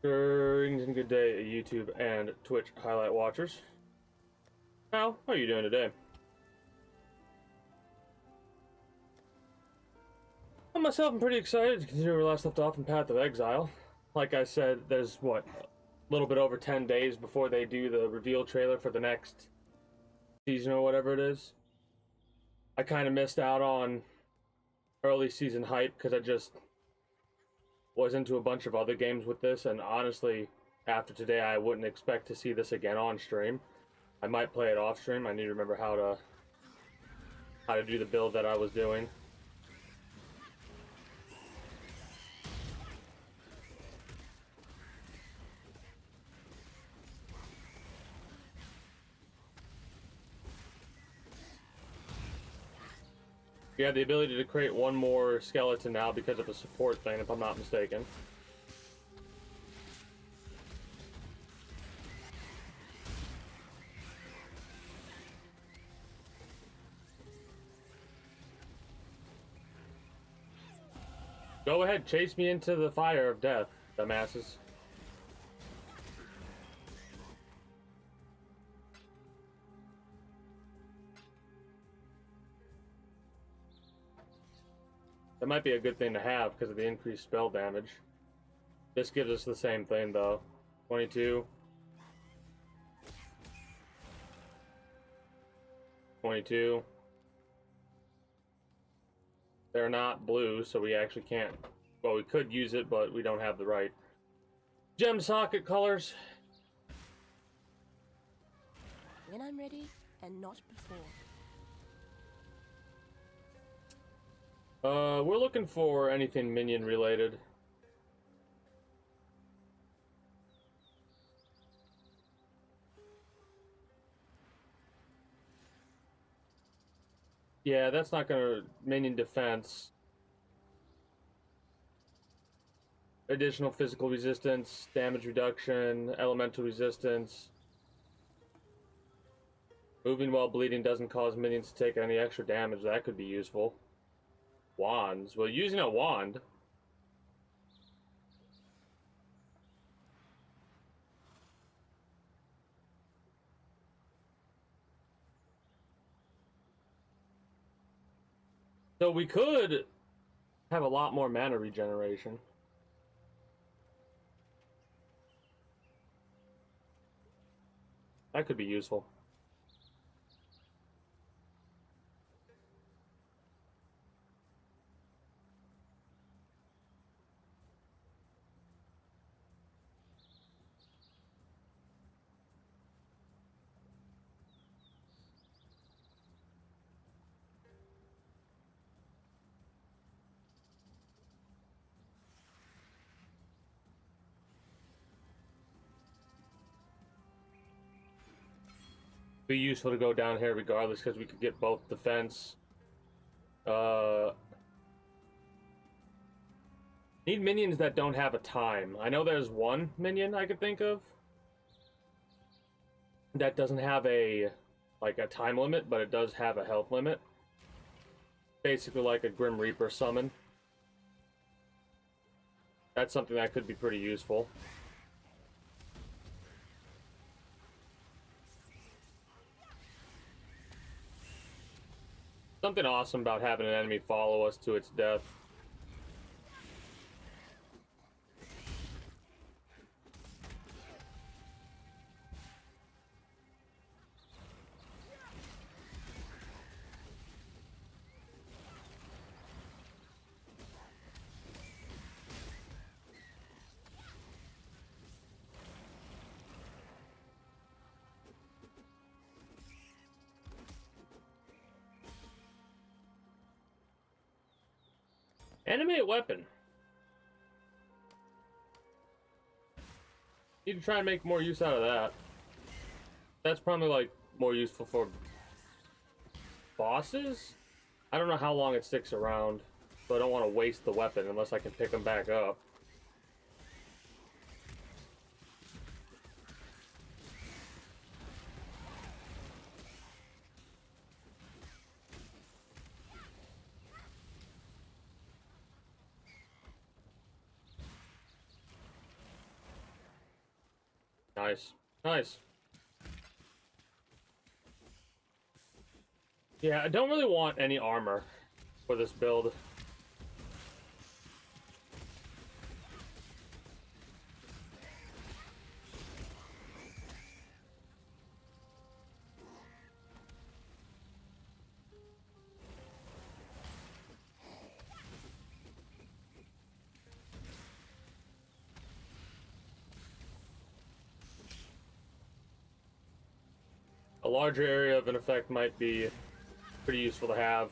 Greetings and good day, YouTube and Twitch highlight watchers. How are you doing today? I myself am pretty excited to continue where we last left off in Path of Exile. Like I said, there's a little bit over 10 days before they do the reveal trailer for the next season or whatever it is. I kind of missed out on early season hype because I just was into a bunch of other games with this, and honestly, after today, I wouldn't expect to see this again on stream. I might play it off stream. I need to remember how to do the build that I was doing. You have the ability to create one more skeleton now because of a support thing, if I'm not mistaken. Go ahead, chase me into the fire of death, dumbasses. That might be a good thing to have because of the increased spell damage. This gives us the same thing though. 22. 22. They're not blue, so we actually can't. Well, we could use it, but we don't have the right gem socket colors. When I'm ready, and not before. We're looking for anything minion related. Yeah, that's not gonna minion defense. Additional physical resistance, damage reduction, elemental resistance. Moving while bleeding doesn't cause minions to take any extra damage. That could be useful. Wands. Well, using a wand. So we could have a lot more mana regeneration. That could be useful. Be useful to go down here regardless because we could get both defense. Need minions that don't have a time. I know there's one minion I could think of that doesn't have a time limit, but it does have a health limit. Basically like a Grim Reaper summon. That's something that could be pretty useful. Something awesome about having an enemy follow us to its death. Animate weapon. Need to try and make more use out of that. That's probably like more useful for bosses. I don't know how long it sticks around, so I don't want to waste the weapon unless I can pick them back up. Nice. Nice. Yeah, I don't really want any armor for this build. A larger area of an effect might be pretty useful to have.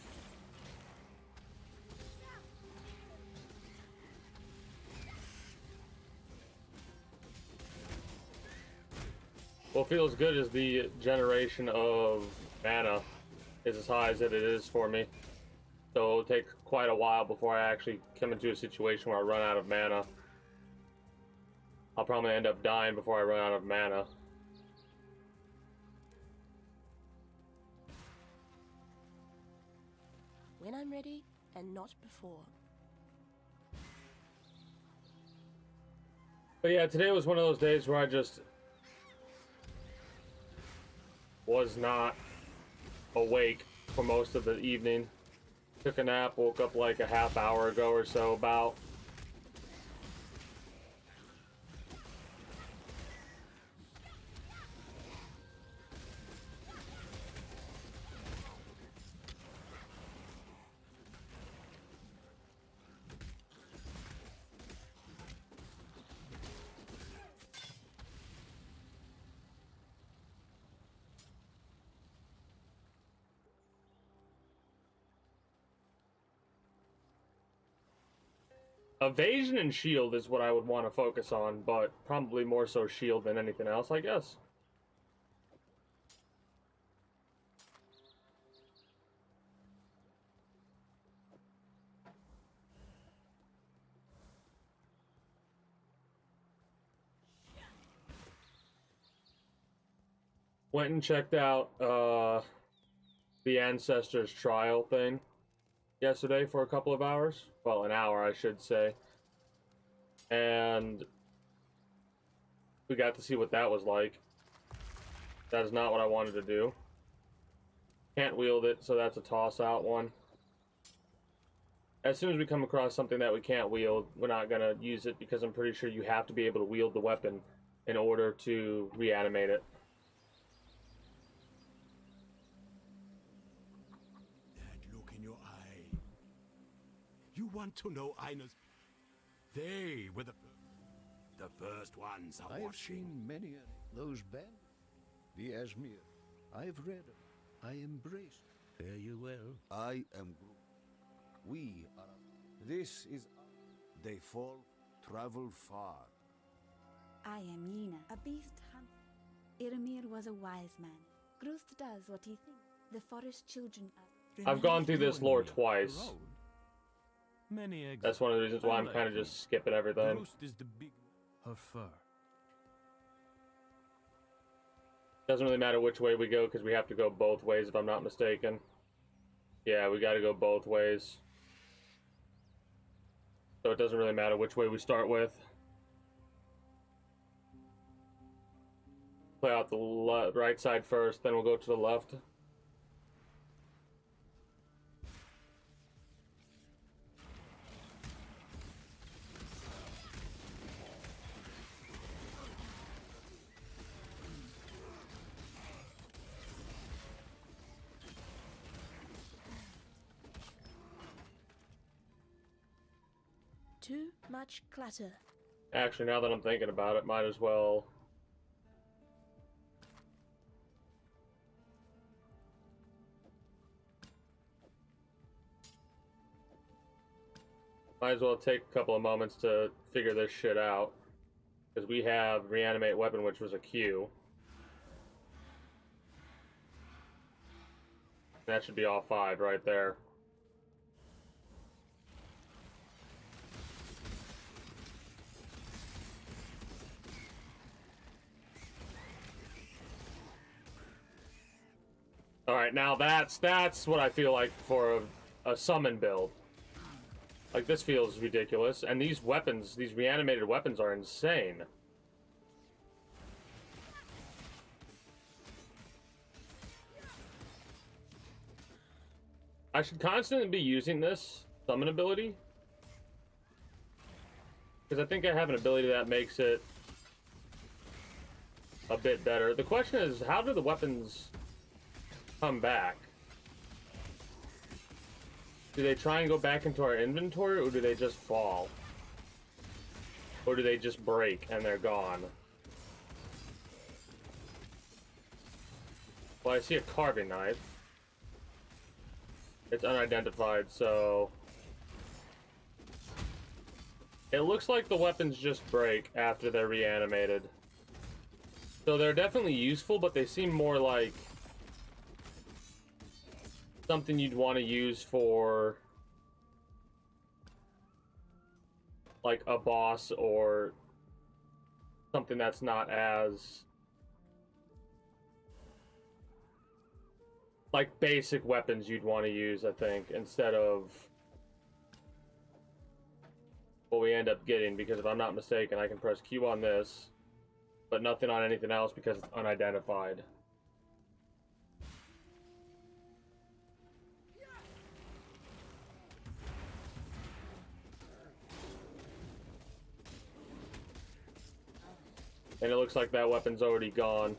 What feels good is the generation of mana is as high as it is for me. So it'll take quite a while before I actually come into a situation where I run out of mana. I'll probably end up dying before I run out of mana. When I'm ready, and not before. But yeah, today was one of those days where I just was not awake for most of the evening. Took a nap, woke up like a half hour ago or so about. Evasion and shield is what I would want to focus on, but probably more so shield than anything else, I guess. Went and checked out the Ancestors trial thing yesterday for a couple of hours. Well, an hour, I should say. And we got to see what that was like. That is not what I wanted to do. Can't wield it, so that's a toss-out one. As soon as we come across something that we can't wield, we're not going to use it because I'm pretty sure you have to be able to wield the weapon in order to reanimate it. That look in your eye. You want to know Ina's... They were the first ones I I've watching. seen many those band, the Asmir. I've read them. I embrace. Fare you well. I am Groot. We are. This is. They fall, travel far. I am Yena, a beast hunter. Iramir was a wise man. Groost does what he thinks. The forest children are. I've gone through this lore twice. Many That's one of the reasons why I'm kind of just skipping everything. Is the big her fur. Doesn't really matter which way we go because we have to go both ways if I'm not mistaken. Yeah, we got to go both ways. So it doesn't really matter which way we start with. Play out the right side first, then we'll go to the left. Too much clutter. Actually, now that I'm thinking about it, might as well... Might as well take a couple of moments to figure this shit out. Because we have Reanimate Weapon, which was a Q. That should be all 5 right there. Alright, now that's what I feel like for a summon build. Like, this feels ridiculous. And these weapons, these reanimated weapons are insane. I should constantly be using this summon ability. Because I think I have an ability that makes it a bit better. The question is, how do the weapons come back? Do they try and go back into our inventory, or do they just fall? Or do they just break and they're gone? Well, I see a carving knife. It's unidentified, so... It looks like the weapons just break after they're reanimated. So they're definitely useful, but they seem more like something you'd want to use for like a boss or something that's not as like basic weapons you'd want to use, I think, instead of what we end up getting, because if I'm not mistaken, I can press Q on this, but nothing on anything else because it's unidentified. And it looks like that weapon's already gone.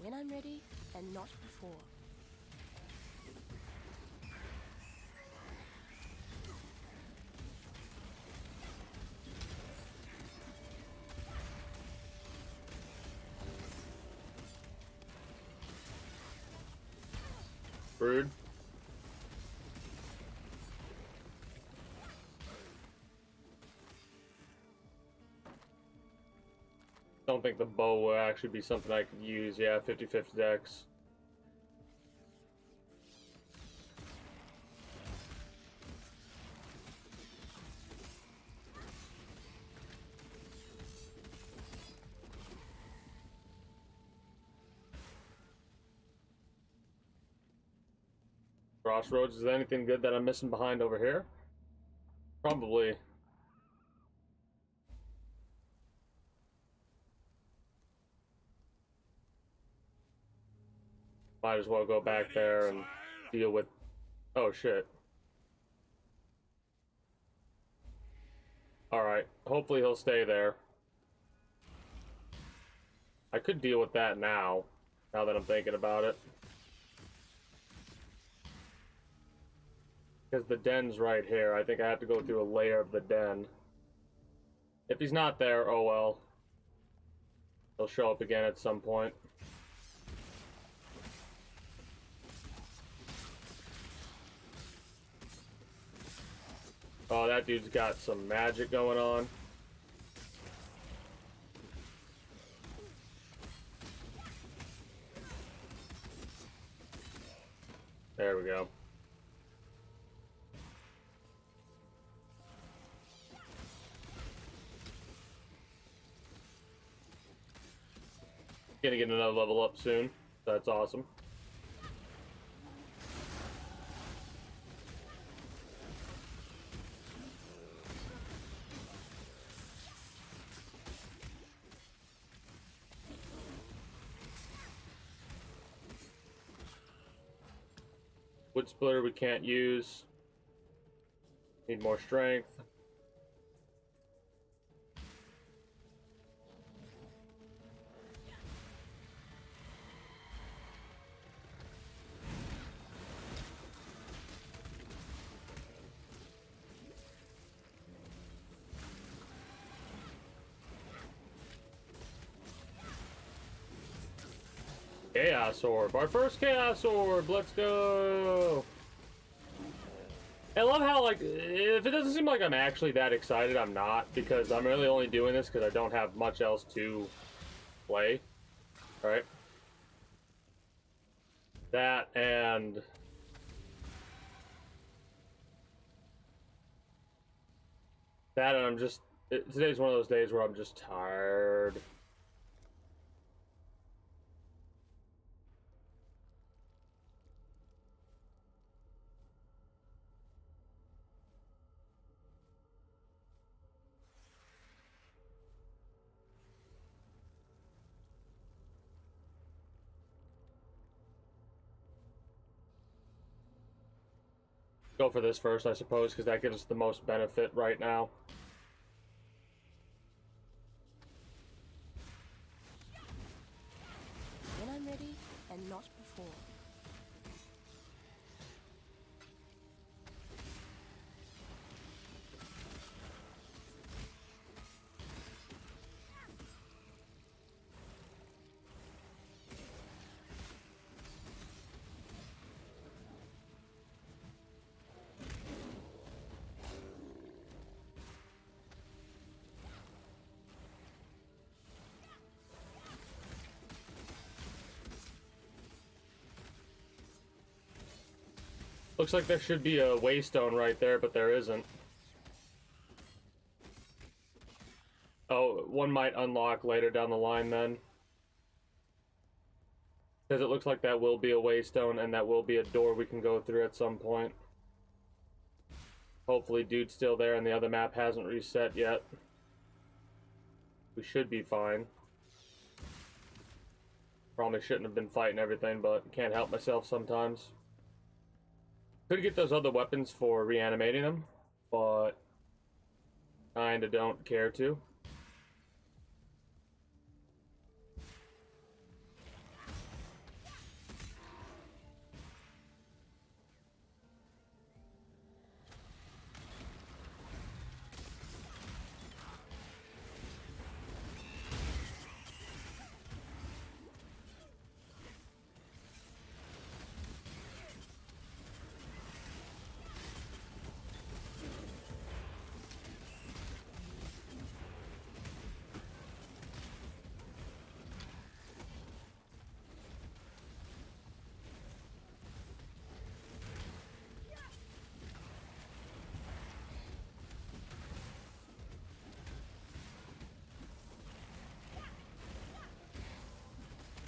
When I'm ready, and not before. Rude. Don't think the bow will actually be something I could use. Yeah, 50-50 dex. Crossroads, is there anything good that I'm missing behind over here? Probably. Might as well go back there and deal with... Oh, shit. Alright, hopefully he'll stay there. I could deal with that now that I'm thinking about it. Because the den's right here. I think I have to go through a layer of the den. If he's not there, oh well. He'll show up again at some point. Oh, that dude's got some magic going on. There we go. Gonna get another level up soon. That's awesome. Wood splitter we can't use. Need more strength. Chaos Orb. Our first Chaos Orb. Let's go. I love how, like, if it doesn't seem like I'm actually that excited, I'm not, because I'm really only doing this because I don't have much else to play. Right? That and... That and I'm just... Today's one of those days where I'm just tired. Go for this first, I suppose, because that gives us the most benefit right now. When I'm ready and not before. Looks like there should be a waystone right there, but there isn't. Oh, one might unlock later down the line then. Because it looks like that will be a waystone and that will be a door we can go through at some point. Hopefully dude's still there and the other map hasn't reset yet. We should be fine. Probably shouldn't have been fighting everything, but can't help myself sometimes. Could get those other weapons for reanimating them, but kinda don't care to.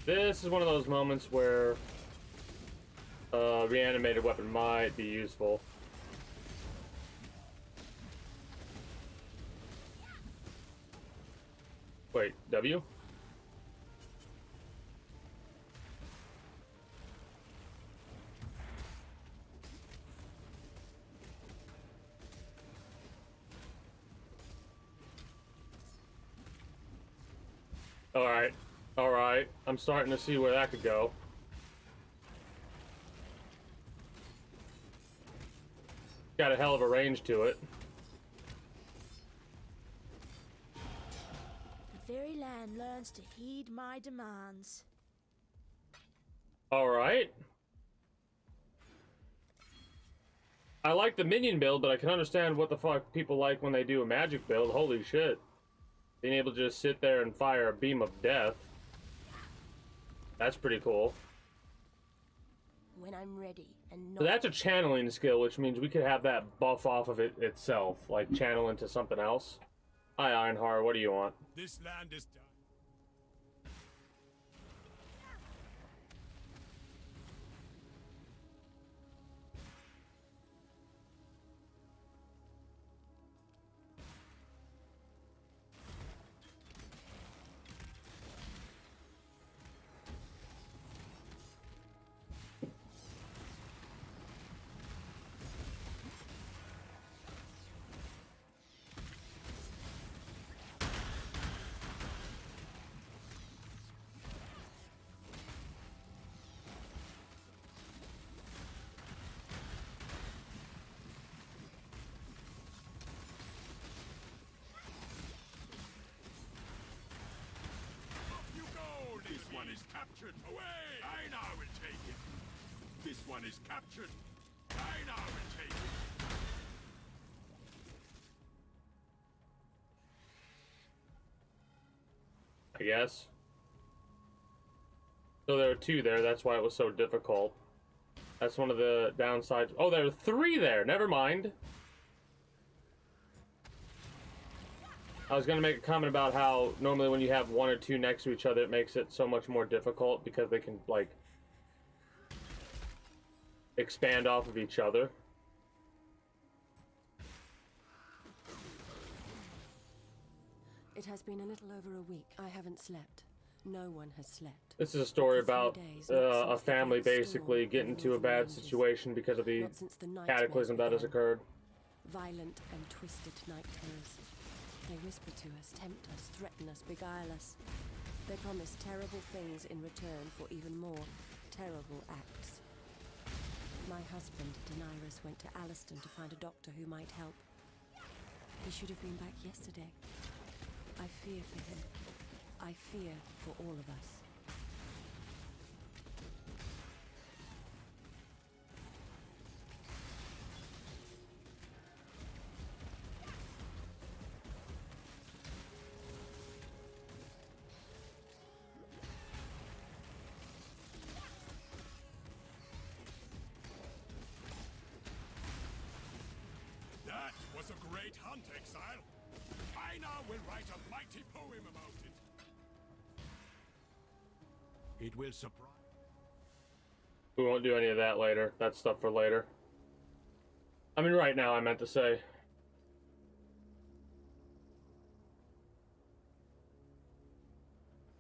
This is one of those moments where a reanimated weapon might be useful. Wait, W? Alright. Alright. I'm starting to see where that could go. Got a hell of a range to it. The very land learns to heed my demands. Alright. I like the minion build, but I can understand what the fuck people like when they do a magic build. Holy shit. Being able to just sit there and fire a beam of death. That's pretty cool. When I'm ready and not. So that's a channeling skill, which means we could have that buff off of it itself, like channel into something else. Hi, Ironheart, what do you want? This land is done. You go! This one is captured. Away! I now will take it. This one is captured. I now will take it. I guess. So there are two there, that's why it was so difficult. That's one of the downsides. Oh, there are three there, never mind. I was gonna make a comment about how normally when you have one or two next to each other, it makes it so much more difficult because they can, like, expand off of each other. It has been a little over a week. I haven't slept. No one has slept. This is a story For 3 about days, not a since the family great storm basically in getting the into a northern bad ranges. situation because of the Not since the nightmares cataclysm that has began. occurred. Violent and twisted night terrors. They whisper to us, tempt us, threaten us, beguile us. They promise terrible things in return for even more terrible acts. My husband, Daenerys, went to Alliston to find a doctor who might help. He should have been back yesterday. I fear for him. I fear for all of us. That was a great hunt, Exile. I now will write a mighty poem about it. It will surprise. We won't do any of that later. That's stuff for later. I mean, right now, I meant to say.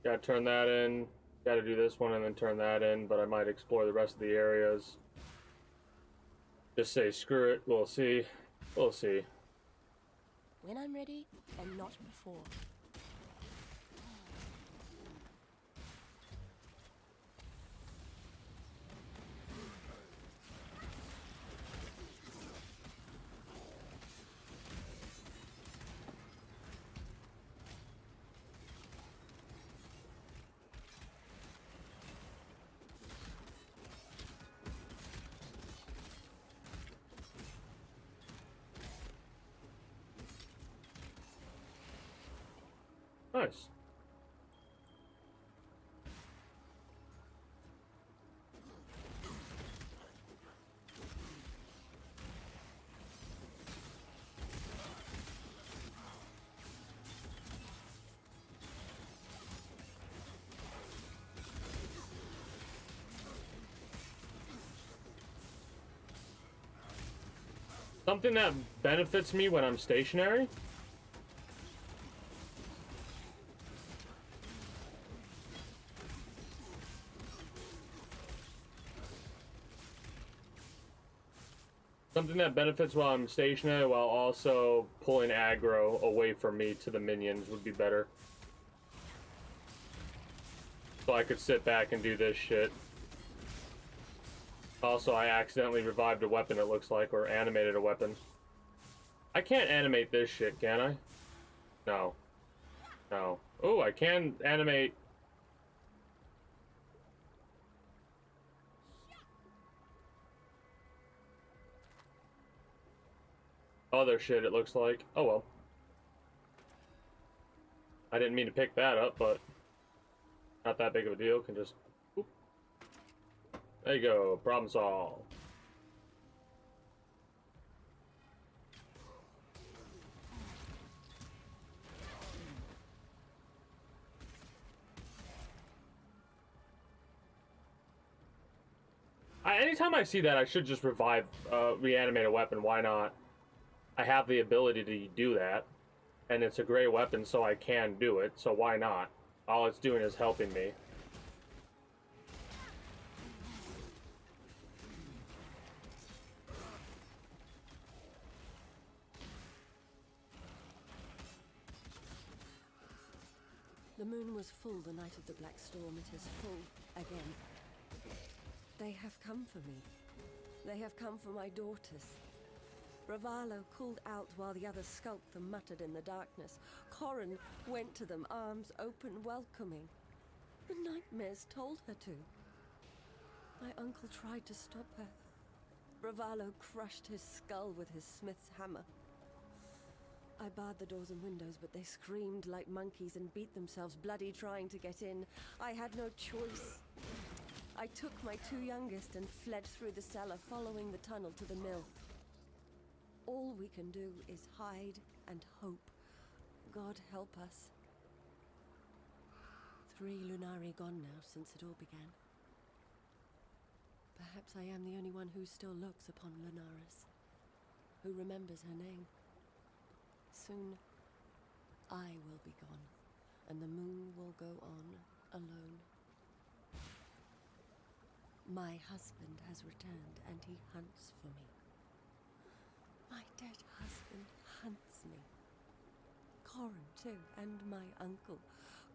Gotta turn that in. Gotta do this one and then turn that in, but I might explore the rest of the areas. Just say screw it. We'll see. We'll see. When I'm ready, and not before. Nice. Something that benefits me when I'm stationary. Something that benefits while I'm stationary while also pulling aggro away from me to the minions would be better. So I could sit back and do this shit. Also, I accidentally revived a weapon, it looks like, or animated a weapon. I can't animate this shit, can I? No. No. Oh, I can animate... other shit, it looks like. Oh well. I didn't mean to pick that up, but not that big of a deal. Can just... Whoop. There you go. Problem solved. Anytime I see that, I should just reanimate a weapon. Why not? I have the ability to do that, and it's a gray weapon, so I can do it, so why not? All it's doing is helping me. The moon was full the night of the Black Storm. It is full again. They have come for me. They have come for my daughters. Bravalo called out while the others skulked and muttered in the darkness. Corrin went to them, arms open, welcoming. The nightmares told her to. My uncle tried to stop her. Bravalo crushed his skull with his smith's hammer. I barred the doors and windows, but they screamed like monkeys and beat themselves bloody trying to get in. I had no choice. I took my 2 youngest and fled through the cellar, following the tunnel to the mill. All we can do is hide and hope. God help us. 3 Lunari gone now since it all began. Perhaps I am the only one who still looks upon Lunaris, who remembers her name. Soon, I will be gone, and the moon will go on alone. My husband has returned and he hunts for me. My dead husband hunts me. Corin, too, and my uncle.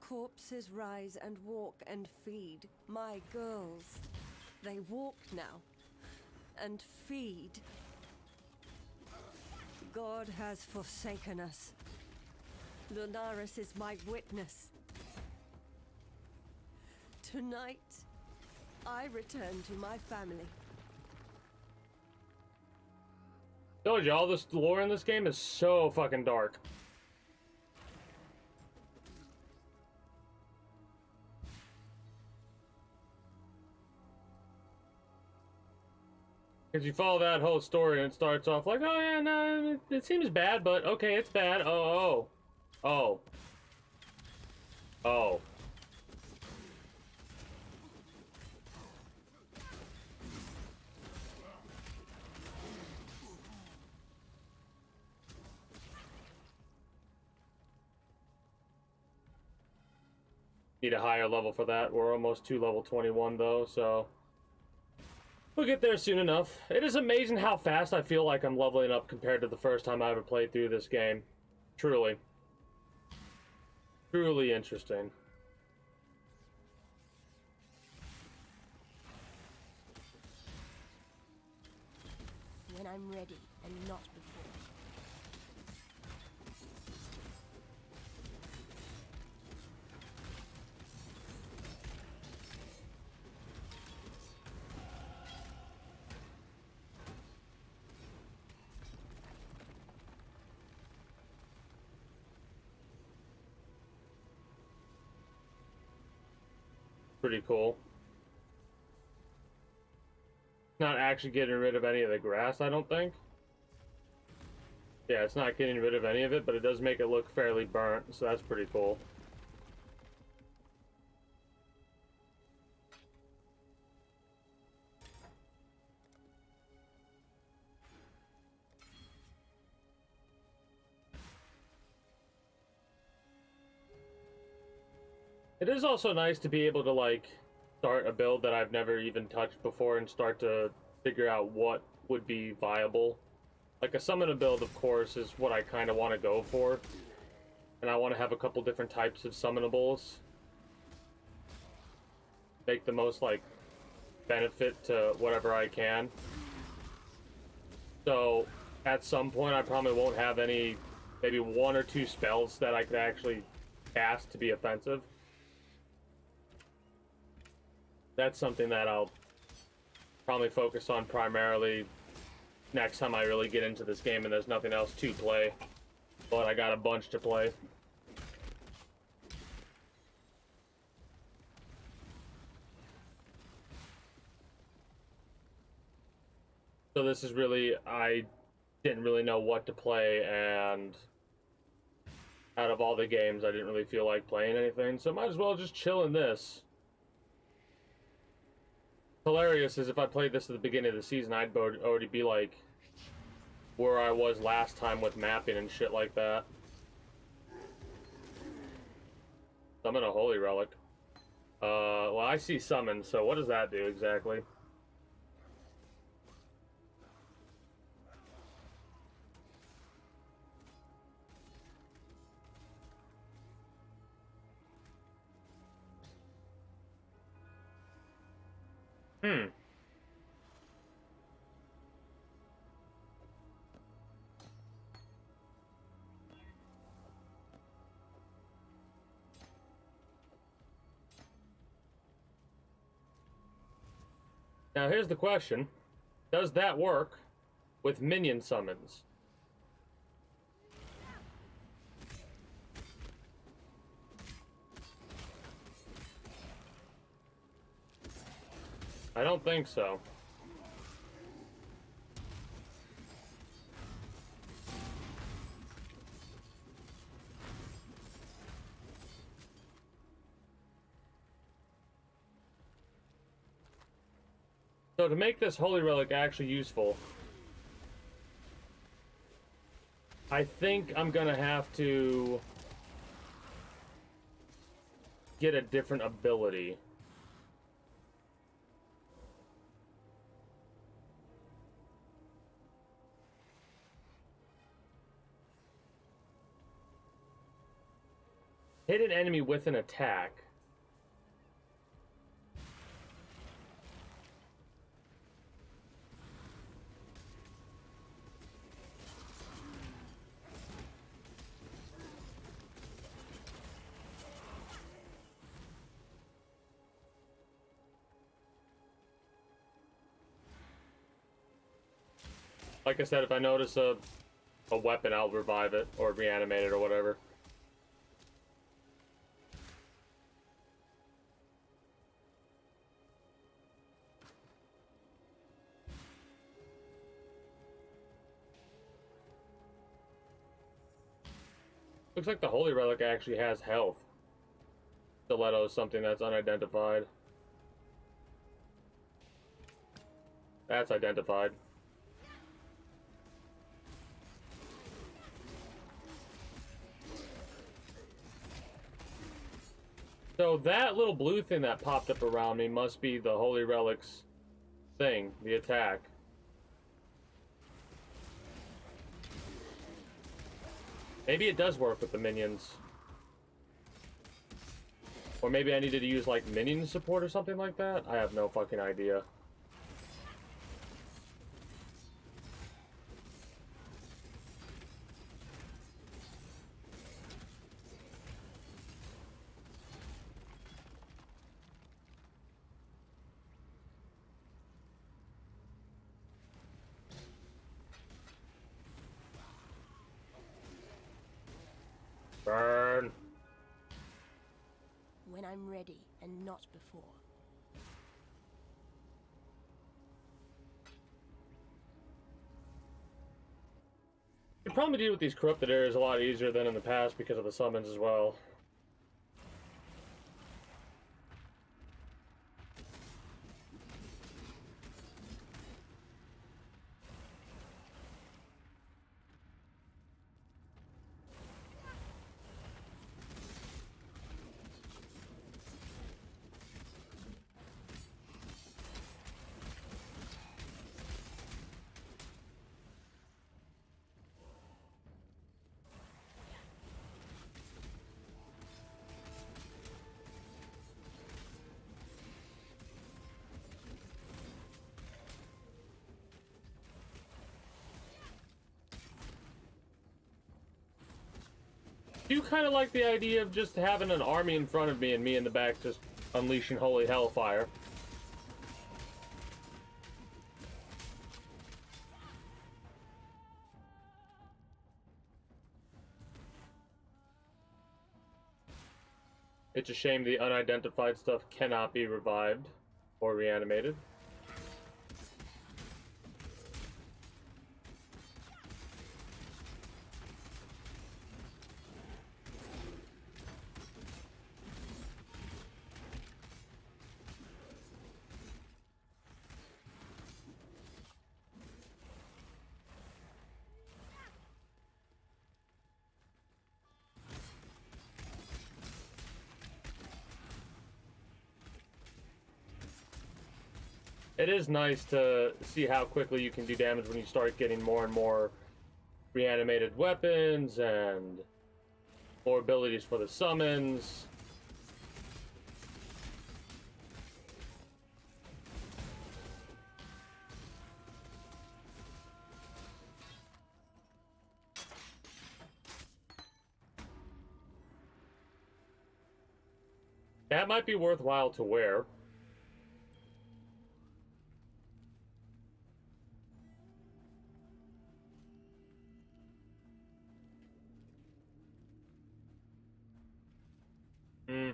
Corpses rise and walk and feed. My girls, they walk now and feed. God has forsaken us. Lunaris is my witness. Tonight, I return to my family. Told you, all this lore in this game is so fucking dark. Because you follow that whole story and it starts off like, oh yeah, no, it seems bad, but okay, it's bad. Oh. Need a higher level for that. We're almost to level 21 though, so we'll get there soon enough. It is amazing how fast I feel like I'm leveling up compared to the first time I ever played through this game. Truly. Truly interesting. When I'm ready, and not before. Pretty cool. Not actually getting rid of any of the grass, I don't think. Yeah, it's not getting rid of any of it, but it does make it look fairly burnt, so that's pretty cool. It is also nice to be able to, like, start a build that I've never even touched before and start to figure out what would be viable. Like, a summoner build, of course, is what I kind of want to go for. And I want to have a couple different types of summonables. Make the most, like, benefit to whatever I can. So, at some point, I probably won't have any, maybe one or two spells that I could actually cast to be offensive. That's something that I'll probably focus on primarily next time I really get into this game and there's nothing else to play. But I got a bunch to play. So this is really, I didn't really know what to play, and out of all the games I didn't really feel like playing anything, so might as well just chill in this. Hilarious is if I played this at the beginning of the season, I'd already be like where I was last time with mapping and shit like that. Summon a holy relic. Well, I see summon, so what does that do exactly? Now here's the question. Does that work with minion summons? I don't think so. So to make this holy relic actually useful, I think I'm gonna have to get a different ability. Hit an enemy with an attack. Like I said, if I notice a weapon, I'll revive it or reanimate it or whatever. Looks like the Holy Relic actually has health. Stiletto is something that's unidentified. That's identified. So that little blue thing that popped up around me must be the Holy Relic's thing, the attack. Maybe it does work with the minions. Or maybe I needed to use like minion support or something like that? I have no fucking idea. Burn. When I'm ready, and not before. You probably deal with these corrupted areas a lot easier than in the past because of the summons as well. Do you kind of like the idea of just having an army in front of me and me in the back just unleashing holy hellfire? It's a shame the unidentified stuff cannot be revived or reanimated. It is nice to see how quickly you can do damage when you start getting more and more reanimated weapons and more abilities for the summons. That might be worthwhile to wear. Hmm.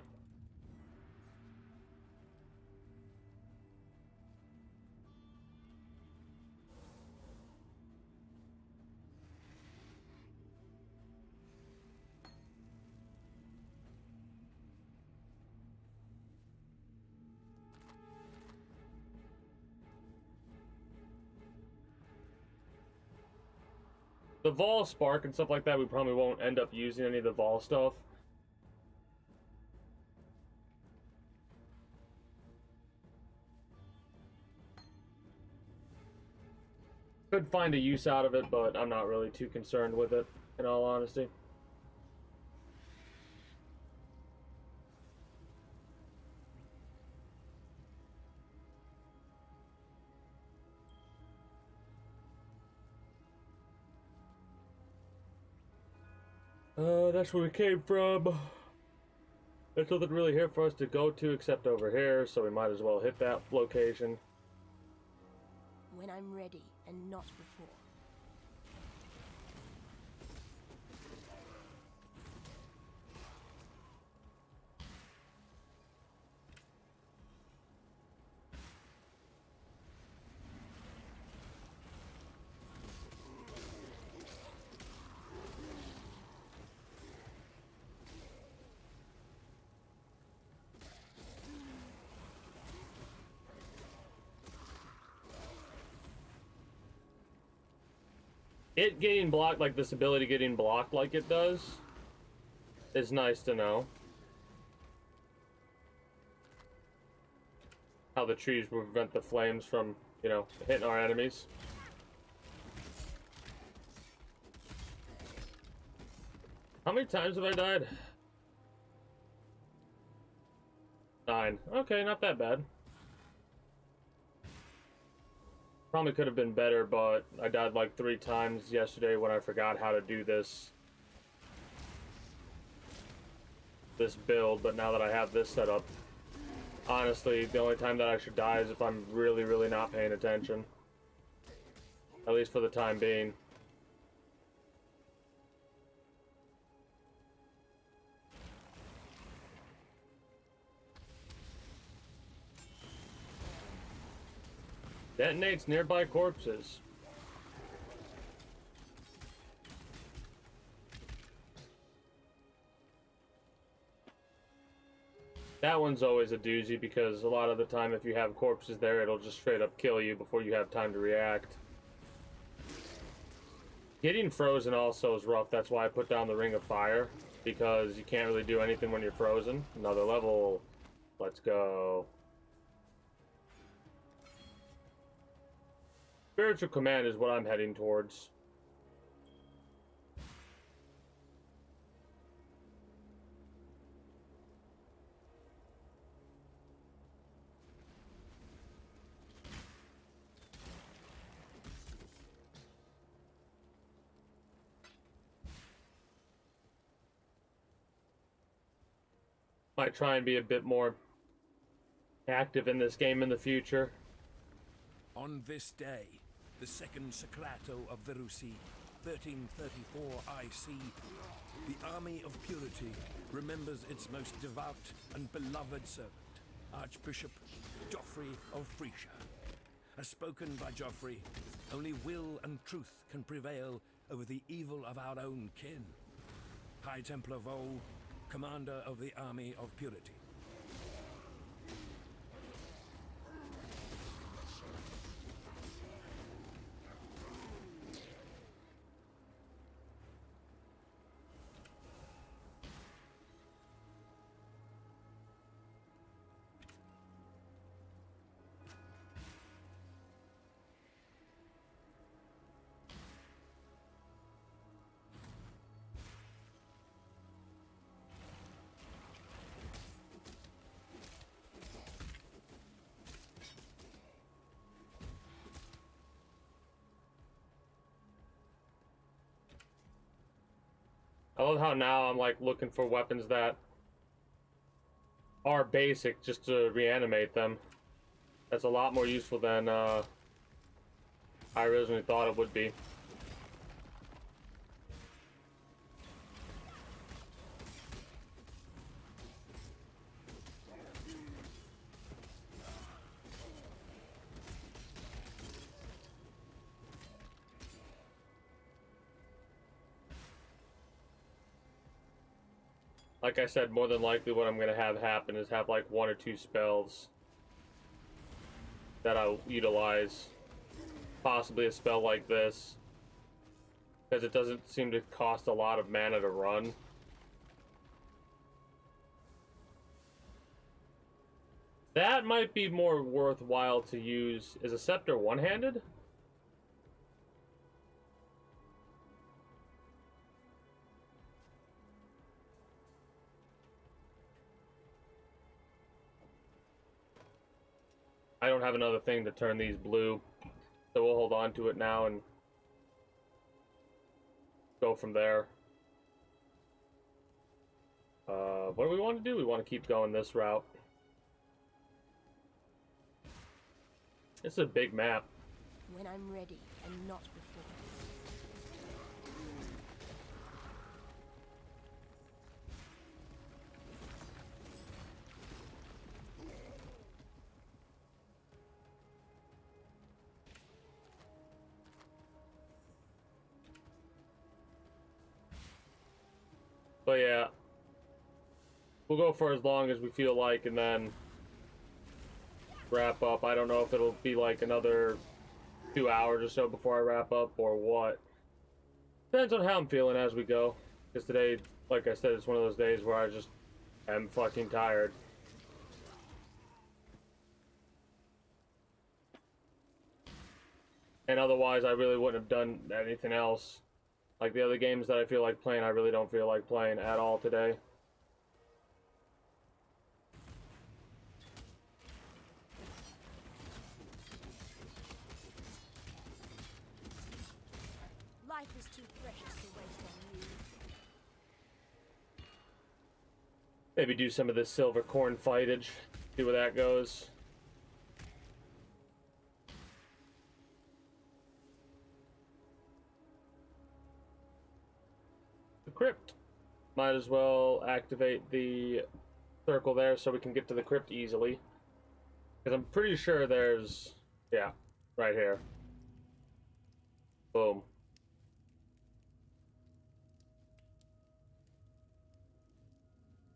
The Vol Spark and stuff like that, we probably won't end up using any of the Vol stuff. could find a use out of it, but I'm not really too concerned with it, in all honesty. That's where we came from. There's nothing really here for us to go to except over here, so we might as well hit that location. When I'm ready, and not before. It getting blocked, like this ability getting blocked like it does, is nice to know. How the trees will prevent the flames from, you know, hitting our enemies. How many times have I died? 9. Okay, not that bad. Probably could have been better, but I died like 3 times yesterday when I forgot how to do this build, but now that I have this set up, honestly, the only time that I should die is if I'm really, really not paying attention. At least for the time being. Detonates nearby corpses. That one's always a doozy because a lot of the time if you have corpses there, it'll just straight up kill you before you have time to react. Getting frozen also is rough. That's why I put down the Ring of Fire, because you can't really do anything when you're frozen. Another level. Let's go. Spiritual Command is what I'm heading towards. Might try and be a bit more active in this game in the future. On this day, the second Sacrato of Verusi, 1334 IC, the Army of Purity remembers its most devout and beloved servant, Archbishop Geoffrey of Frisia. As spoken by Geoffrey, only will and truth can prevail over the evil of our own kin. High Templar Vol, Commander of the Army of Purity. I love how now I'm like looking for weapons that are basic just to reanimate them. That's a lot more useful than I originally thought it would be. Like I said, more than likely what I'm going to have happen is have like 1 or 2 spells that I'll utilize. Possibly a spell like this, because it doesn't seem to cost a lot of mana to run. That might be more worthwhile to use. Is a scepter one-handed? I don't have another thing to turn these blue, so we'll hold on to it now and go from there. What do we want to do? We want to keep going this route. It's a big map. When I'm ready and not before. But yeah, we'll go for as long as we feel like and then wrap up. I don't know if it'll be like another 2 hours or so before I wrap up or what. Depends on how I'm feeling as we go. Because today, like I said, it's one of those days where I just am fucking tired. And otherwise, I really wouldn't have done anything else. Like the other games that I feel like playing, I really don't feel like playing at all today. Life is too precious to waste on you. Maybe do some of this silver corn fightage. See where that goes. The crypt. Might as well activate the circle there so we can get to the crypt easily. Because I'm pretty sure there's... yeah, right here. Boom.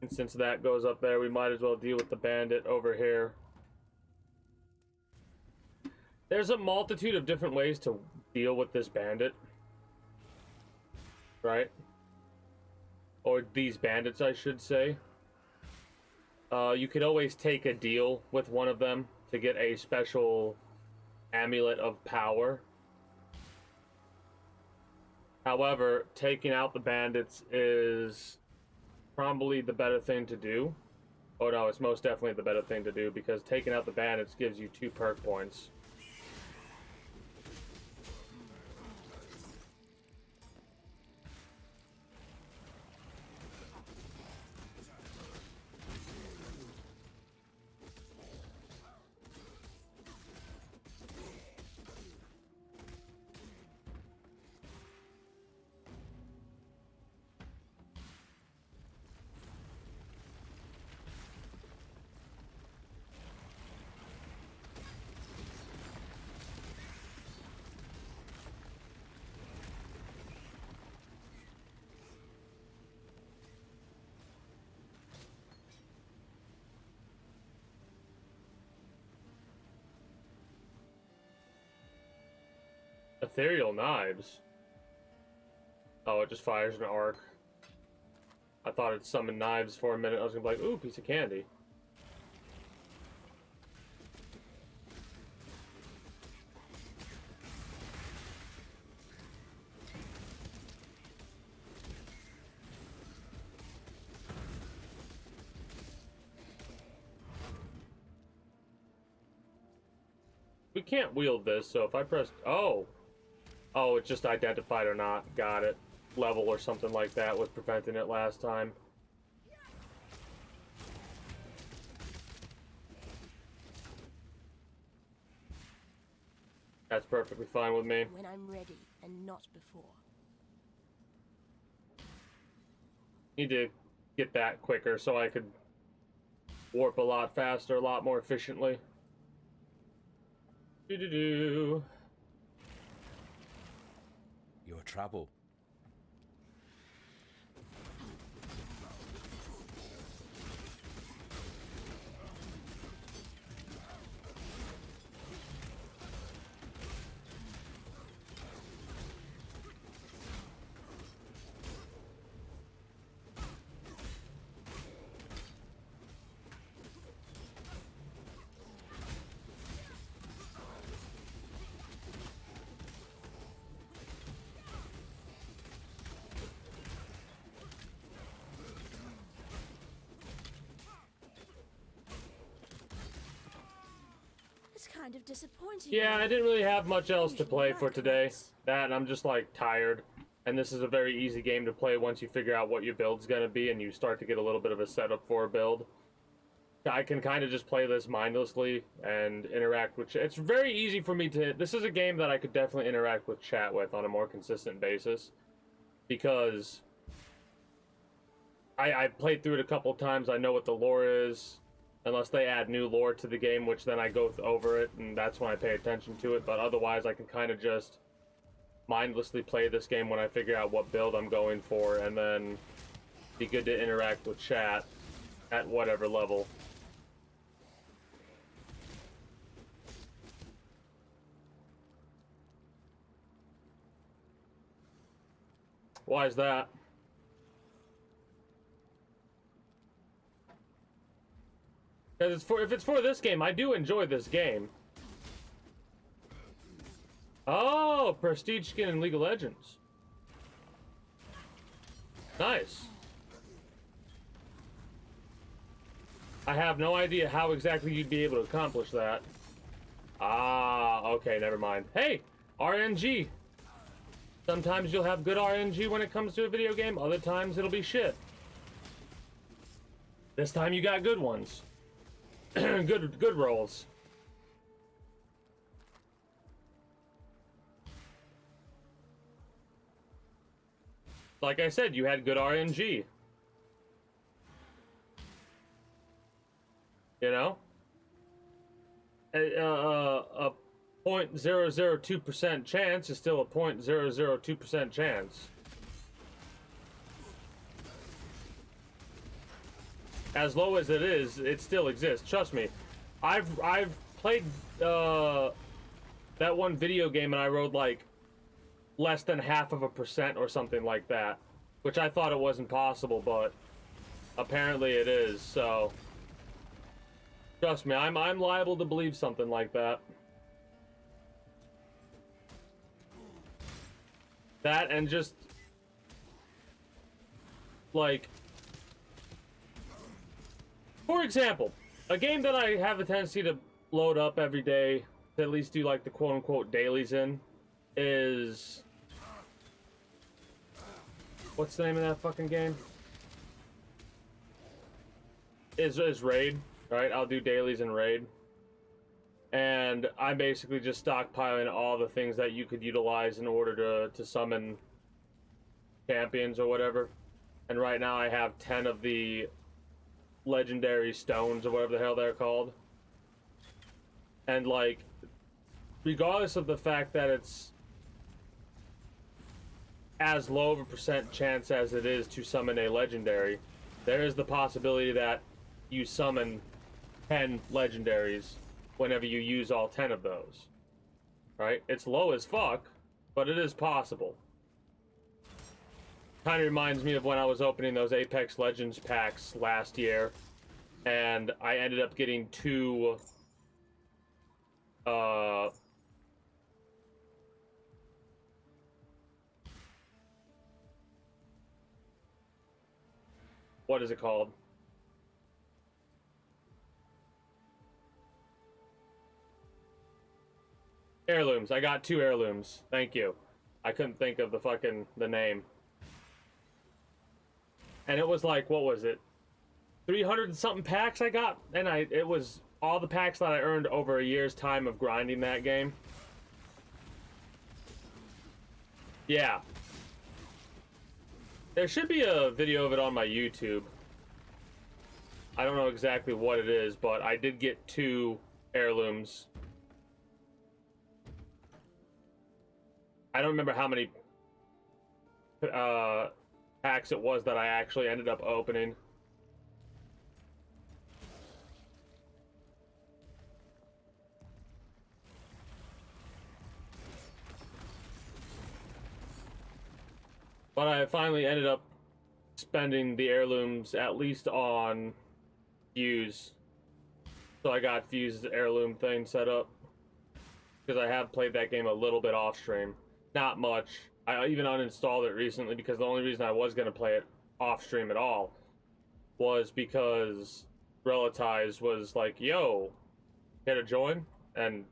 And since that goes up there, we might as well deal with the bandit over here. There's a multitude of different ways to deal with this bandit. Right? Or these bandits, I should say. You could always take a deal with one of them to get a special amulet of power. However, taking out the bandits is probably the better thing to do. Oh no, it's most definitely the better thing to do because taking out the bandits gives you 2 perk points. Ethereal knives? Oh, it just fires an arc. I thought it summoned knives for a minute. I was gonna be like, ooh, piece of candy. We can't wield this, so if I press... oh! Oh, it just identified or not. Got it. Level or something like that was preventing it last time. That's perfectly fine with me. When I'm ready and not before. Need to get that quicker so I could warp a lot faster, a lot more efficiently. Do-do-do. Your trouble. kind of disappointing. Yeah, I didn't really have much else to play for today. That, and I'm just like tired. And this is a very easy game to play once you figure out what your build's gonna be and you start to get a little bit of a setup for a build. I can kind of just play this mindlessly and interact with it's very easy for me to... This is a game that I could definitely interact with chat with on a more consistent basis. Because I played through it a couple times. I know what the lore is. Unless they add new lore to the game, which then I go over it, and that's when I pay attention to it. But otherwise, I can kind of just mindlessly play this game when I figure out what build I'm going for, and then be good to interact with chat at whatever level. Why is that? Because if it's for this game, I do enjoy this game. Oh, Prestige skin in League of Legends. Nice. I have no idea how exactly you'd be able to accomplish that. Ah, okay, never mind. Hey, RNG. Sometimes you'll have good RNG when it comes to a video game, other times it'll be shit. This time you got good ones. good rolls. Like I said, you had good RNG. You know? A 0.002% chance is still a 0.002% chance. As low as it is, it still exists. Trust me. I've played that one video game and I rolled like less than 0.5% or something like that, which I thought it wasn't possible, but apparently it is. So trust me, I'm liable to believe something like that. That and just like, for example, a game that I have a tendency to load up every day, to at least do like the quote-unquote dailies in, is... What's the name of that fucking game? Is Raid, right? I'll do dailies in Raid. And I'm basically just stockpiling all the things that you could utilize in order to summon champions or whatever. And right now I have 10 of the legendary stones or whatever the hell they're called. And like, regardless of the fact that it's as low of a percent chance as it is to summon a legendary, there is the possibility that you summon 10 legendaries whenever you use all 10 of those. Right? It's low as fuck, but it is possible. Kind of reminds me of when I was opening those Apex Legends packs last year, and I ended up getting 2 what is it called? Heirlooms. I got 2 heirlooms. Thank you. I couldn't think of the name. And it was like, what was it? 300 and something packs I got, and it was all the packs that I earned over a year's time of grinding that game. Yeah. There should be a video of it on my YouTube. I don't know exactly what it is, but I did get 2 heirlooms. I don't remember how many packs it was that I actually ended up opening. But I finally ended up spending the heirlooms at least on Fuse. So I got Fuse's heirloom thing set up. Because I have played that game a little bit off stream. Not much. I even uninstalled it recently because the only reason I was going to play it off stream at all was because Relatize was like, yo, get a join? And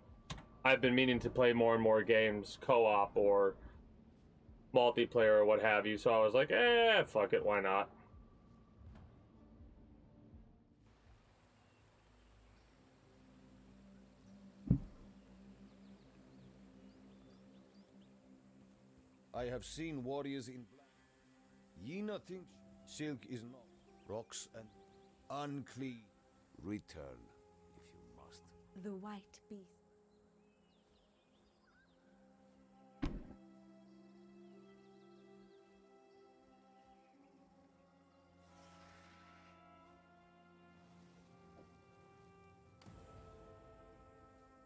I've been meaning to play more and more games, co-op or multiplayer or what have you, so I was like, fuck it, why not? I have seen warriors in black. Ye not think silk is not rocks and unclean. Return, if you must. The white beast.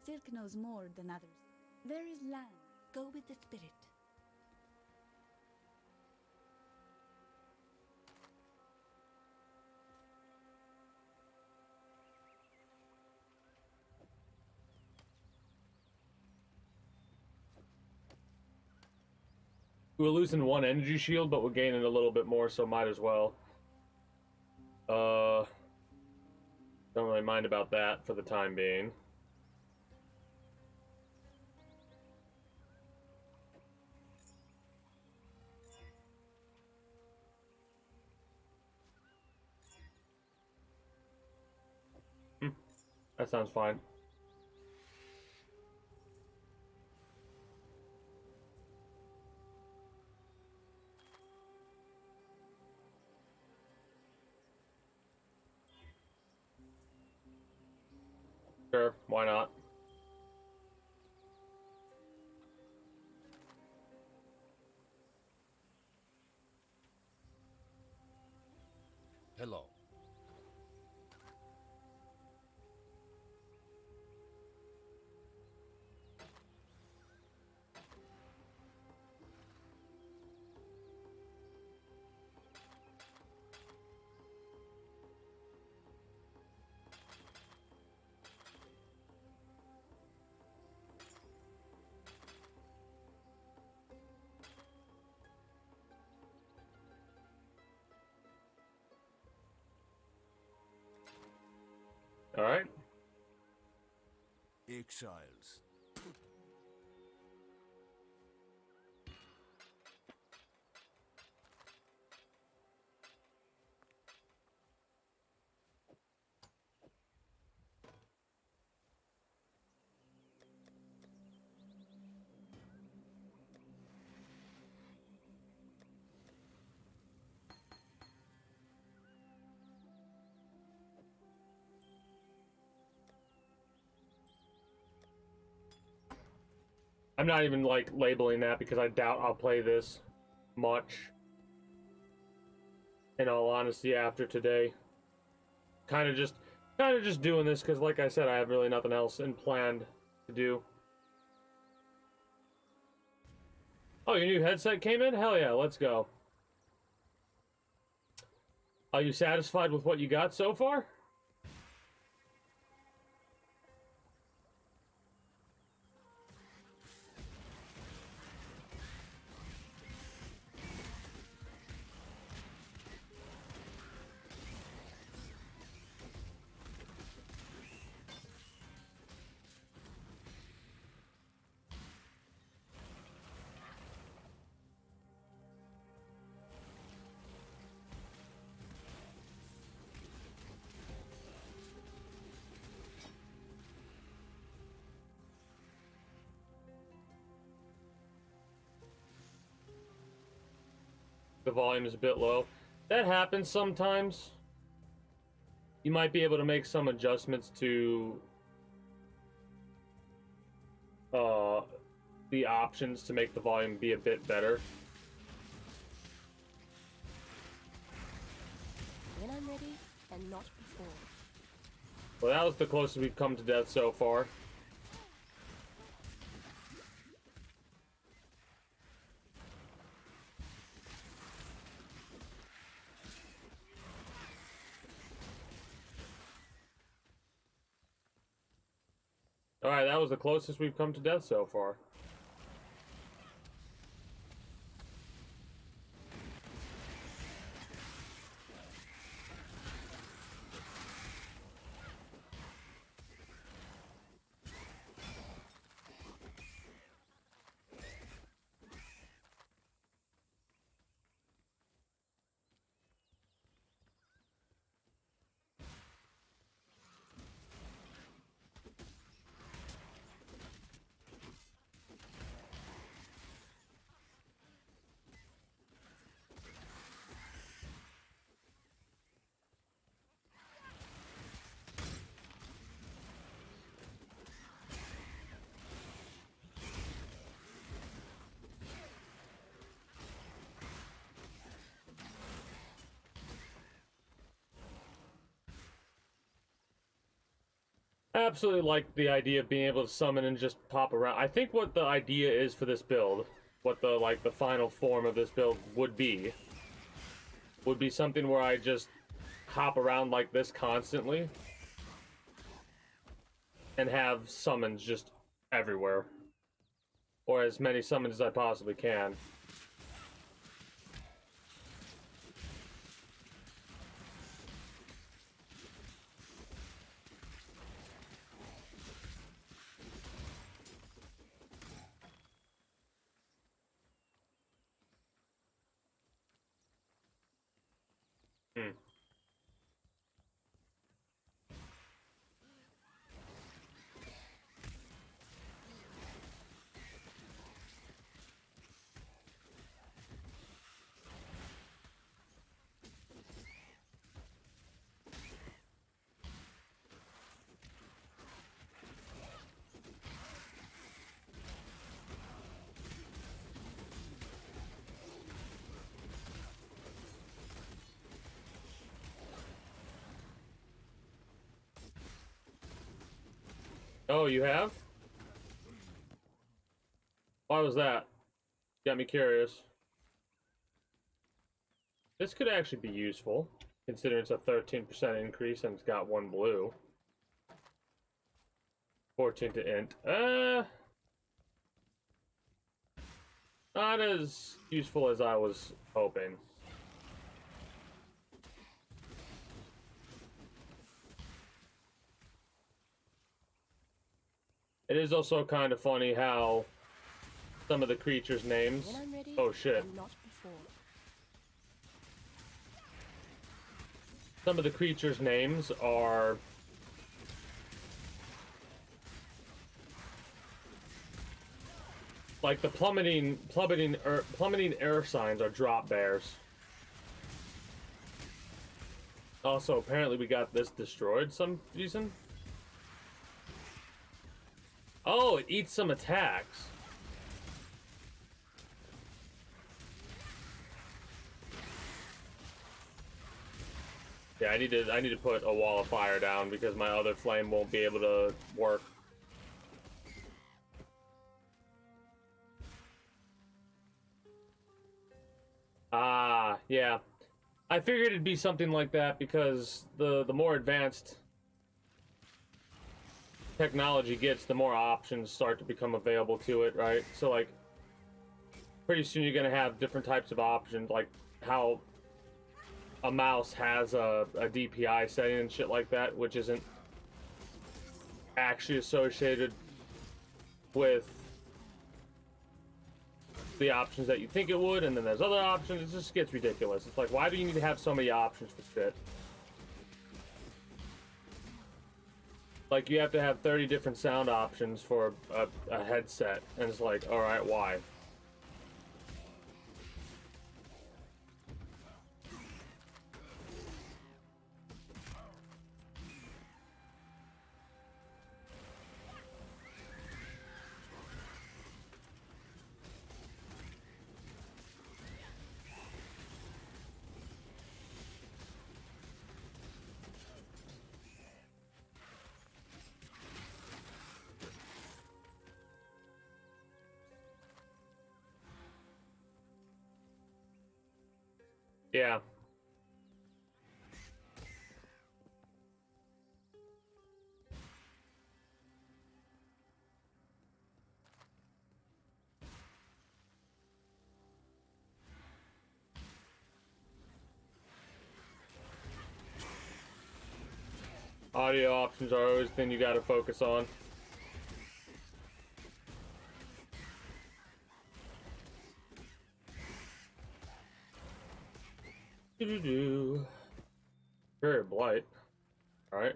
Silk knows more than others. There is land. Go with the spirit. We're losing one energy shield, but we're gaining a little bit more, so might as well. Don't really mind about that for the time being. That sounds fine. Sure, why not? Hello. Alright. Exiles. I'm not even like labeling that because I doubt I'll play this much. In all honesty, after today, kind of just doing this because, like I said, I have really nothing else in planned to do. Oh, your new headset came in? Hell yeah, let's go. Are you satisfied with what you got so far? The volume is a bit low. That happens sometimes. You might be able to make some adjustments to the options to make the volume be a bit better. When I'm ready, and not before. Well, that was the closest we've come to death so far. Alright, that was the closest we've come to death so far. I absolutely like the idea of being able to summon and just pop around. I think what the idea is for this build, what the final form of this build would be something where I just hop around like this constantly and have summons just everywhere, or as many summons as I possibly can. Hmm. Oh, you have? Why was that? Got me curious. This could actually be useful, considering it's a 13% increase and it's got 1 blue. 14 to int. Not as useful as I was hoping. It is also kind of funny how some of the creatures' names. When I'm ready, Oh shit. and not before. Some of the creatures' names are like the plummeting air signs are drop bears. Also, apparently we got this destroyed some reason. Oh, it eats some attacks. Yeah, I need to put a wall of fire down because my other flame won't be able to work. Ah, yeah. I figured it'd be something like that because the more advanced technology gets, the more options start to become available to it, right? So like pretty soon you're gonna have different types of options, like how a mouse has a DPI setting and shit like that, which isn't actually associated with the options that you think it would, and then there's other options. It just gets ridiculous. It's like, why do you need to have so many options for shit? Like, you have to have 30 different sound options for a headset, and it's like, alright, why? Yeah. Audio options are always the thing you gotta focus on. Do-do-do. Very blight. Alright.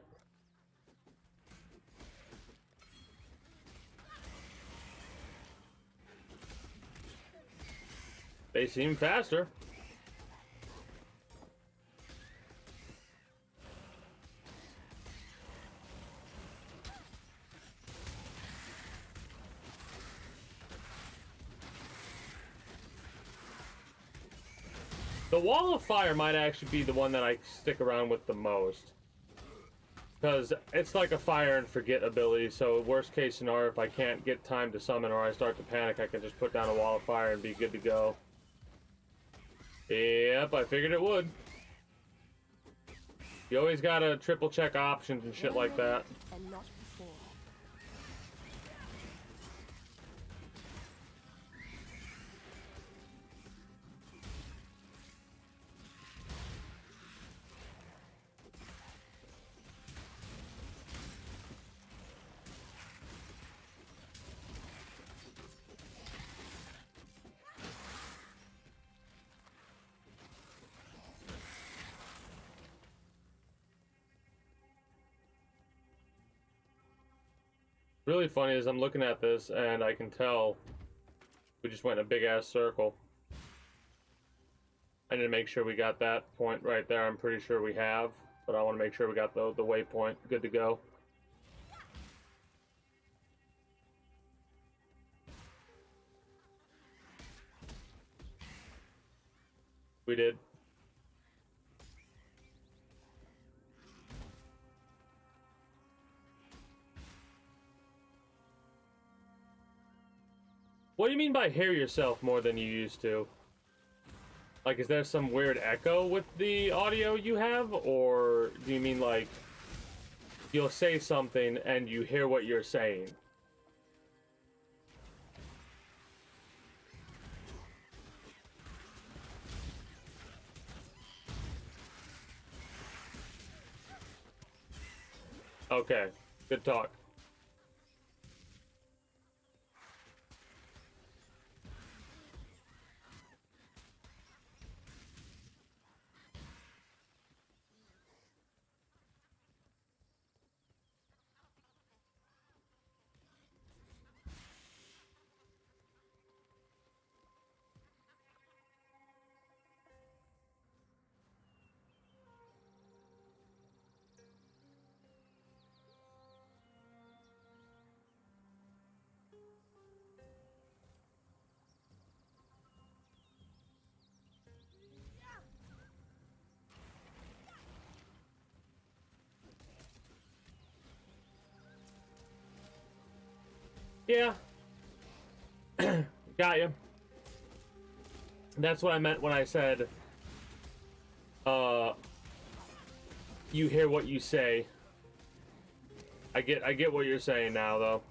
They seem faster. The wall of fire might actually be the one that I stick around with the most. Because it's like a fire and forget ability, so worst case scenario, if I can't get time to summon or I start to panic, I can just put down a wall of fire and be good to go. Yep, I figured it would. You always gotta triple check options and shit like that. And not before. Really funny is I'm looking at this and I can tell we just went in a big ass circle. I need to make sure we got that point right there. I'm pretty sure we have, but I want to make sure we got the waypoint good to go. We did. What do you mean by hear yourself more than you used to? Like, is there some weird echo with the audio you have? Or do you mean, like, you'll say something and you hear what you're saying? Okay, good talk. Yeah. Got you. That's what I meant when I said, you hear what you say. I get what you're saying now, though.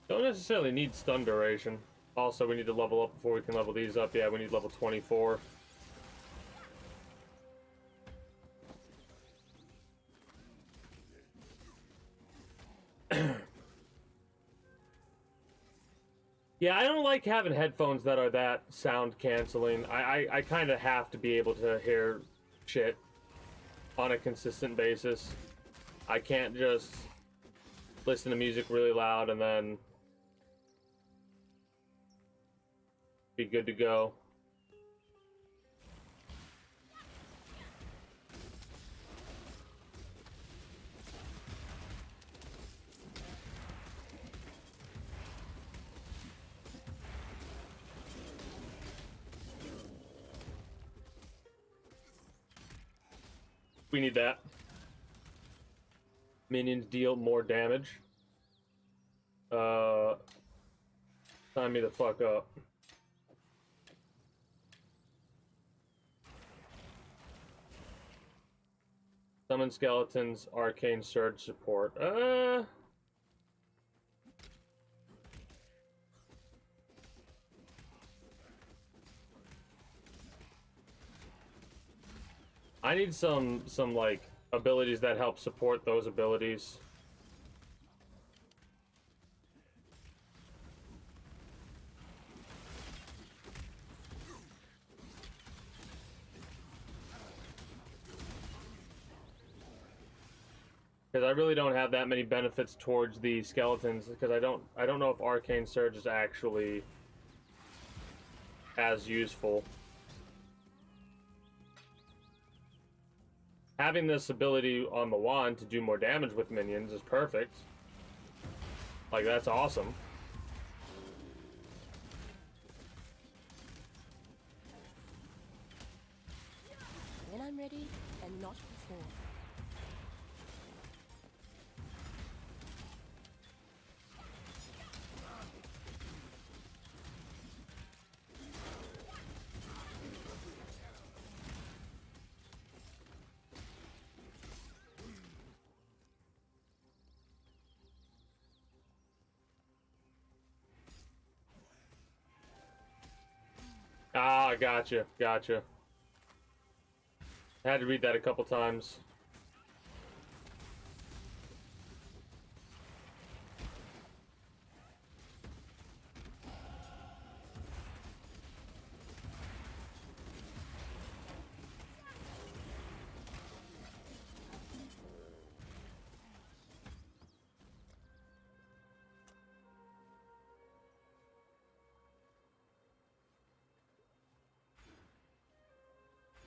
Don't necessarily need stun duration. Also, we need to level up before we can level these up. Yeah, we need level 24. Yeah, I don't like having headphones that are that sound canceling. I kind of have to be able to hear shit on a consistent basis. I can't just listen to music really loud and then be good to go. We need that. Minions deal more damage. Sign me the fuck up. Summon skeletons, arcane surge support. I need some like abilities that help support those abilities. Because I really don't have that many benefits towards the skeletons, because I don't know if arcane surge is actually as useful. having this ability on the wand to do more damage with minions is perfect. Like, that's awesome. When I'm ready, and not before. Ah, gotcha, gotcha. I had to read that a couple times.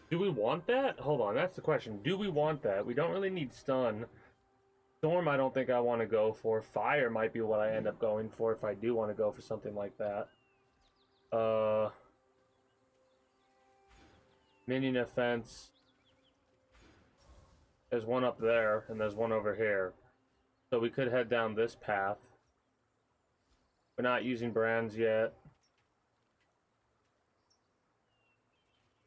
Do we want that? Hold on, that's the question. Do we want that? We don't really need stun. Storm, I don't think I want to go for. Fire might be what I end up going for if I do want to go for something like that. Minion offense. There's one up there, and there's one over here. So we could head down this path. We're not using brands yet.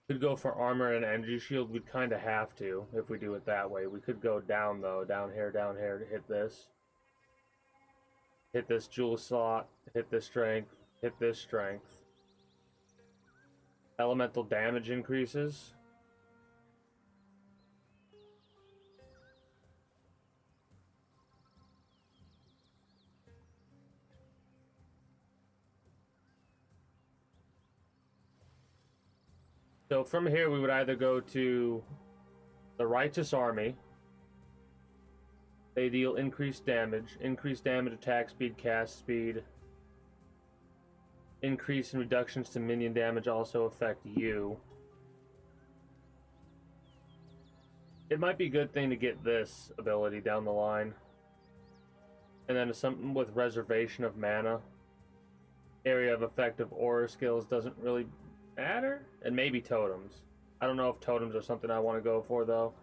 Could go for armor and energy shield. We'd kind of have to if we do it that way. We could go down, though. Down here, to hit this. Hit this jewel slot. Hit this strength. Hit this strength. Elemental damage increases. So from here, we would either go to the Righteous Army. They deal increased damage, attack speed, cast speed. Increase and reductions to minion damage also affect you. It might be a good thing to get this ability down the line. And then something with reservation of mana. Area of effect of aura skills doesn't really matter. And maybe totems. I don't know if totems are something I want to go for, though.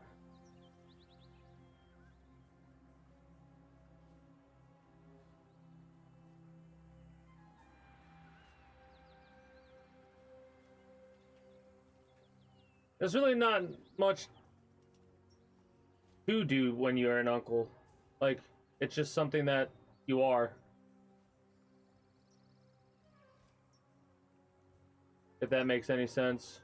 There's really not much to do when you're an uncle. Like, it's just something that you are. If that makes any sense.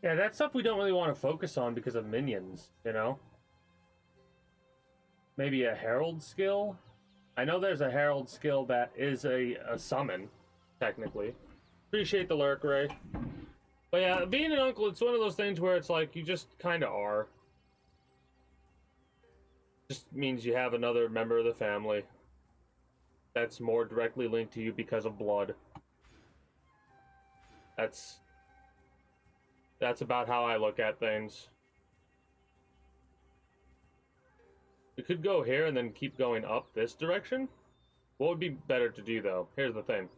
Yeah, that's stuff we don't really want to focus on because of minions, you know? Maybe a herald skill? I know there's a Herald skill that is a summon, technically. Appreciate the lurk, Ray. But yeah, being an uncle, it's one of those things where it's like, you just kind of are. Just means you have another member of the family that's more directly linked to you because of blood. That's about how I look at things. We could go here and then keep going up this direction. What would be better to do, though? Here's the thing.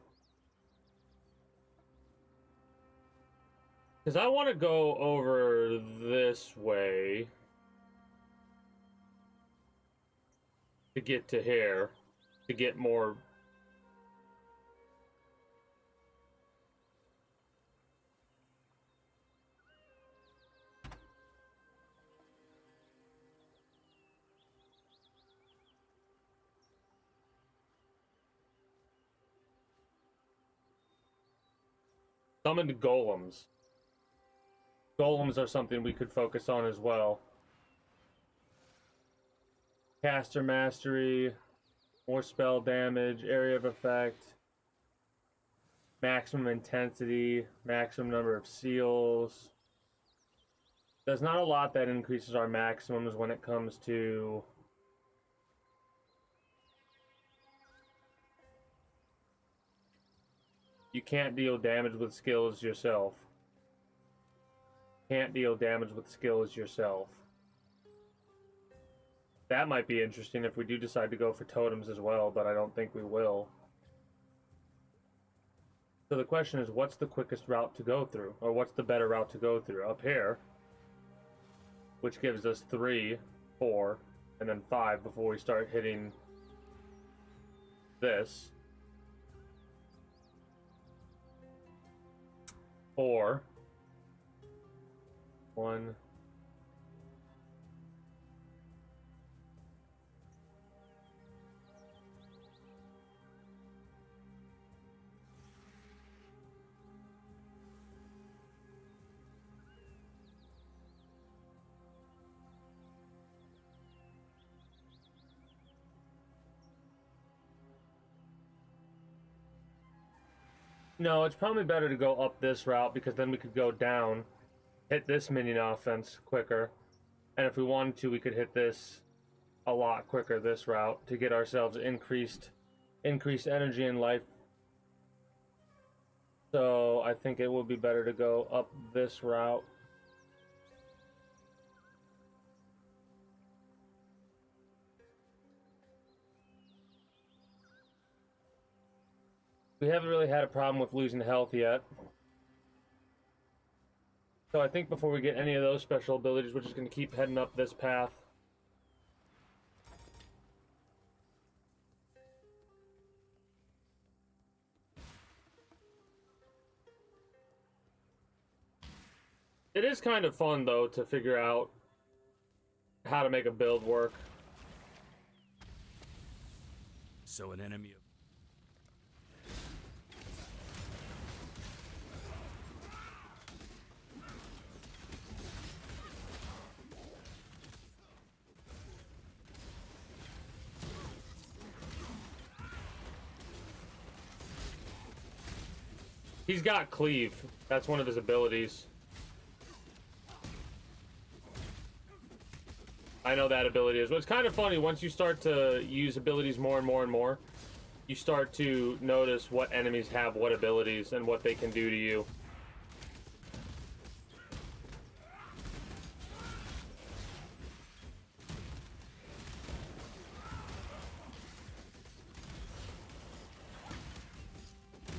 Because I want to go over this way to get to here, to get more... Summoned golems. Golems are something we could focus on as well. Caster mastery, more spell damage, area of effect, maximum intensity, maximum number of seals. There's not a lot that increases our maximums when it comes to you can't deal damage with skills yourself. Can't deal damage with skills yourself. That might be interesting if we do decide to go for totems as well, but I don't think we will. So the question is, what's the quickest route to go through? Or what's the better route to go through? Up here, which gives us 3, 4, and then 5 before we start hitting this. 4, 1. No, it's probably better to go up this route because then we could go down, hit this minion offense quicker, and if we wanted to, we could hit this a lot quicker, this route, to get ourselves increased energy and life. So I think it would be better to go up this route. We haven't really had a problem with losing health yet. So I think before we get any of those special abilities, we're just going to keep heading up this path. It is kind of fun, though, to figure out how to make a build work. So an enemy of... He's got cleave. That's one of his abilities. I know that ability is. But it's kind of funny, once you start to use abilities more and more and more, you start to notice what enemies have what abilities and what they can do to you.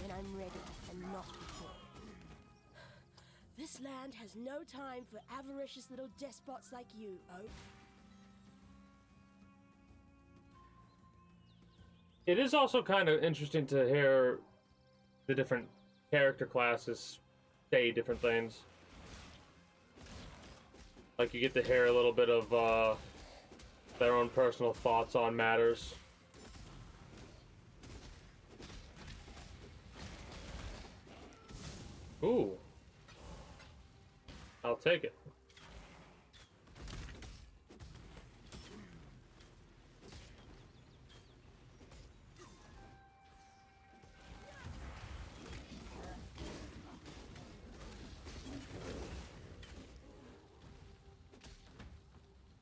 When I'm ready and not before. This land has no time for avaricious little despots like you, Oak. It is also kind of interesting to hear the different character classes say different things. Like, you get to hear a little bit of their own personal thoughts on matters. Ooh. I'll take it.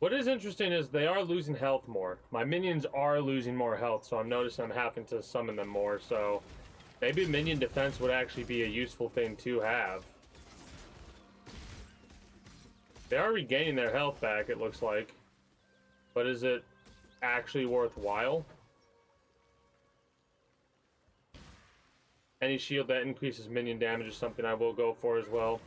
What is interesting is they are losing health more. My minions are losing more health, so I'm noticing I'm having to summon them more, so maybe minion defense would actually be a useful thing to have. They are regaining their health back, it looks like. But is it actually worthwhile? Any shield that increases minion damage is something I will go for as well.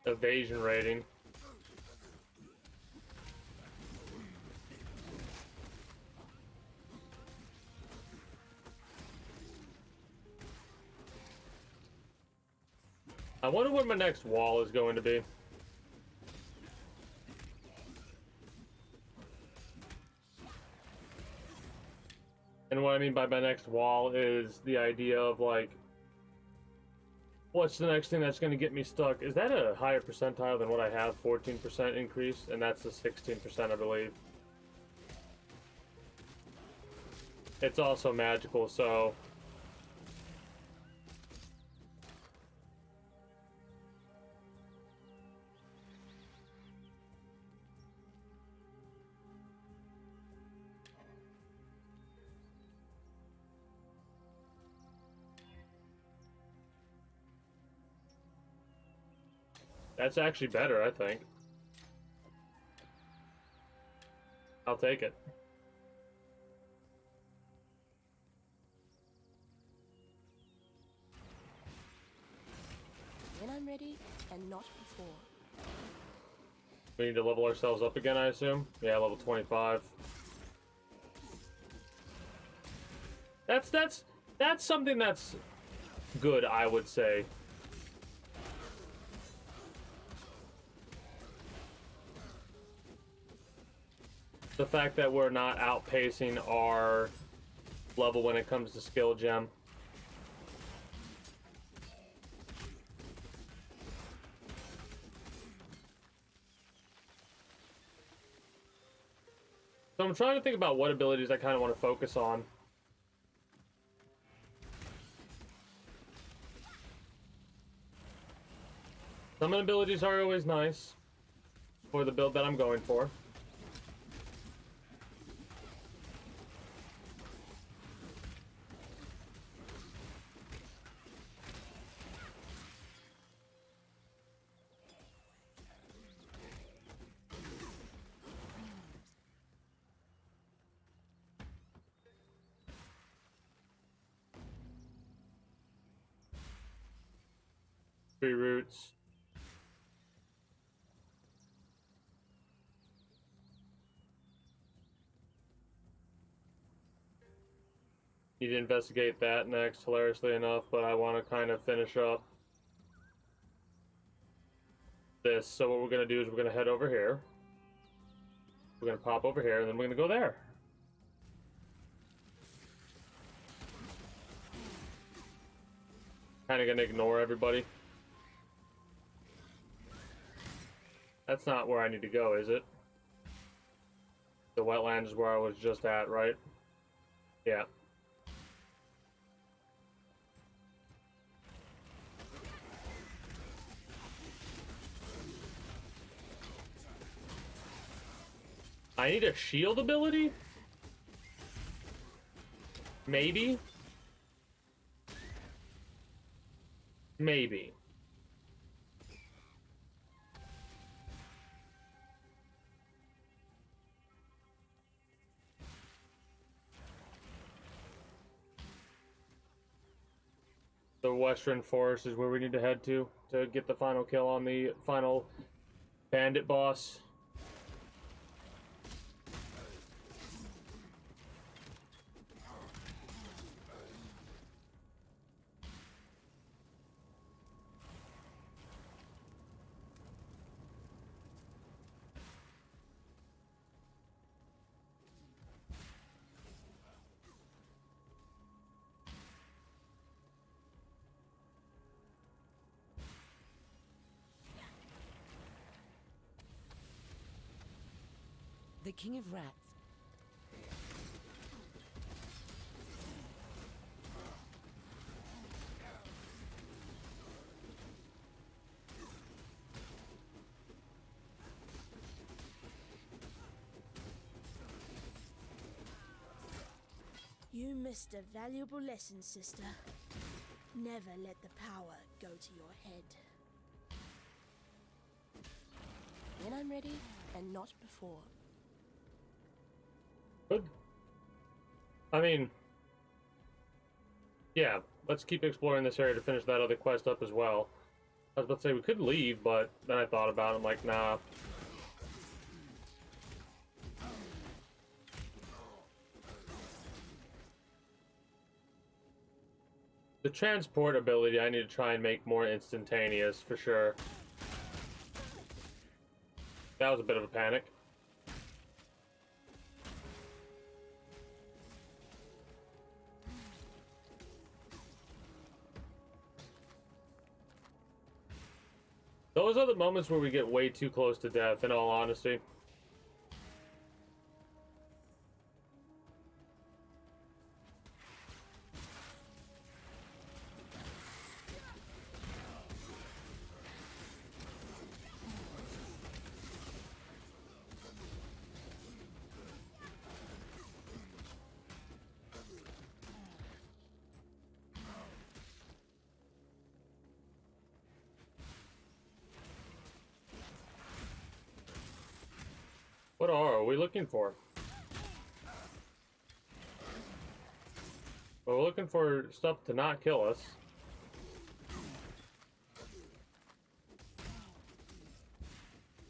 Evasion rating. I wonder what my next wall is going to be. And what I mean by my next wall is the idea of, like, what's the next thing that's going to get me stuck? Is that a higher percentile than what I have? 14% increase? And that's the 16%, I believe. It's also magical, so... That's actually better, I think. I'll take it. When I'm ready, and not before. We need to level ourselves up again, I assume? Yeah, level 25. That's something that's good, I would say. The fact that we're not outpacing our level when it comes to skill gem. So I'm trying to think about what abilities I kind of want to focus on. Summon abilities are always nice for the build that I'm going for. Free roots. Need to investigate that next, hilariously enough, but I want to kind of finish up this. So what we're going to do is we're going to head over here. We're going to pop over here, and then we're going to go there. Kind of going to ignore everybody. That's not where I need to go, is it? The wetlands is where I was just at, right? Yeah. I need a shield ability? Maybe? Maybe. The Western Forest is where we need to head to get the final kill on the final bandit boss. the king of rats. You missed a valuable lesson, sister. Never let the power go to your head. When I'm ready, and not before. Good. I mean, yeah, let's keep exploring this area to finish that other quest up as well. I was about to say we could leave, but then I thought about it, I'm like, nah. The transport ability I need to try and make more instantaneous, for sure. That was a bit of a panic. Those are the moments where we get way too close to death, in all honesty. What are we looking for? Well, we're looking for stuff to not kill us.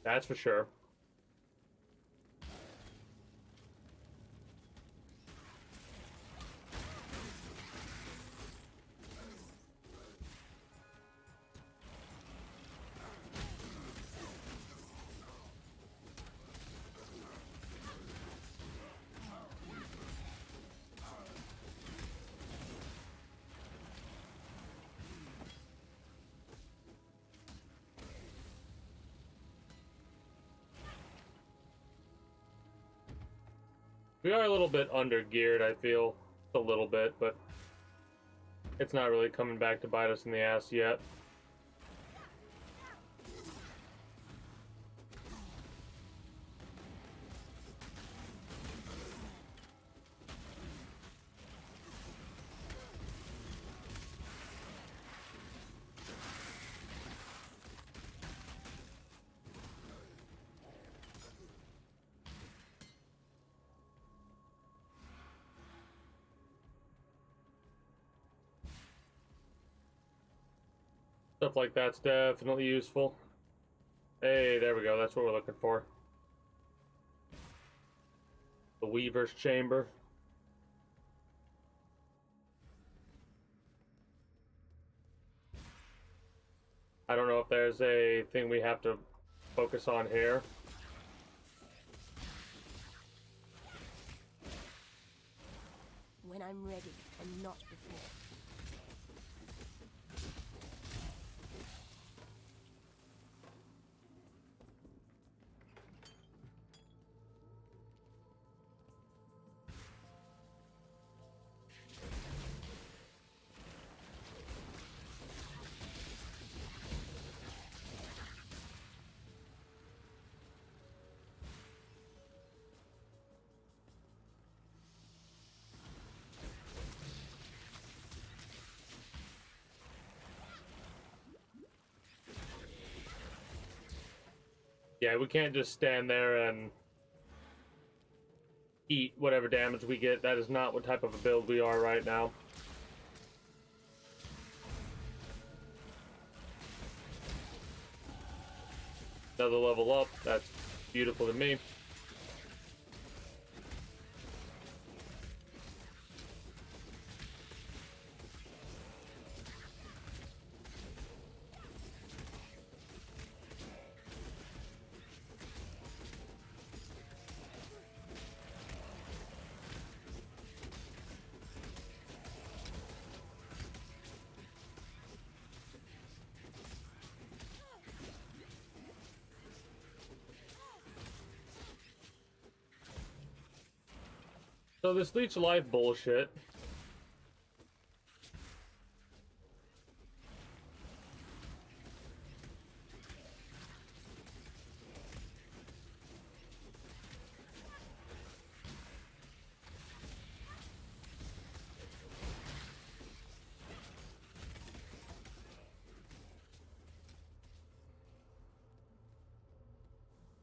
That's for sure. We are a little bit under geared, I feel. A little bit, but it's not really coming back to bite us in the ass yet. Stuff like that's definitely useful. Hey, there we go. That's what we're looking for. The Weaver's Chamber. I don't know if there's a thing we have to focus on here. When I'm ready, and not before. Yeah, we can't just stand there and eat whatever damage we get. That is not what type of a build we are right now. Another level up. That's beautiful to me. So this leech life bullshit.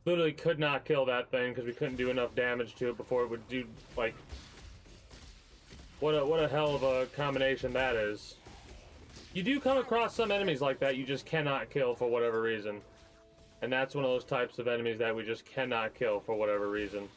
Literally could not kill that thing because we couldn't do enough damage to it before it would do, like, what a hell of a combination that is. You do come across some enemies like that you just cannot kill for whatever reason. And that's one of those types of enemies that we just cannot kill for whatever reason.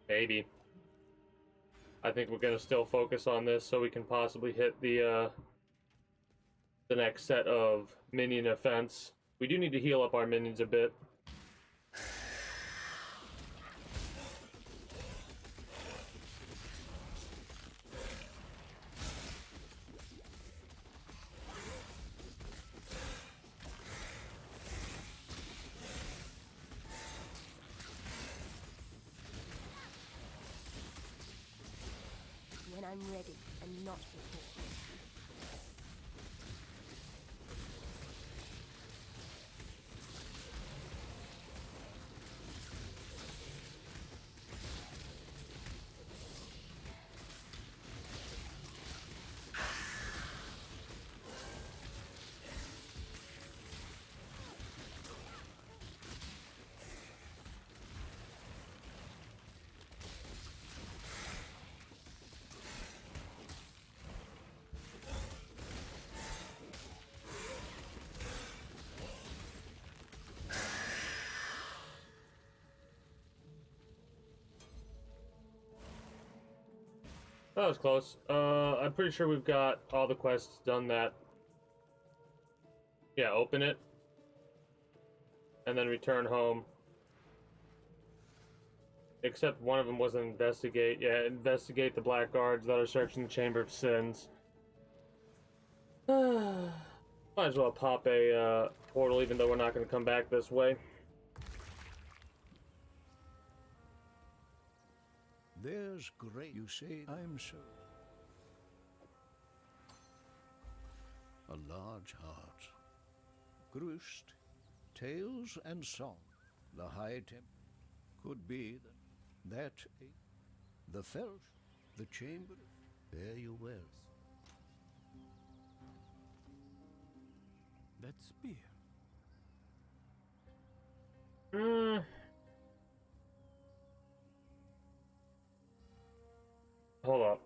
Maybe. I think we're gonna still focus on this so we can possibly hit the next set of minion offense. We do need to heal up our minions a bit. When I'm ready, and not before. That was close. I'm pretty sure we've got all the quests done that. Yeah, open it. And then return home. Except one of them was investigate. Yeah, investigate the black guards that are searching the Chamber of Sins. Might as well pop a portal even though we're not going to come back this way. There's great, you say, I'm so. A large heart. Grust, tales and song. The high temp could be that the Felsh, the chamber. Fare you well. That spear. Hold up.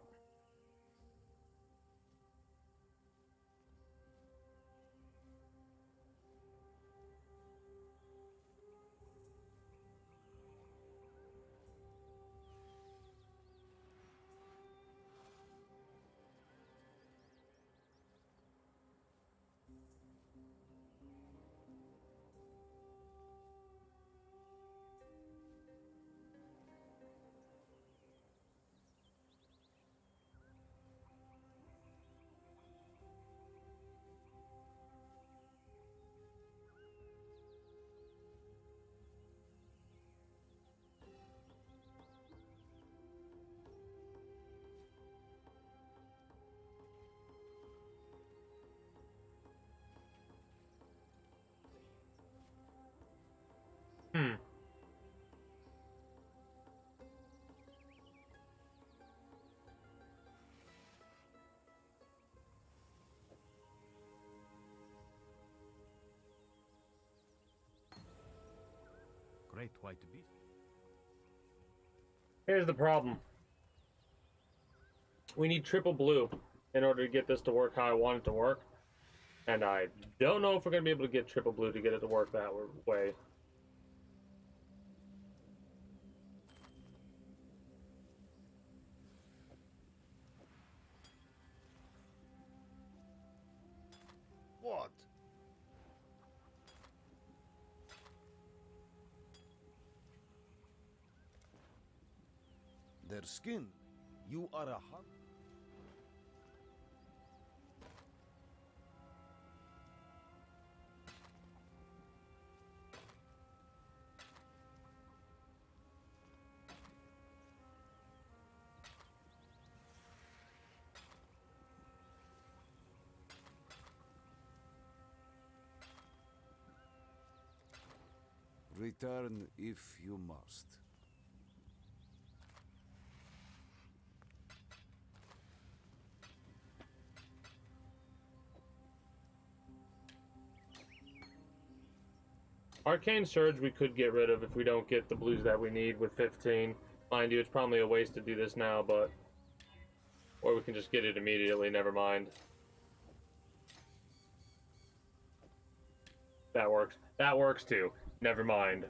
Great white beast. Here's the problem. We need triple blue in order to get this to work how I want it to work. And I don't know if we're going to be able to get triple blue to get it to work that way. What? Their skin. You are a hunter. Return if you must. Arcane Surge we could get rid of if we don't get the blues that we need with 15. Mind you, it's probably a waste to do this now, but... Or we can just get it immediately, never mind. That works. That works too. Never mind.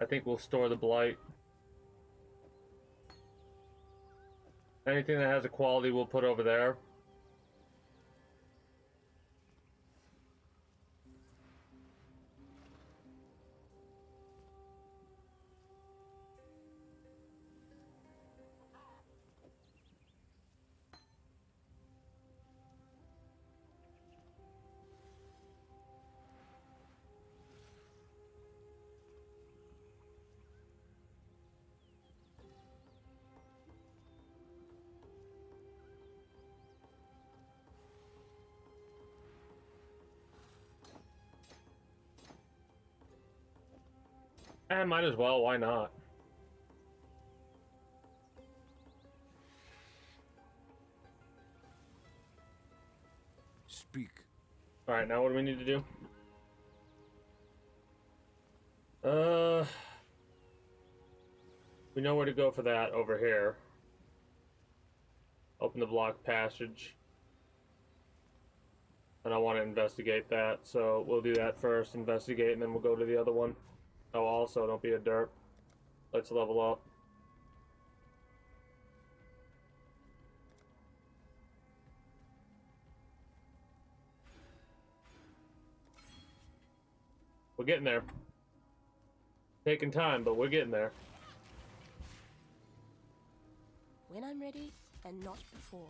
I think we'll store the Blight. Anything that has a quality we'll put over there. Might as well, why not? Speak. Alright, now what do we need to do? We know where to go for that over here. Open the block passage. And I want to investigate that, so we'll do that first, investigate, and then we'll go to the other one. Oh, also, don't be a derp. Let's level up. We're getting there. Taking time, but we're getting there. When I'm ready, and not before.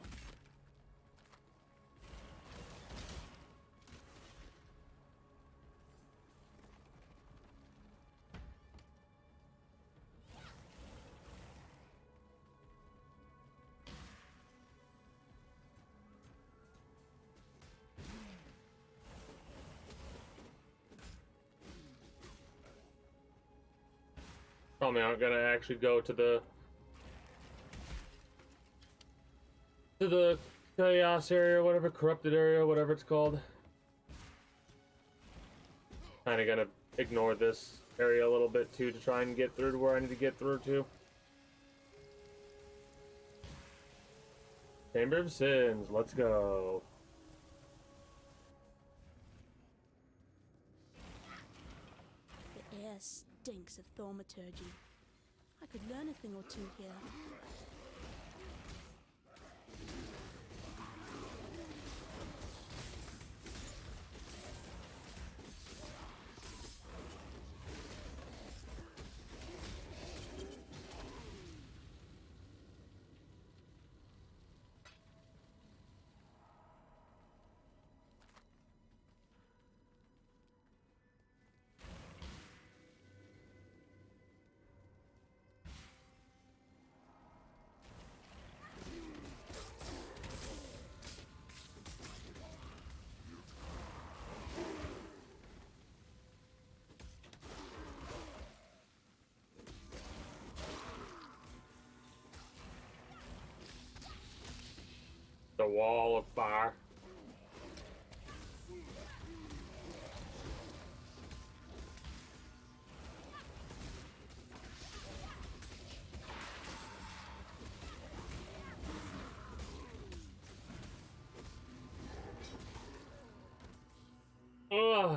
Probably aren't gonna actually go to the chaos area, whatever, corrupted area, whatever it's called. Kinda gonna ignore this area a little bit too to try and get through to where I need to get through to. Chamber of Sins, let's go. The air stinks of thaumaturgy. I could learn a thing or two here. The wall of fire. Ugh.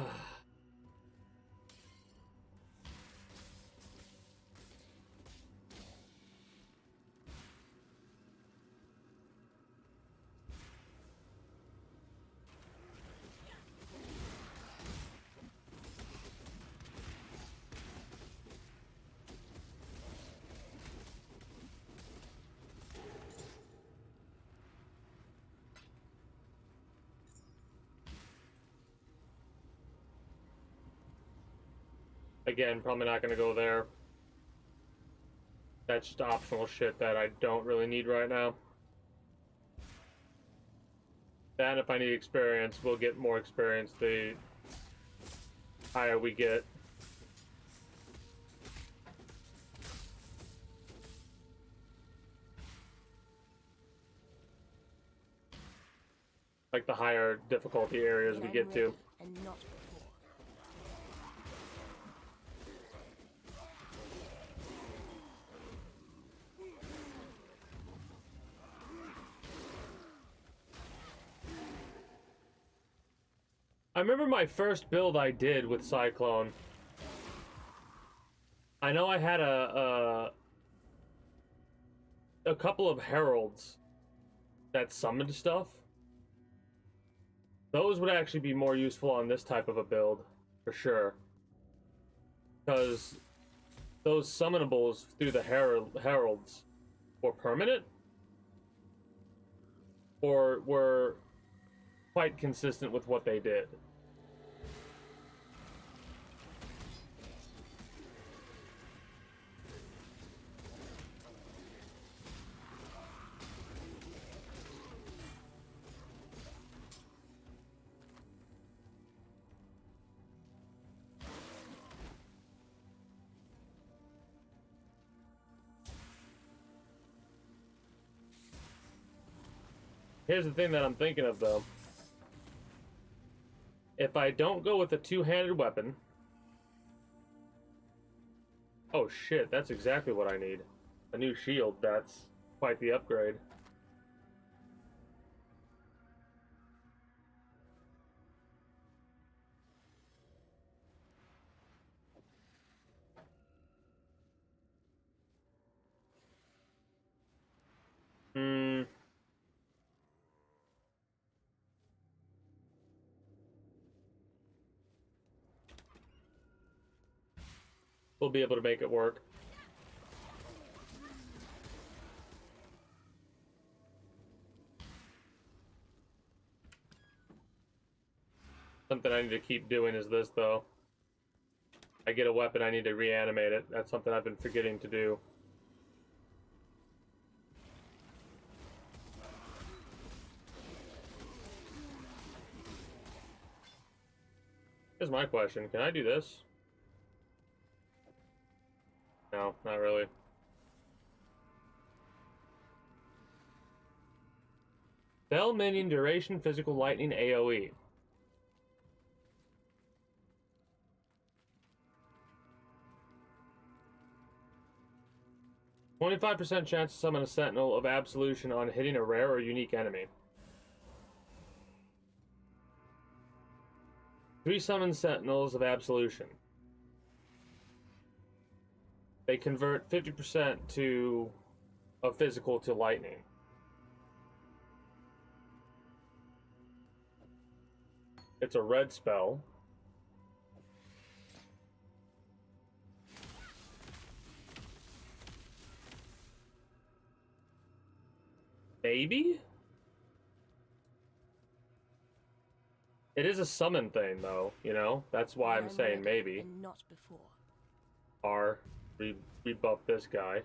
Again, probably not going to go there. That's just optional shit that I don't really need right now. That, if I need experience, we'll get more experience the higher we get. Like the higher difficulty areas we get to. And not before. I remember my first build I did with Cyclone. I know I had a couple of heralds that summoned stuff. Those would actually be more useful on this type of a build, for sure. Because those summonables through the heralds were permanent, or were quite consistent with what they did. Here's the thing that I'm thinking of, though. If I don't go with a two-handed weapon... Oh shit, that's exactly what I need. A new shield, that's quite the upgrade. We'll be able to make it work. Something I need to keep doing is this, though. I get a weapon, I need to reanimate it. That's something I've been forgetting to do. Here's my question. Can I do this? No, not really. Bell minion duration, physical lightning, AoE. "25% chance to summon a Sentinel of Absolution on hitting a rare or unique enemy. 3 summon Sentinels of Absolution. They convert 50% to a physical to lightning. It's a red spell. Maybe? It is a summon thing, though, you know? That's why I'm saying maybe. And not before. R. Rebuff this guy.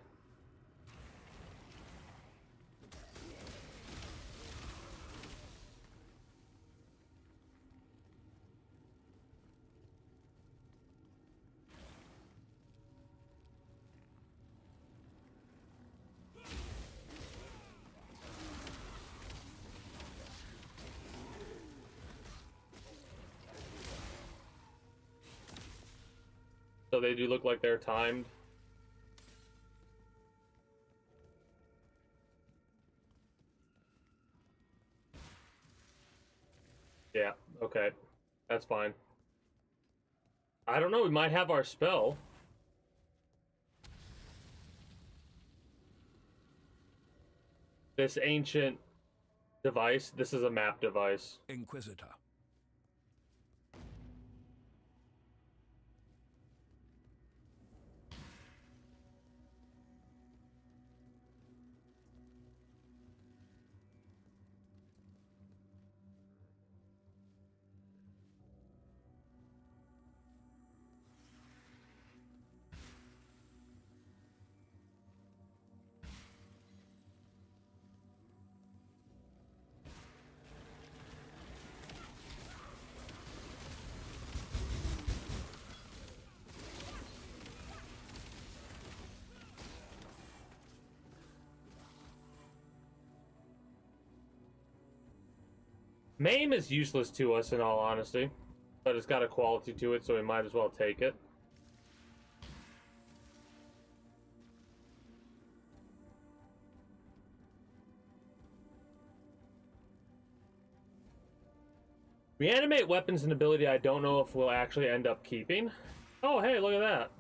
So they do look like they're timed. Yeah, okay. That's fine. I don't know, we might have our spell. This ancient device, this is a map device. Inquisitor. Maim is useless to us in all honesty, but it's got a quality to it, so we might as well take it. Reanimate weapons and ability I don't know if we'll actually end up keeping. Oh, hey, look at that.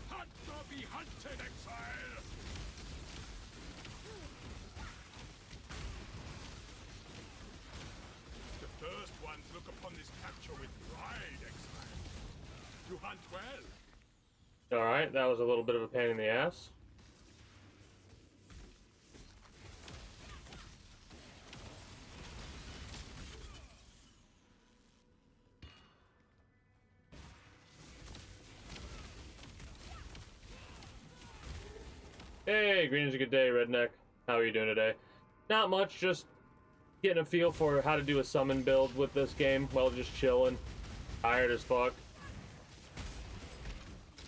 Hunt or be hunted, Exile! The first ones look upon this capture with pride, Exile. You hunt well. Alright, that was a little bit of a pain in the ass. Hey, green is a good day, redneck. How are you doing today? Not much, just getting a feel for how to do a summon build with this game while just chilling. Tired as fuck.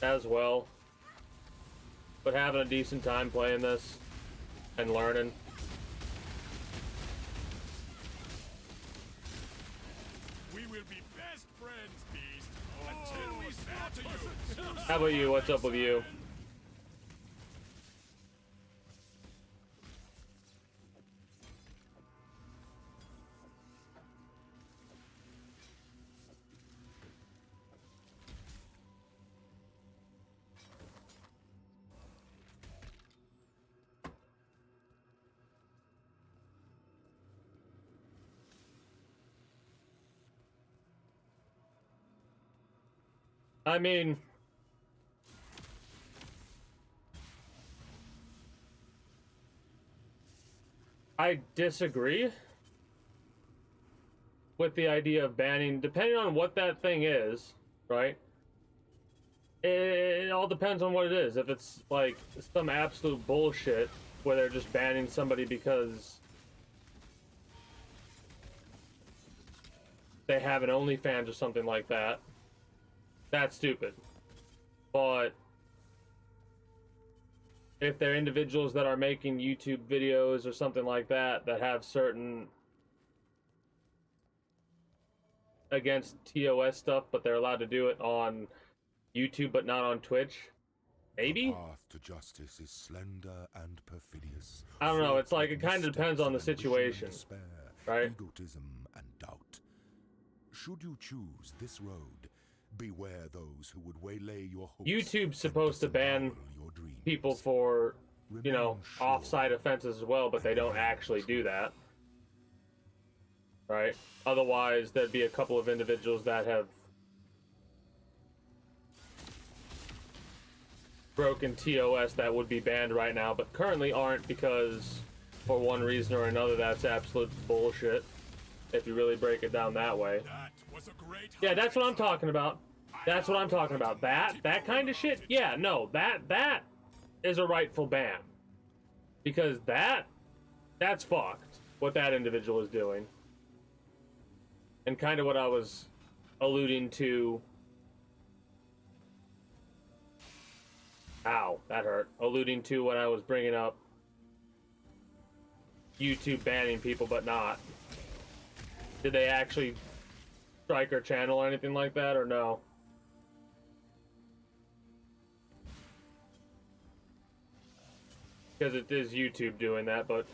As well. But having a decent time playing this and learning. We will be best friends, Beast, until we slaughter you. How about you? What's up with you? I mean, I disagree with the idea of banning, depending on what that thing is, right? It all depends on what it is. If it's like some absolute bullshit where they're just banning somebody because they have an OnlyFans or something like that, that's stupid. But if they're individuals that are making YouTube videos or something like that that have certain against TOS stuff, but they're allowed to do it on YouTube but not on Twitch, maybe? The path to justice is slender and perfidious. I don't know, it's like it fraught kind with of depends on the missteps of ambition and situation, despair, right? Egotism and doubt. Should you choose this road, beware those who would waylay your hopes. YouTube's supposed to ban people for, you know, off-site offenses as well, but they don't actually do that. Right? Otherwise, there'd be a couple of individuals that have broken TOS that would be banned right now, but currently aren't because, for one reason or another, that's absolute bullshit. If you really break it down that way. Yeah, that's what I'm talking about. That's what I'm talking about. That kind of shit? Yeah, no, that is a rightful ban. Because that's fucked, what that individual is doing. And kind of what I was alluding to. Ow, that hurt. Alluding to when I was bringing up YouTube banning people, but not. Did they actually strike our channel or anything like that, or no? Because it is YouTube doing that, but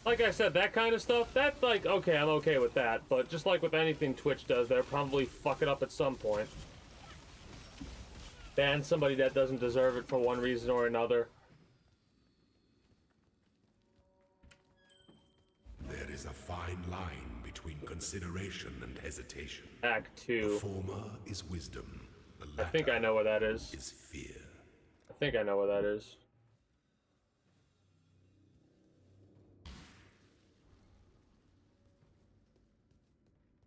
like I said, that kind of stuff, that's like, okay, I'm okay with that. But just like with anything Twitch does, they'll probably fuck it up at some point. Ban somebody that doesn't deserve it for one reason or another. There is a fine line between consideration and hesitation. Act 2. The former is wisdom. The latter I think I know where that is. Is fear. I think I know where that is.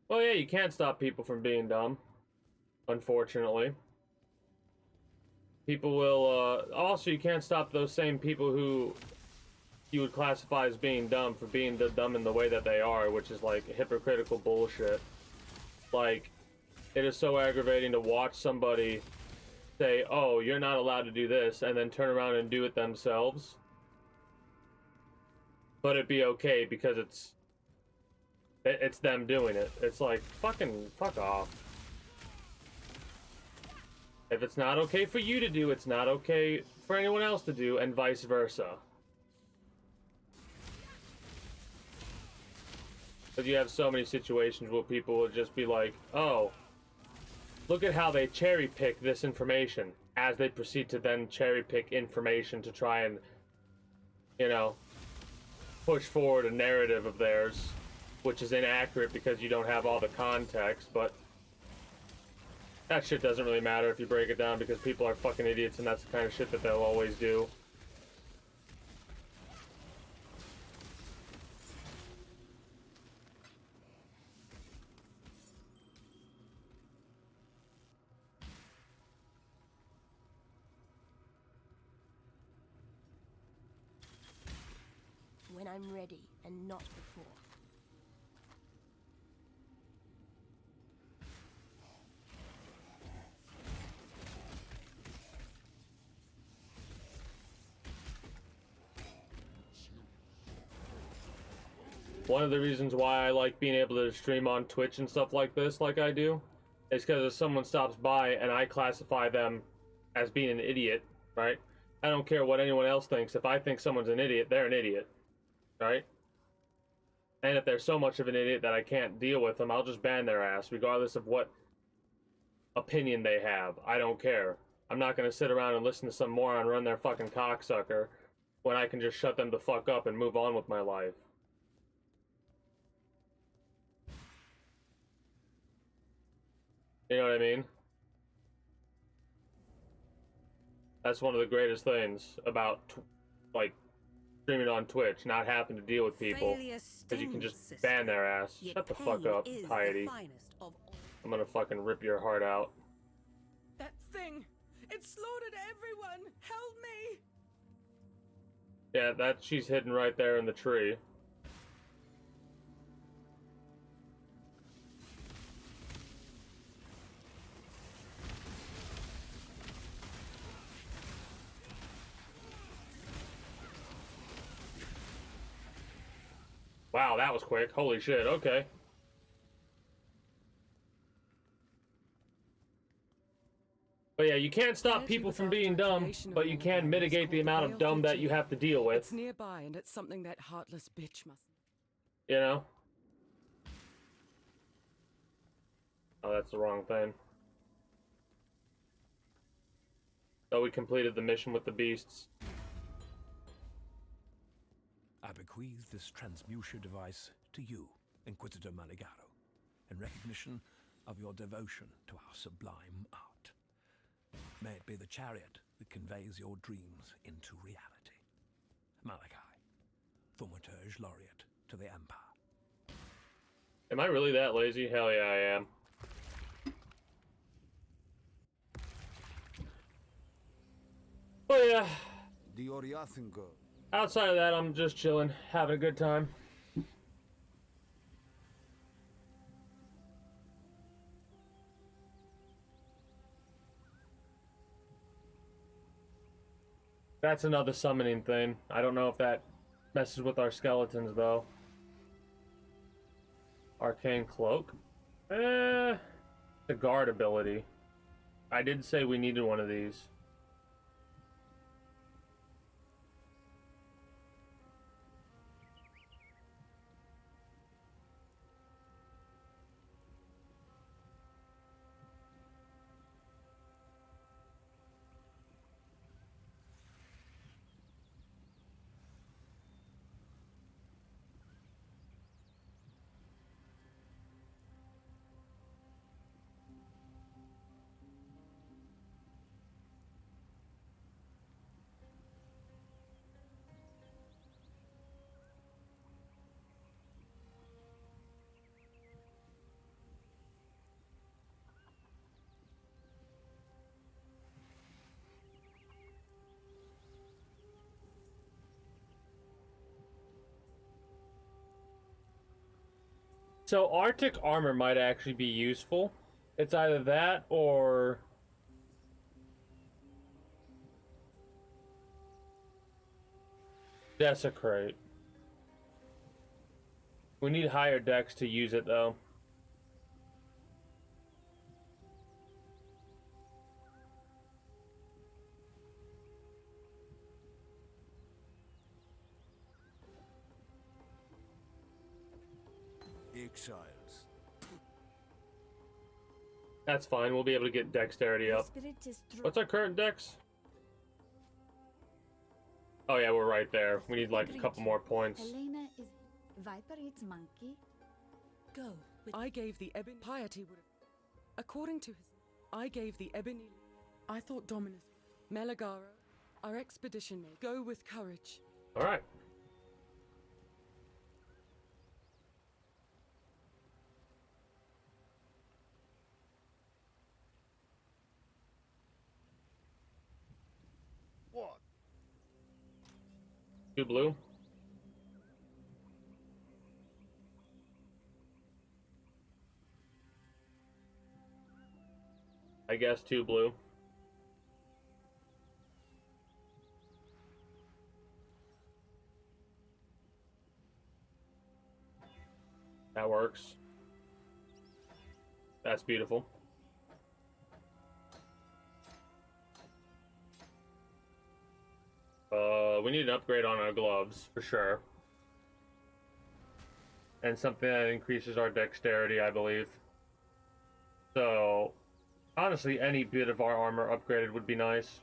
Well, yeah, you can't stop people from being dumb. unfortunately. People will, also, you can't stop those same people who you would classify as being dumb for being dumb in the way that they are, which is like hypocritical bullshit. Like, it is so aggravating to watch somebody say, oh, you're not allowed to do this, and then turn around and do it themselves. But it'd be okay because it's them doing it. It's like, fuck off. If it's not okay for you to do, it's not okay for anyone else to do, and vice versa. But you have so many situations where people will just be like, oh, look at how they cherry pick this information, as they proceed to then cherry pick information to try and, you know, push forward a narrative of theirs, which is inaccurate because you don't have all the context, but that shit doesn't really matter if you break it down because people are fucking idiots and that's the kind of shit that they'll always do. When I'm ready and not before. One of the reasons why I like being able to stream on Twitch and stuff like this, like I do, is because if someone stops by and I classify them as being an idiot, right? I don't care what anyone else thinks. If I think someone's an idiot, they're an idiot, right? And if they're so much of an idiot that I can't deal with them, I'll just ban their ass, regardless of what opinion they have. I don't care. I'm not gonna sit around and listen to some moron run their fucking cocksucker when I can just shut them the fuck up and move on with my life. You know what I mean? That's one of the greatest things about, like, streaming on Twitch, not having to deal with people. Because you can just ban their ass. Shut the fuck up, piety. I'm gonna fucking rip your heart out. That thing! It slaughtered everyone! Help me! Yeah, she's hidden right there in the tree. Wow, that was quick. Holy shit, okay. But yeah, you can't stop people from being dumb, but you can mitigate the amount of dumb that you have to deal with. It's nearby, and it's something that heartless bitch must... You know? Oh, that's the wrong thing. Oh, we completed the mission with the beasts. I bequeath this transmuter device to you, Inquisitor Maligaro, in recognition of your devotion to our sublime art. May it be the chariot that conveys your dreams into reality. Malachi, Thaumaturge Laureate to the Empire. Am I really that lazy? Hell yeah, I am. But yeah. The Oriathan girl. Outside of that, I'm just chilling, having a good time. That's another summoning thing. I don't know if that messes with our skeletons, though. Arcane Cloak? The guard ability. I did say we needed one of these. So Arctic armor might actually be useful. It's either that or Desecrate. We need higher decks to use it though. Exiles. That's fine. We'll be able to get dexterity The up. spirit is What's our current dex? Oh yeah, we're right there. We need like a couple more points. Helena is Viper eats monkey. Go. I gave the ebony piety would have. According to his, I gave the ebony. I thought Dominus, Meligaro, our expedition may go with courage. All right. What? 2 blue. I guess 2 blue. That works. That's beautiful. We need an upgrade on our gloves, for sure. And something that increases our dexterity, I believe. So, honestly, any bit of our armor upgraded would be nice.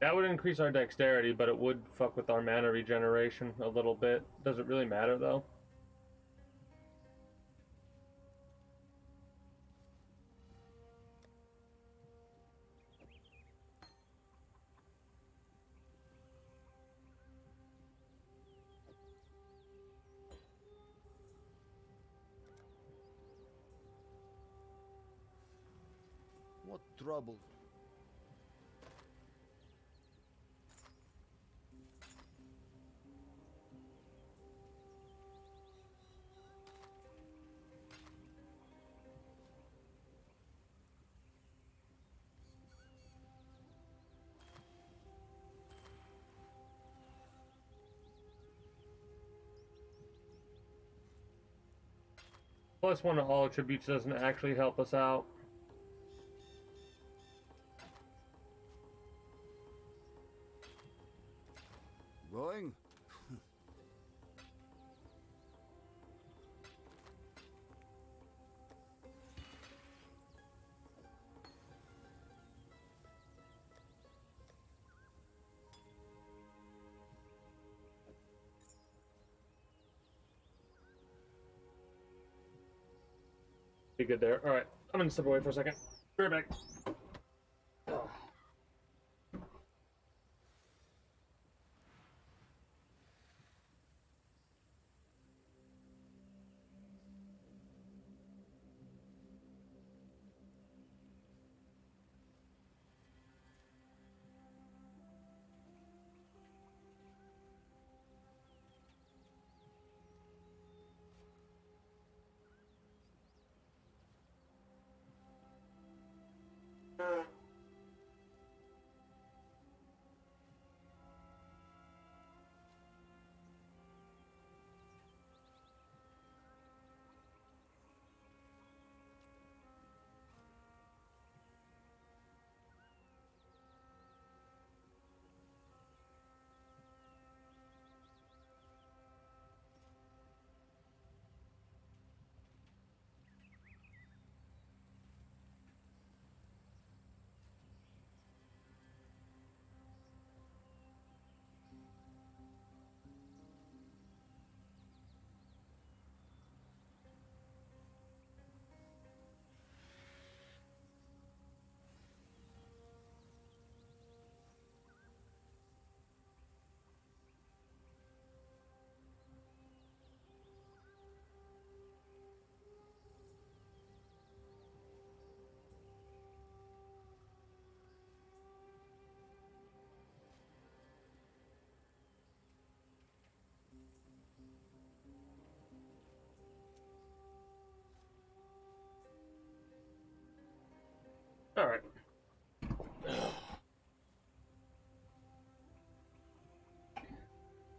That would increase our dexterity, but it would fuck with our mana regeneration a little bit. Does it really matter, though? What trouble? +1 to all attributes doesn't actually help us out. Going? Be good there. Alright, I'm gonna step away for a second. Be right back.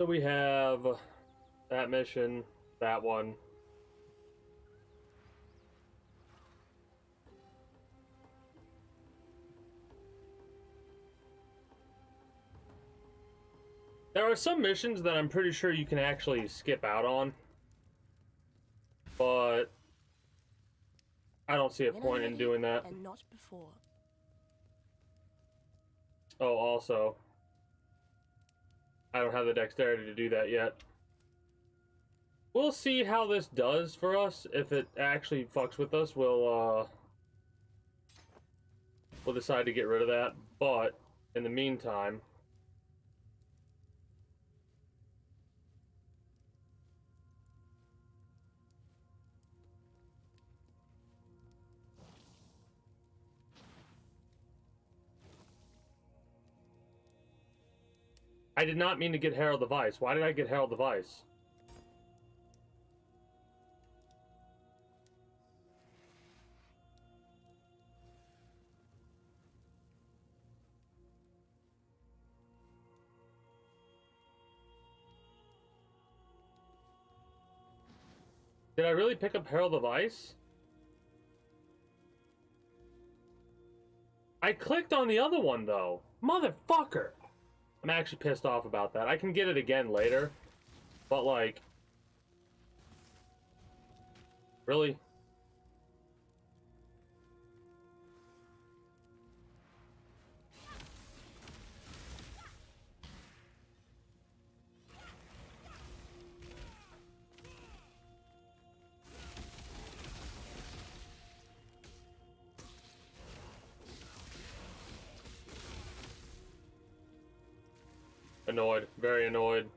So we have that mission, that one. There are some missions that I'm pretty sure you can actually skip out on, but I don't see a point in doing that. And not before. Oh, also, I don't have the dexterity to do that yet. We'll see how this does for us. If it actually fucks with us, we'll decide to get rid of that. But in the meantime, I did not mean to get Herald the Vice. Why did I get Herald the Vice? Did I really pick up Herald of Ice? I clicked on the other one, though. Motherfucker! I'm actually pissed off about that. I can get it again later. But, like... Really? Annoyed. Very annoyed.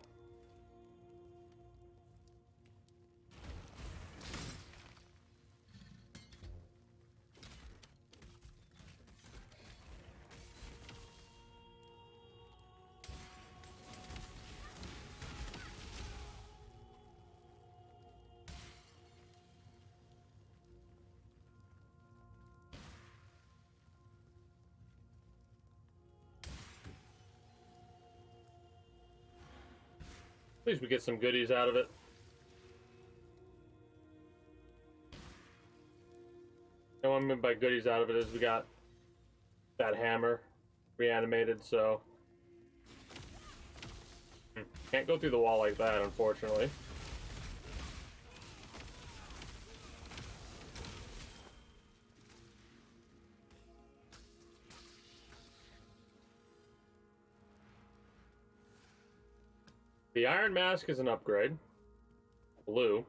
At least we get some goodies out of it. And what I mean by goodies out of it is we got that hammer reanimated, so... Can't go through the wall like that, unfortunately. The Iron Mask is an upgrade. Blue.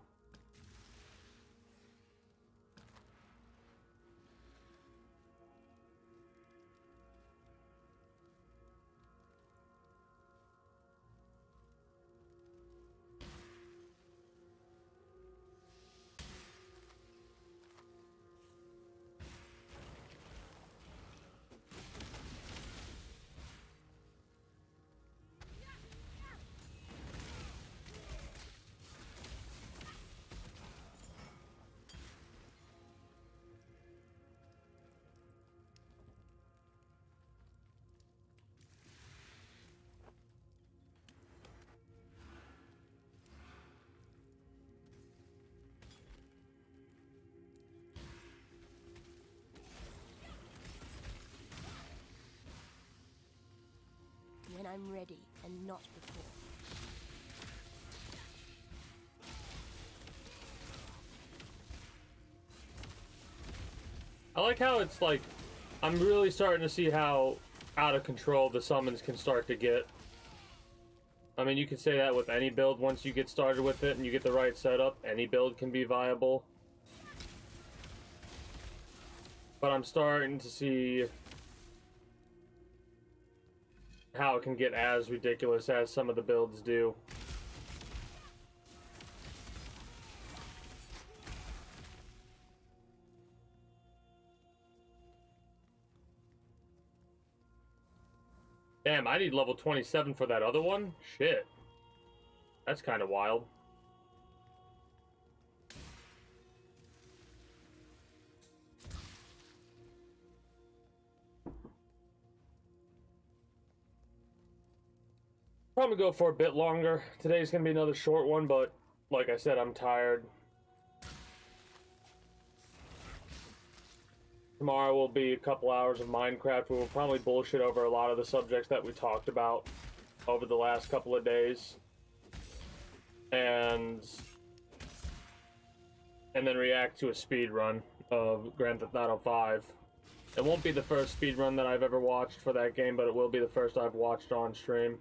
When I'm ready, and not before. I like how it's like, I'm really starting to see how out of control the summons can start to get. I mean, you could say that with any build. Once you get started with it and you get the right setup, any build can be viable. But I'm starting to see how it can get as ridiculous as some of the builds do. Damn, I need level 27 for that other one? Shit. That's kind of wild. Probably go for a bit longer. Today's gonna be another short one, but like I said, I'm tired. Tomorrow will be a couple hours of Minecraft. We'll probably bullshit over a lot of the subjects that we talked about over the last couple of days. And then react to a speed run of Grand Theft Auto 5. It won't be the first speed run that I've ever watched for that game, but it will be the first I've watched on stream.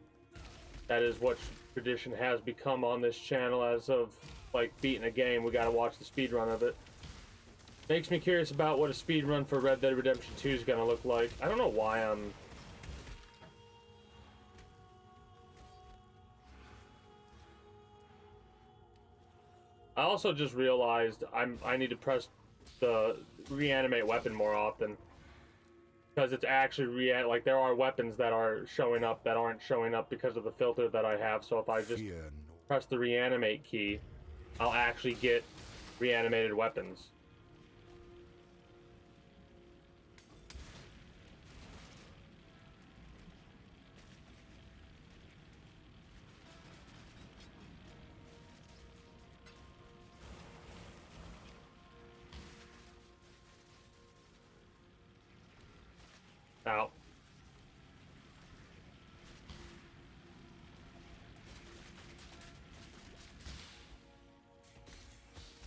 That is what tradition has become on this channel. As of like beating a game, we gotta watch the speed run of it. Makes me curious about what a speed run for Red Dead Redemption 2 is gonna look like. I don't know why I'm... I also just realized I need to press the reanimate weapon more often. Because it's actually like there are weapons that are showing up that aren't showing up because of the filter that I have. So if I just press the reanimate key, I'll actually get reanimated weapons. Out.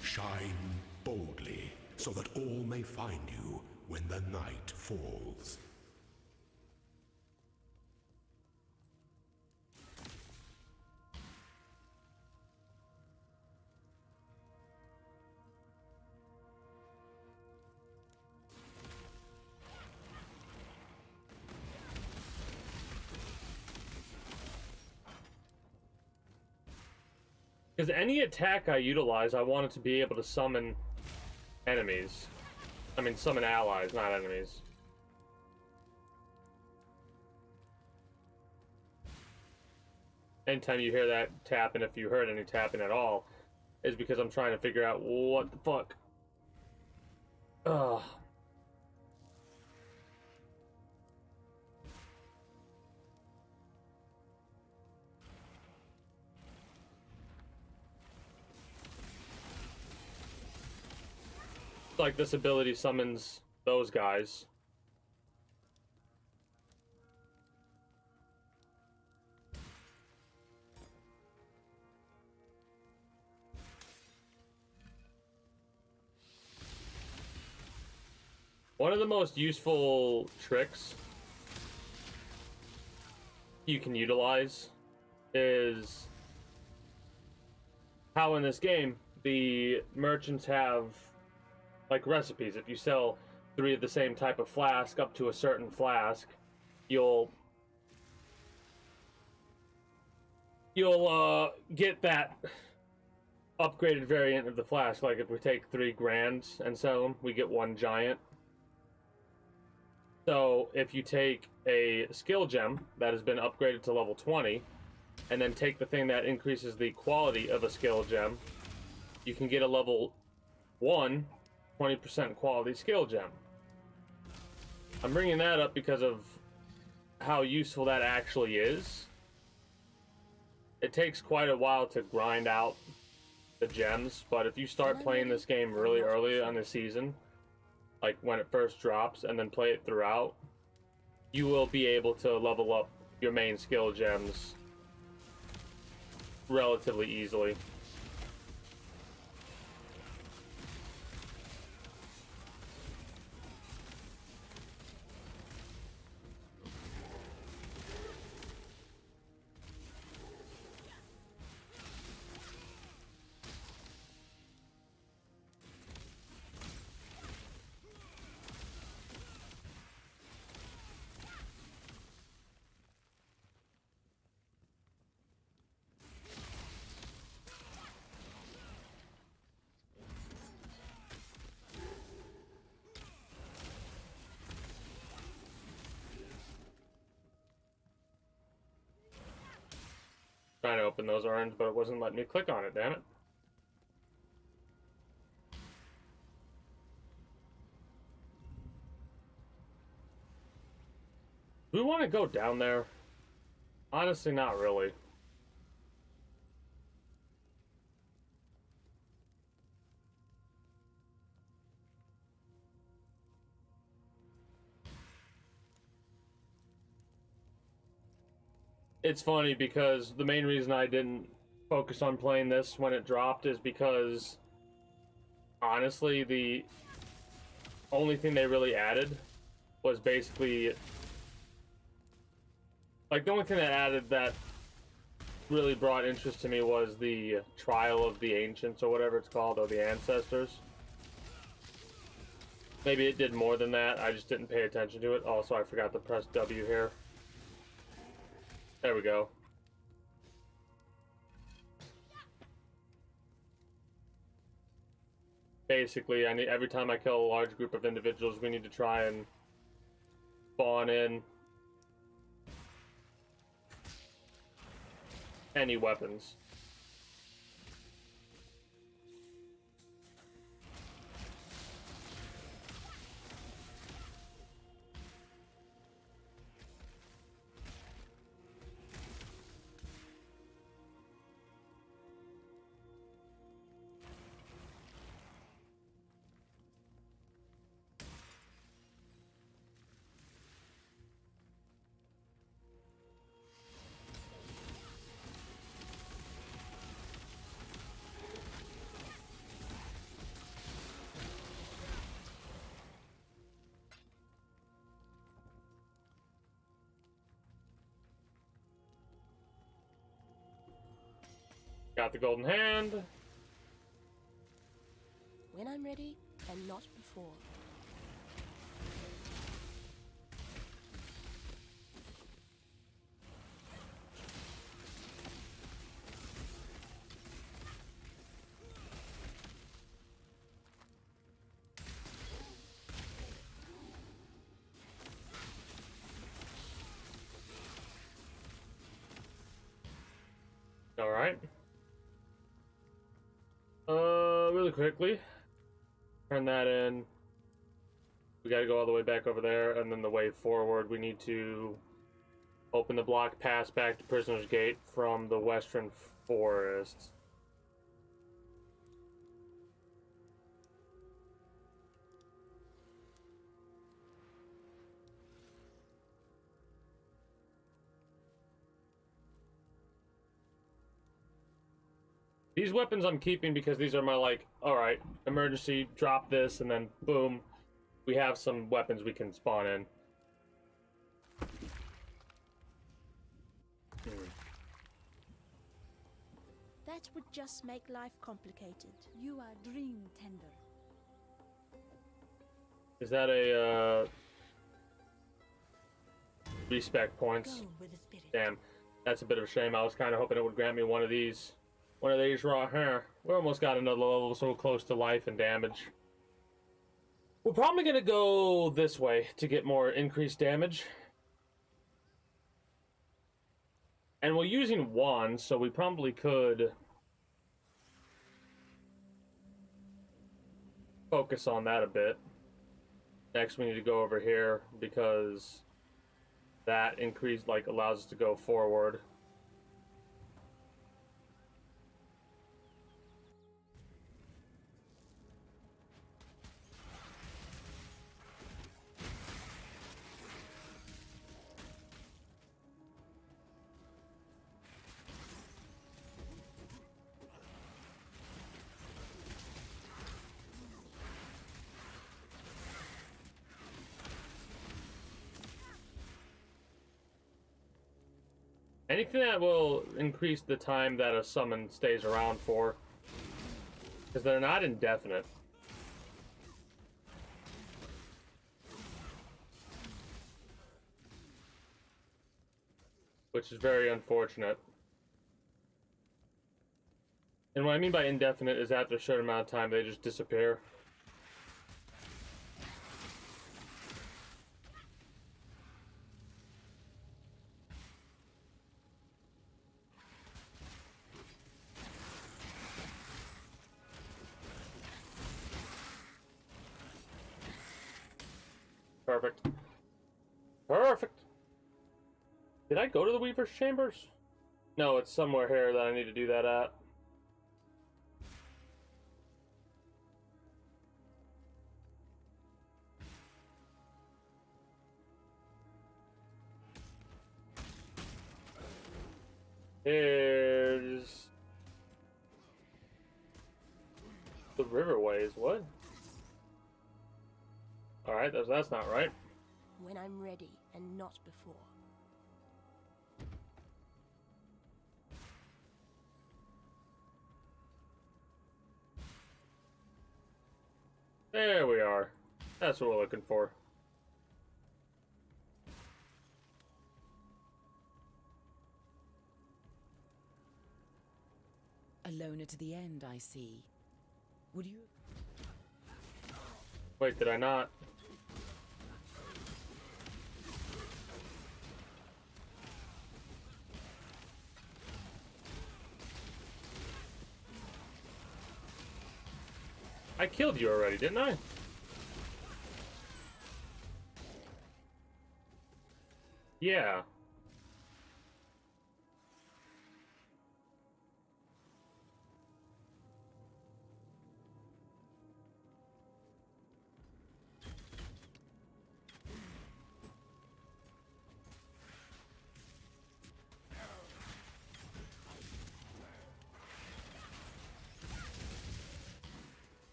Shine boldly, so that all may find you when the night falls. Because any attack I utilize, I want it to be able to summon enemies. I mean, summon allies, not enemies. Anytime you hear that tapping, if you heard any tapping at all, is because I'm trying to figure out what the fuck. Ugh. Like this ability summons those guys. One of the most useful tricks you can utilize is how in this game the merchants have like recipes. If you sell 3 of the same type of flask up to a certain flask, you'll get that upgraded variant of the flask. Like if we take 3 grands and sell them, we get 1 giant. So if you take a skill gem that has been upgraded to level 20 and then take the thing that increases the quality of a skill gem, you can get a level 1 20% quality skill gem. I'm bringing that up because of how useful that actually is. It takes quite a while to grind out the gems, but if you start playing this game really early on the season, like when it first drops, and then play it throughout, you will be able to level up your main skill gems relatively easily. Trying to open those orange, but it wasn't letting me click on it, damn it. Do we want to go down there? Honestly, not really. It's funny because the main reason I didn't focus on playing this when it dropped is because honestly, the only thing they really added was basically like the only thing that added that really brought interest to me was the trial of the ancients or whatever it's called, or the ancestors. Maybe it did more than that, I just didn't pay attention to it. Also, I forgot to press W here. There we go. Basically, every time I kill a large group of individuals, we need to try and spawn in any weapons. Got the golden hand. When I'm ready, and not before. All right. Really quickly, turn that in. We got to go all the way back over there, and then the way forward, we need to open the block pass back to Prisoner's Gate from the Western Forest. These weapons I'm keeping because these are my, like, alright, emergency, drop this, and then boom, we have some weapons we can spawn in. That would just make life complicated. You are dream tender. Is that a, respec points? Go with the spirit. Damn, that's a bit of a shame. I was kind of hoping it would grant me one of these. One of these raw hair. We almost got another level so close to life and damage. We're probably going to go this way to get more increased damage. And we're using one, so we probably could focus on that a bit. Next, we need to go over here because that increase, like, allows us to go forward. Anything that will increase the time that a summon stays around for, because they're not indefinite. Which is very unfortunate. And what I mean by indefinite is after a certain amount of time they just disappear. Perfect. Perfect. Did I go to the Weaver's Chambers? No, it's somewhere here that I need to do that at. Here's the Riverways. What? Alright, that's not right. When I'm ready and not before. There we are. That's what we're looking for. A loner to the end, I see. Would you... Wait, did I not? I killed you already, didn't I? Yeah.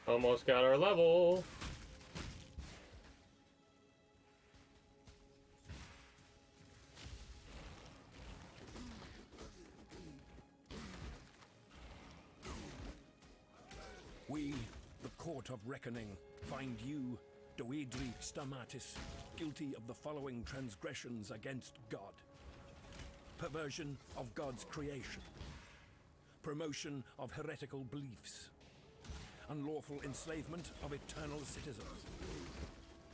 Almost got our level. We, the Court of Reckoning, find you, Doedri Stamatis, guilty of the following transgressions against God. Perversion of God's creation. Promotion of heretical beliefs. Unlawful enslavement of eternal citizens.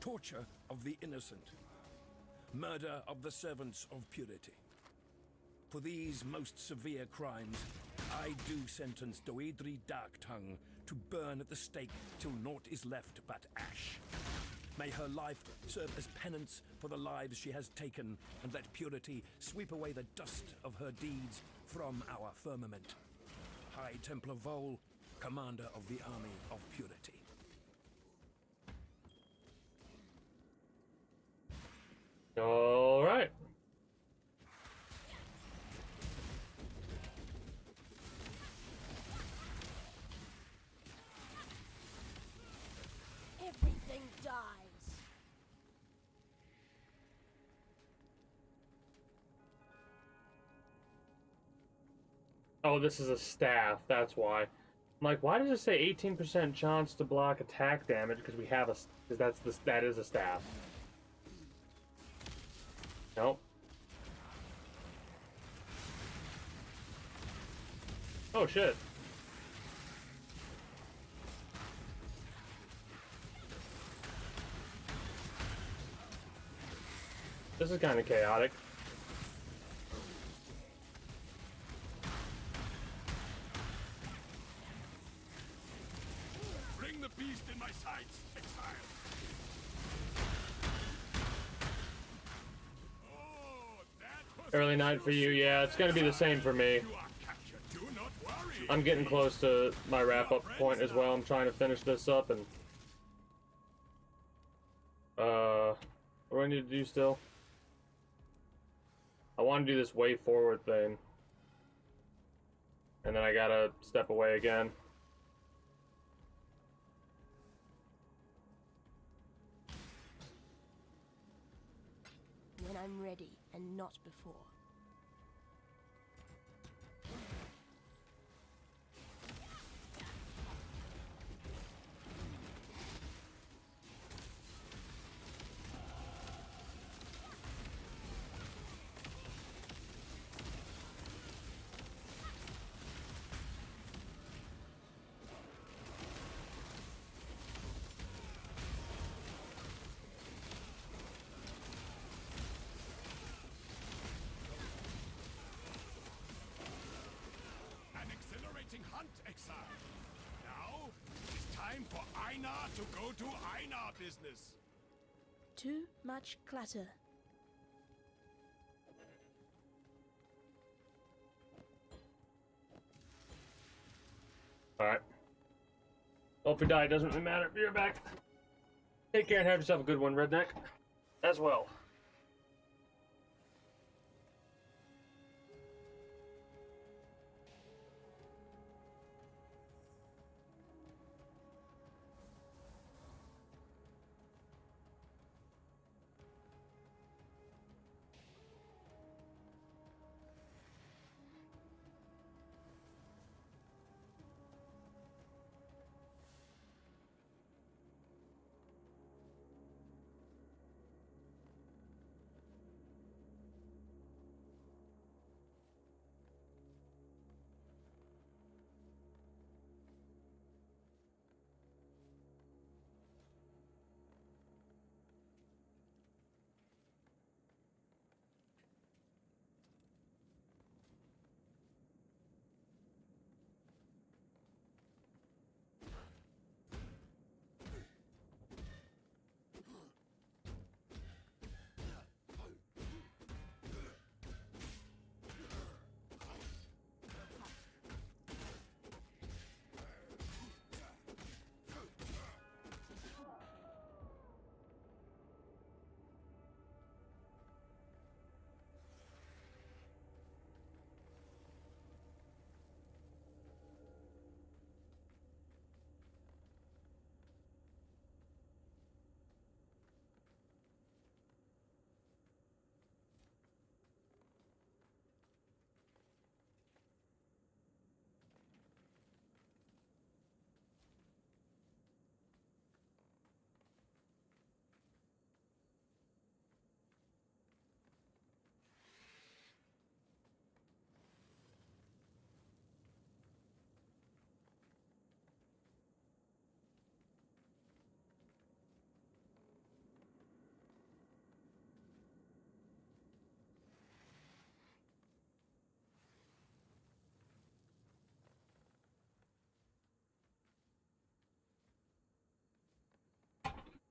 Torture of the innocent. Murder of the servants of purity. For these most severe crimes, I do sentence Doedri Darktongue to burn at the stake till naught is left but ash. May her life serve as penance for the lives she has taken, and let purity sweep away the dust of her deeds from our firmament. High Templar Vol, Commander of the Army of Purity. All right. Everything dies. Oh, this is a staff. That's why. I'm like, why does it say 18% chance to block attack damage? Because we have a, because that is a staff. Nope. Oh shit. This is kind of chaotic. Bring the beast in my sights, Exile. Oh, that was Early night for you, yeah, it's gonna be the same for me. You are captured. Do not worry. I'm getting close to my wrap-up point as well. I'm trying to finish this up and... what do I need to do still? I want to do this way forward thing. And then I gotta step away again. When I'm ready and not before. to go to Einar business. Too much clutter. Alright. Well, if we die, it doesn't really matter. You're back. Take care and have yourself a good one, Redneck. As well.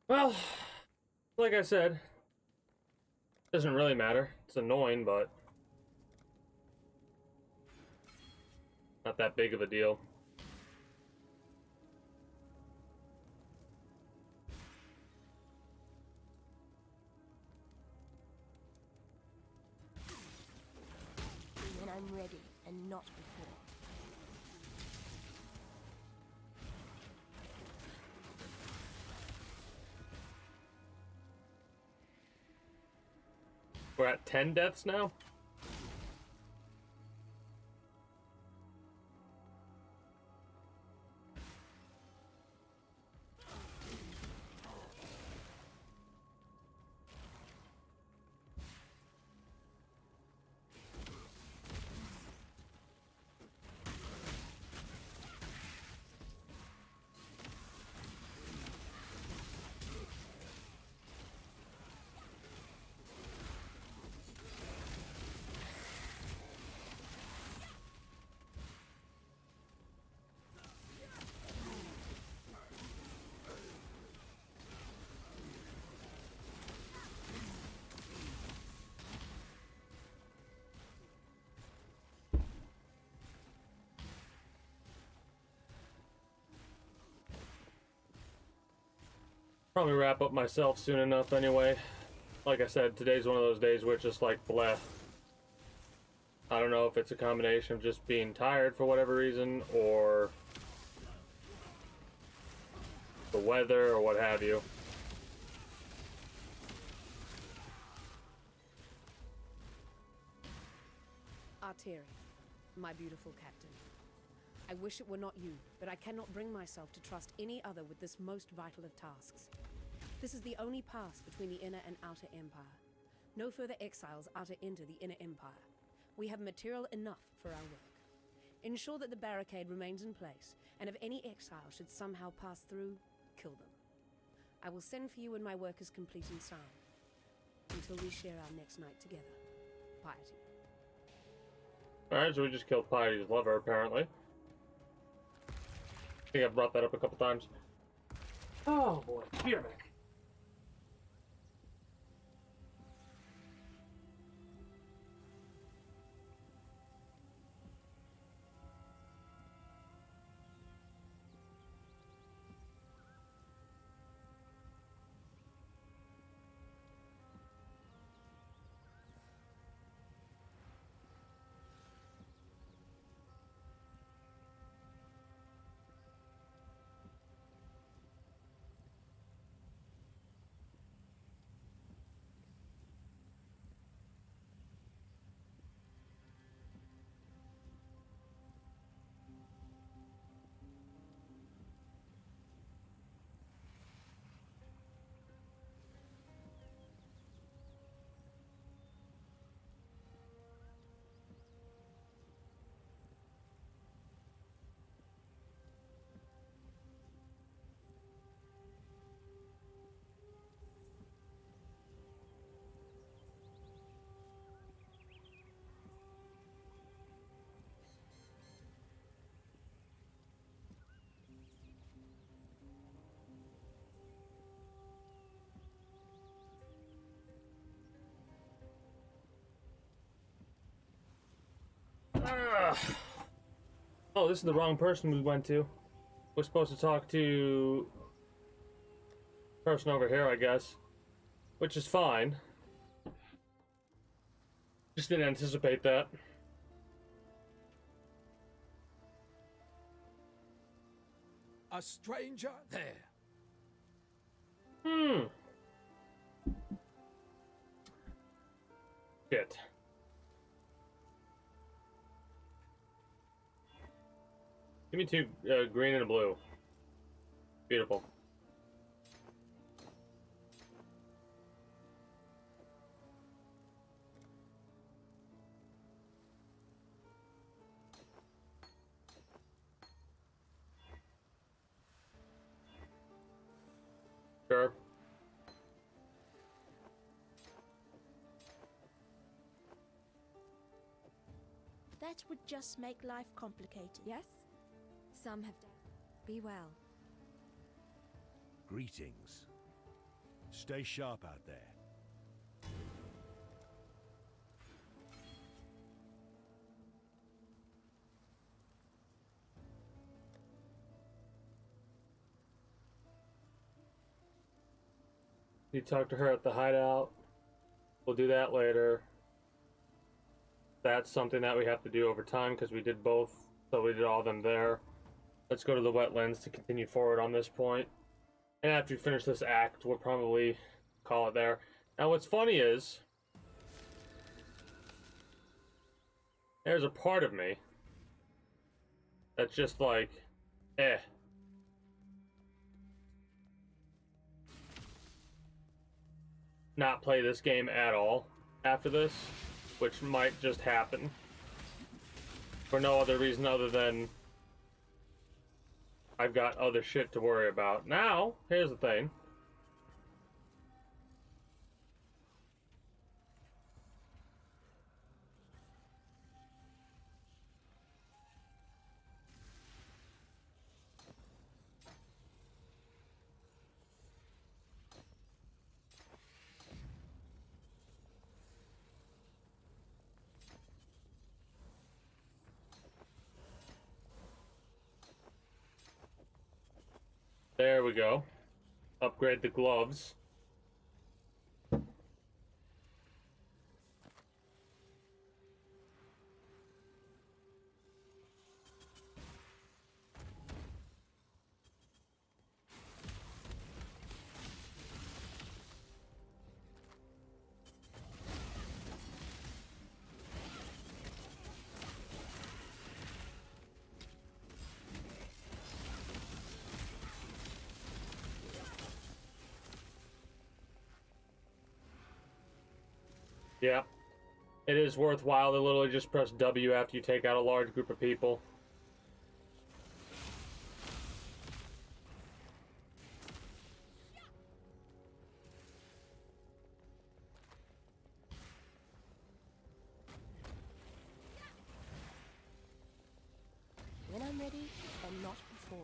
Well, like I said, doesn't really matter. It's annoying, but not that big of a deal. When I'm ready, and not before. We're at 10 deaths now? Probably wrap up myself soon enough anyway. Like I said, today's one of those days where it's just like bleh. I don't know if it's a combination of just being tired for whatever reason, or the weather, or what have you. Arteri, my beautiful captain. I wish it were not you, but I cannot bring myself to trust any other with this most vital of tasks. This is the only pass between the Inner and Outer Empire. No further exiles are to enter the Inner Empire. We have material enough for our work. Ensure that the barricade remains in place, and if any exile should somehow pass through, kill them. I will send for you when my work is complete and sound. Until we share our next night together. Piety. Alright, so we just killed Piety's lover, apparently. I think I brought that up a couple times. Oh boy, beer Mick. Ugh. Oh, this is the wrong person we went to. We're supposed to talk to person over here, I guess, which is fine. Just didn't anticipate that. A stranger there. Shit. Give me two green and a blue. Beautiful. Sure. That would just make life complicated. Yes? Some have done. Be well. Greetings. Stay sharp out there. You talk to her at the hideout. We'll do that later. That's something that we have to do over time because we did both. So we did all of them there. Let's go to the wetlands to continue forward on this point. And after we finish this act, we'll probably call it there. Now what's funny is, there's a part of me that's just like, eh. Not play this game at all after this, which might just happen. For no other reason other than I've got other shit to worry about. Now, here's the thing. There we go. Upgrade the gloves. Yeah. It is worthwhile to literally just press W after you take out a large group of people. When I'm ready, and not before.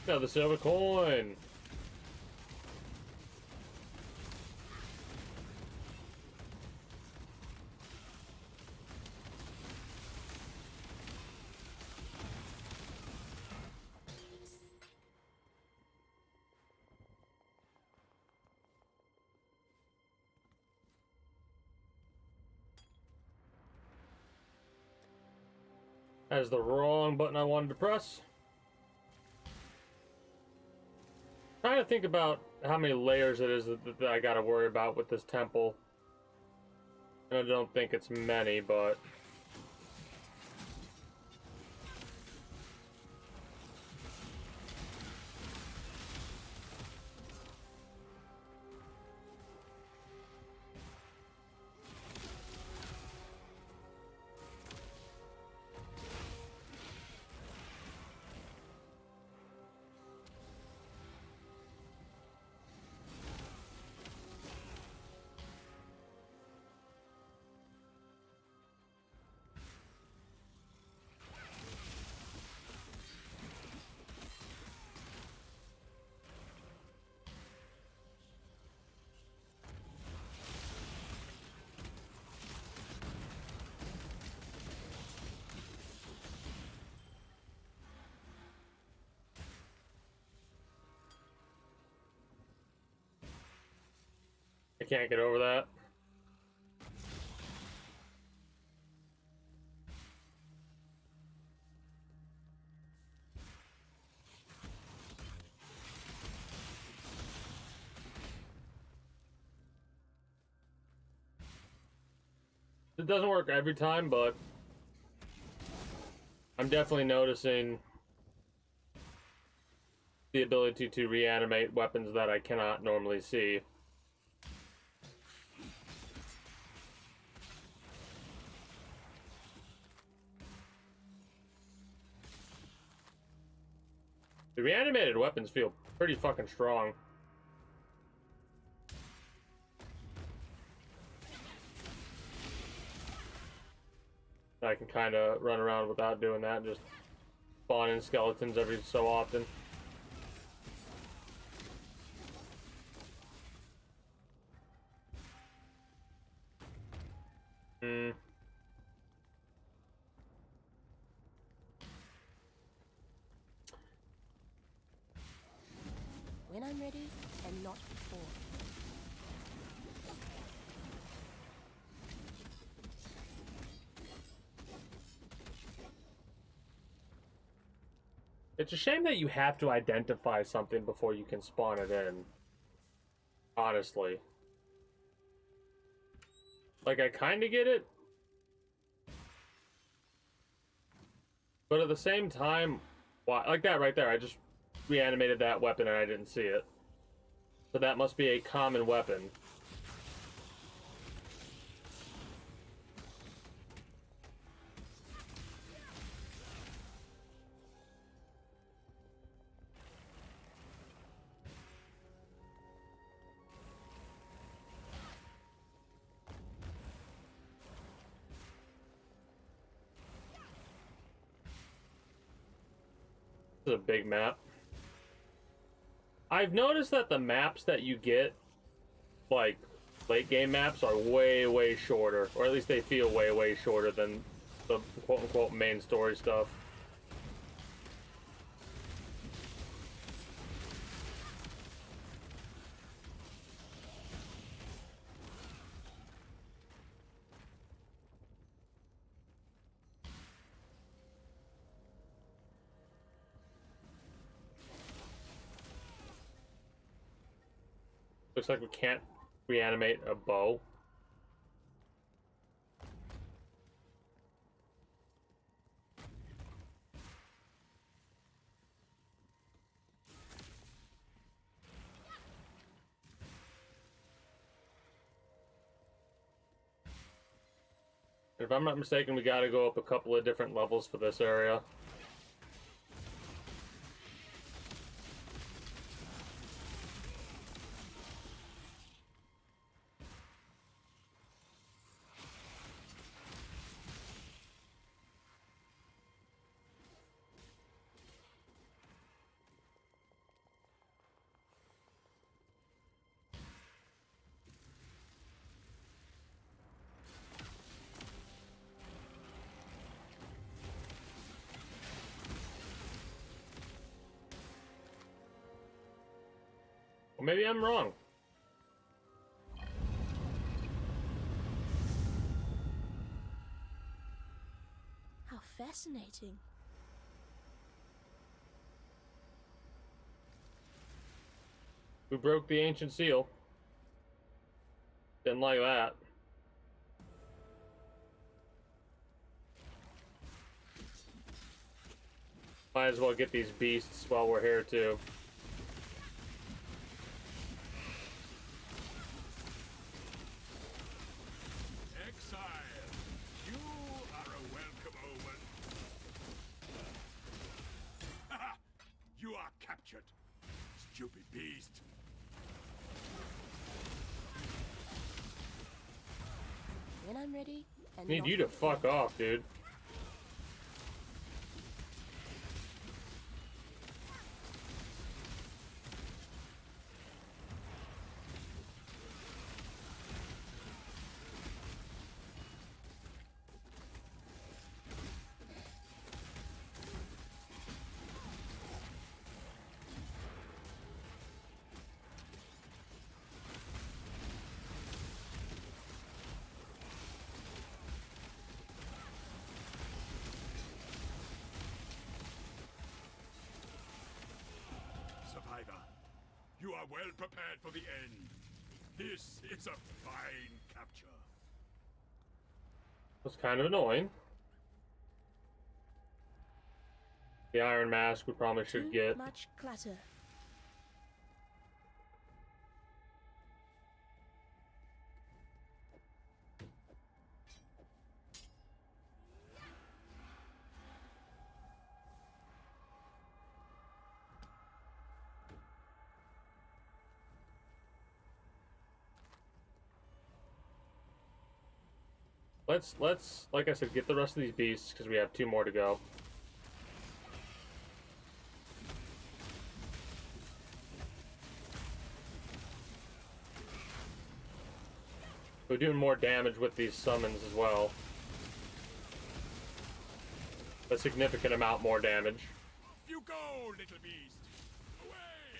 Another silver coin. That's the wrong button I wanted to press. Trying to think about how many layers it is that I gotta worry about with this temple. And I don't think it's many, but... I can't get over that. It doesn't work every time, but I'm definitely noticing the ability to reanimate weapons that I cannot normally see. The reanimated weapons feel pretty fucking strong. I can kind of run around without doing that, just spawn in skeletons every so often. Hmm. When I'm ready, and not before. It's a shame that you have to identify something before you can spawn it in. Honestly. Like, I kind of get it. But at the same time, why? Like that right there, I just reanimated that weapon and I didn't see it. So that must be a common weapon. This is a big map. I've noticed that the maps that you get, like late game maps, are way, way shorter. Or at least they feel way, way shorter than the quote-unquote main story stuff. Looks like we can't reanimate a bow. If I'm not mistaken, we gotta go up a couple of different levels for this area. Well, maybe I'm wrong. How fascinating. Who broke the ancient seal? Didn't like that. Might as well get these beasts while we're here too. Exile, you are a welcome omen. Haha! You are captured, stupid beast. When I'm ready, and Need not you to fuck off, dude. Survivor, you are well prepared for the end. This is a fine capture. That's kind of annoying. The Iron Mask we probably should too get. much clutter. Let's like I said, get the rest of these beasts because we have 2 more to go. We're doing more damage with these summons as well. A significant amount more damage. You go, little beast. Away!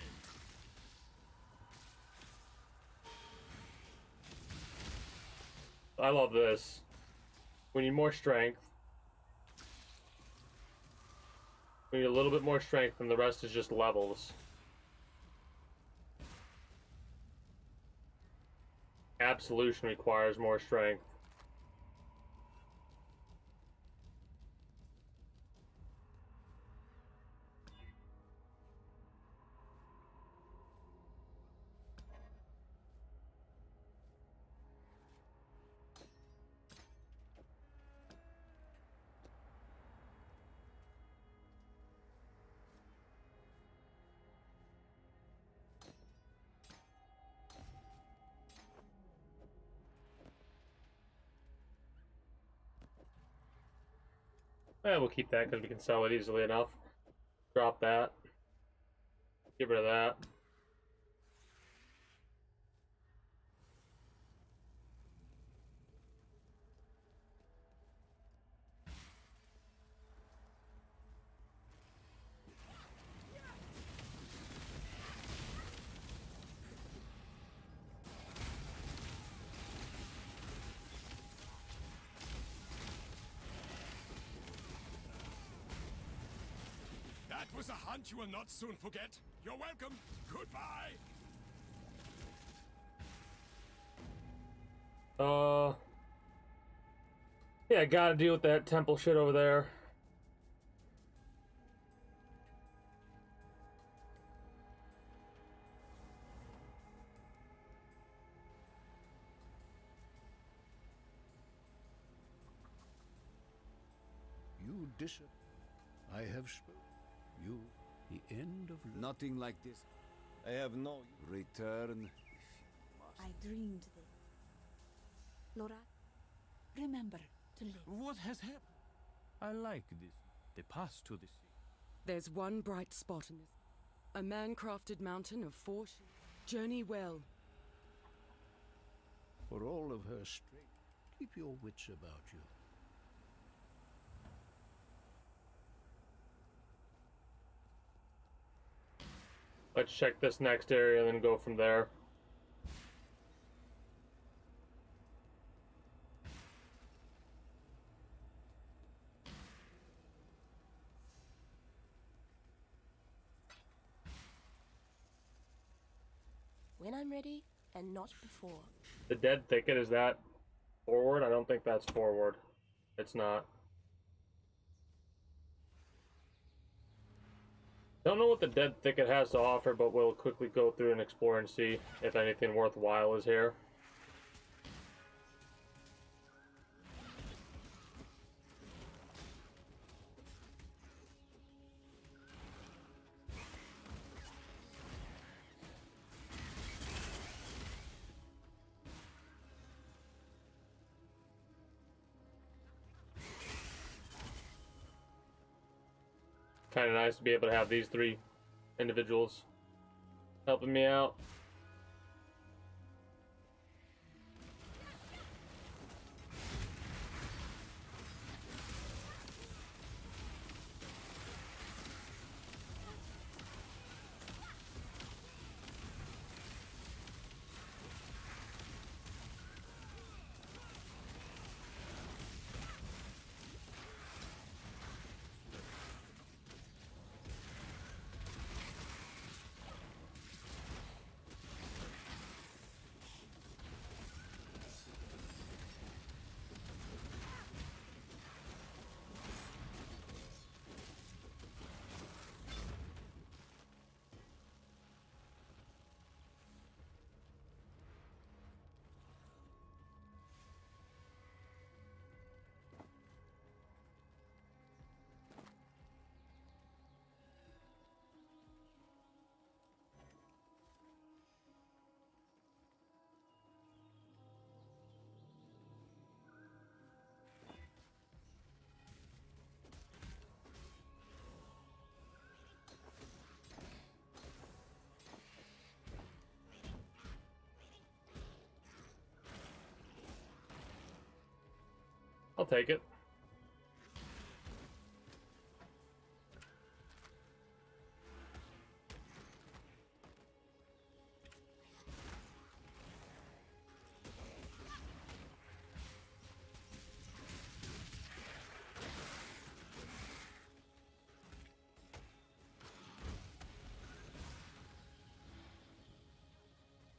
I love this. We need more strength. We need a little bit more strength, and the rest is just levels. Absolution requires more strength. We'll keep that because we can sell it easily enough. Drop that. Get rid of that. That was a hunt you will not soon forget. You're welcome. Goodbye. Yeah, gotta deal with that temple shit over there. You I have spoken. You, the end of Nothing like this. I have no return if you must. I dreamed this. Laura, remember to live. What has happened? I like this. The path to the sea. There's one bright spot in this. A man-crafted mountain of 4 Journey well. For all of her strength, keep your wits about you. let's check this next area and then go from there. When I'm ready, and not before. The Dead Thicket, is that forward? I don't think that's forward. It's not. Don't know what the Dead Thicket has to offer, but we'll quickly go through and explore and see if anything worthwhile is here. Kind of nice to be able to have these three individuals helping me out. I'll take it.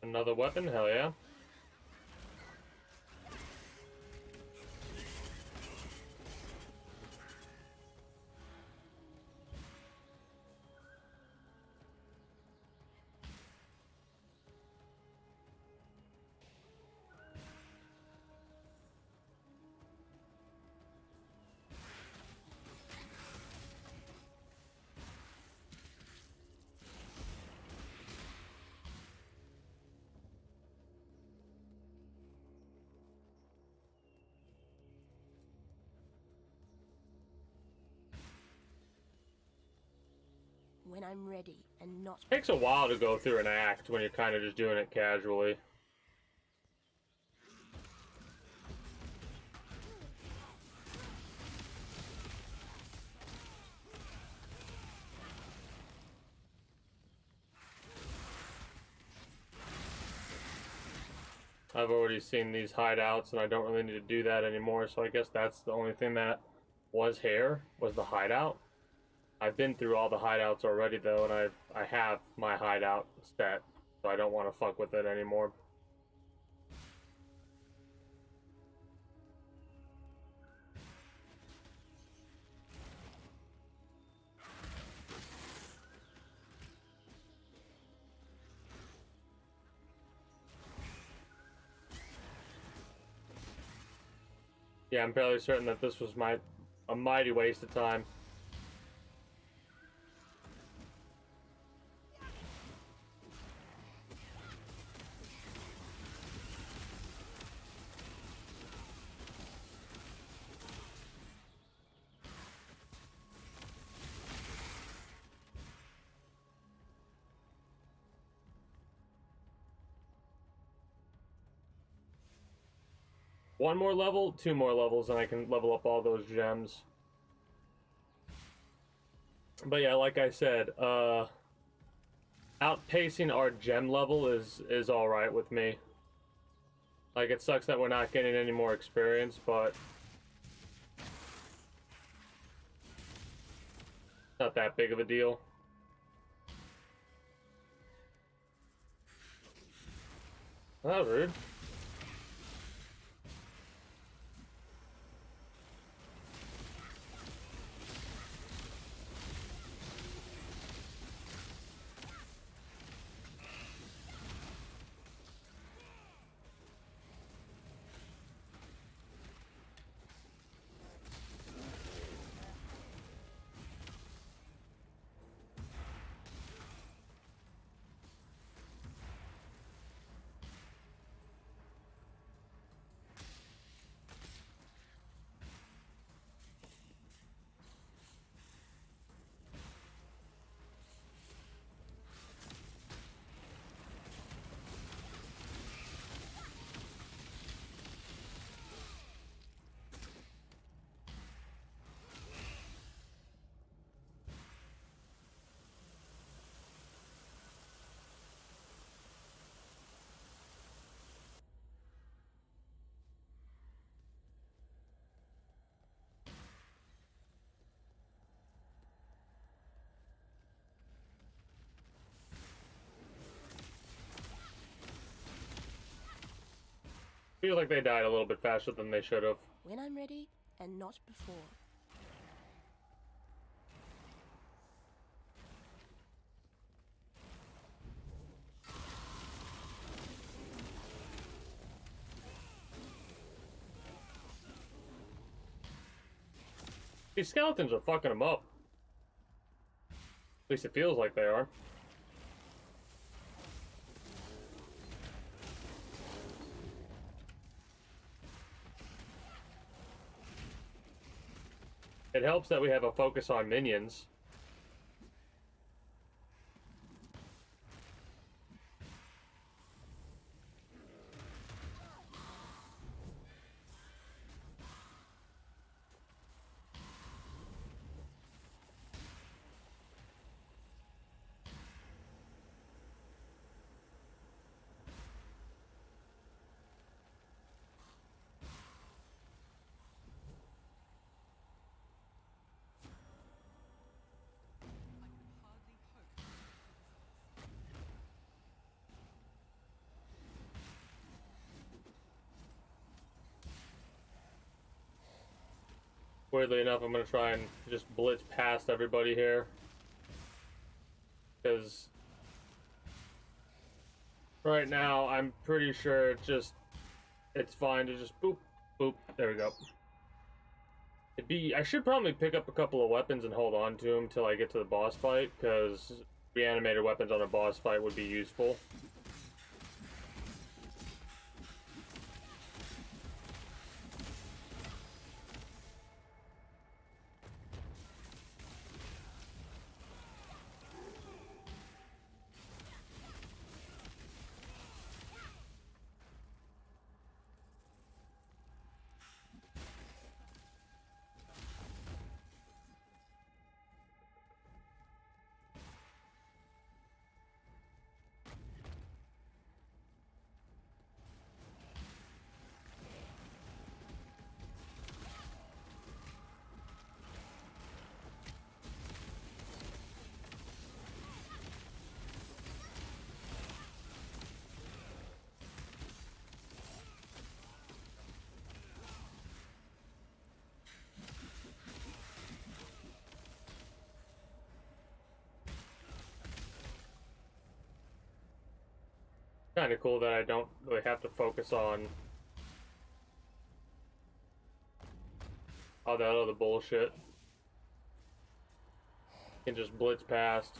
Another weapon? Hell yeah. When I'm ready, and not. Takes a while to go through an act when you're kind of just doing it casually. I've already seen these hideouts and I don't really need to do that anymore, so I guess that's the only thing that was here, was the hideout. I've been through all the hideouts already though, and I have my hideout set, so I don't want to fuck with it anymore. Yeah, I'm fairly certain that this was a mighty waste of time. One more level, two more levels, and I can level up all those gems. But yeah, like I said, outpacing our gem level is all right with me. Like, it sucks that we're not getting any more experience, but not that big of a deal. Oh, rude. Feels like they died a little bit faster than they should have. When I'm ready, and not before. These skeletons are fucking them up. At least it feels like they are. It helps that we have a focus on minions. Weirdly enough, I'm gonna try and just blitz past everybody here. Because right now, I'm pretty sure it's fine to just boop, boop, there we go. I should probably pick up a couple of weapons and hold on to them till I get to the boss fight, because reanimated weapons on a boss fight would be useful. Kind of cool that I don't really have to focus on all that other bullshit. Can just blitz past.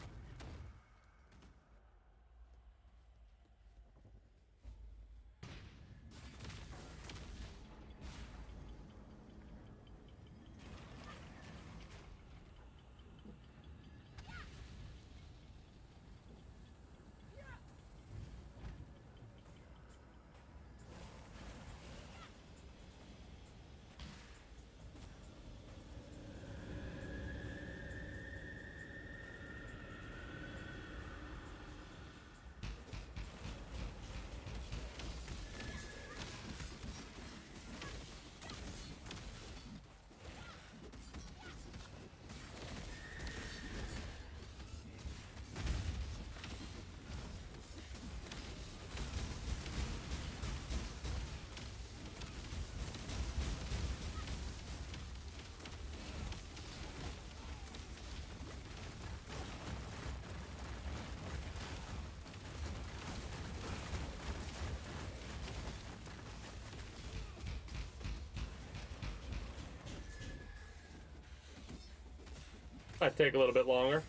Might take a little bit longer.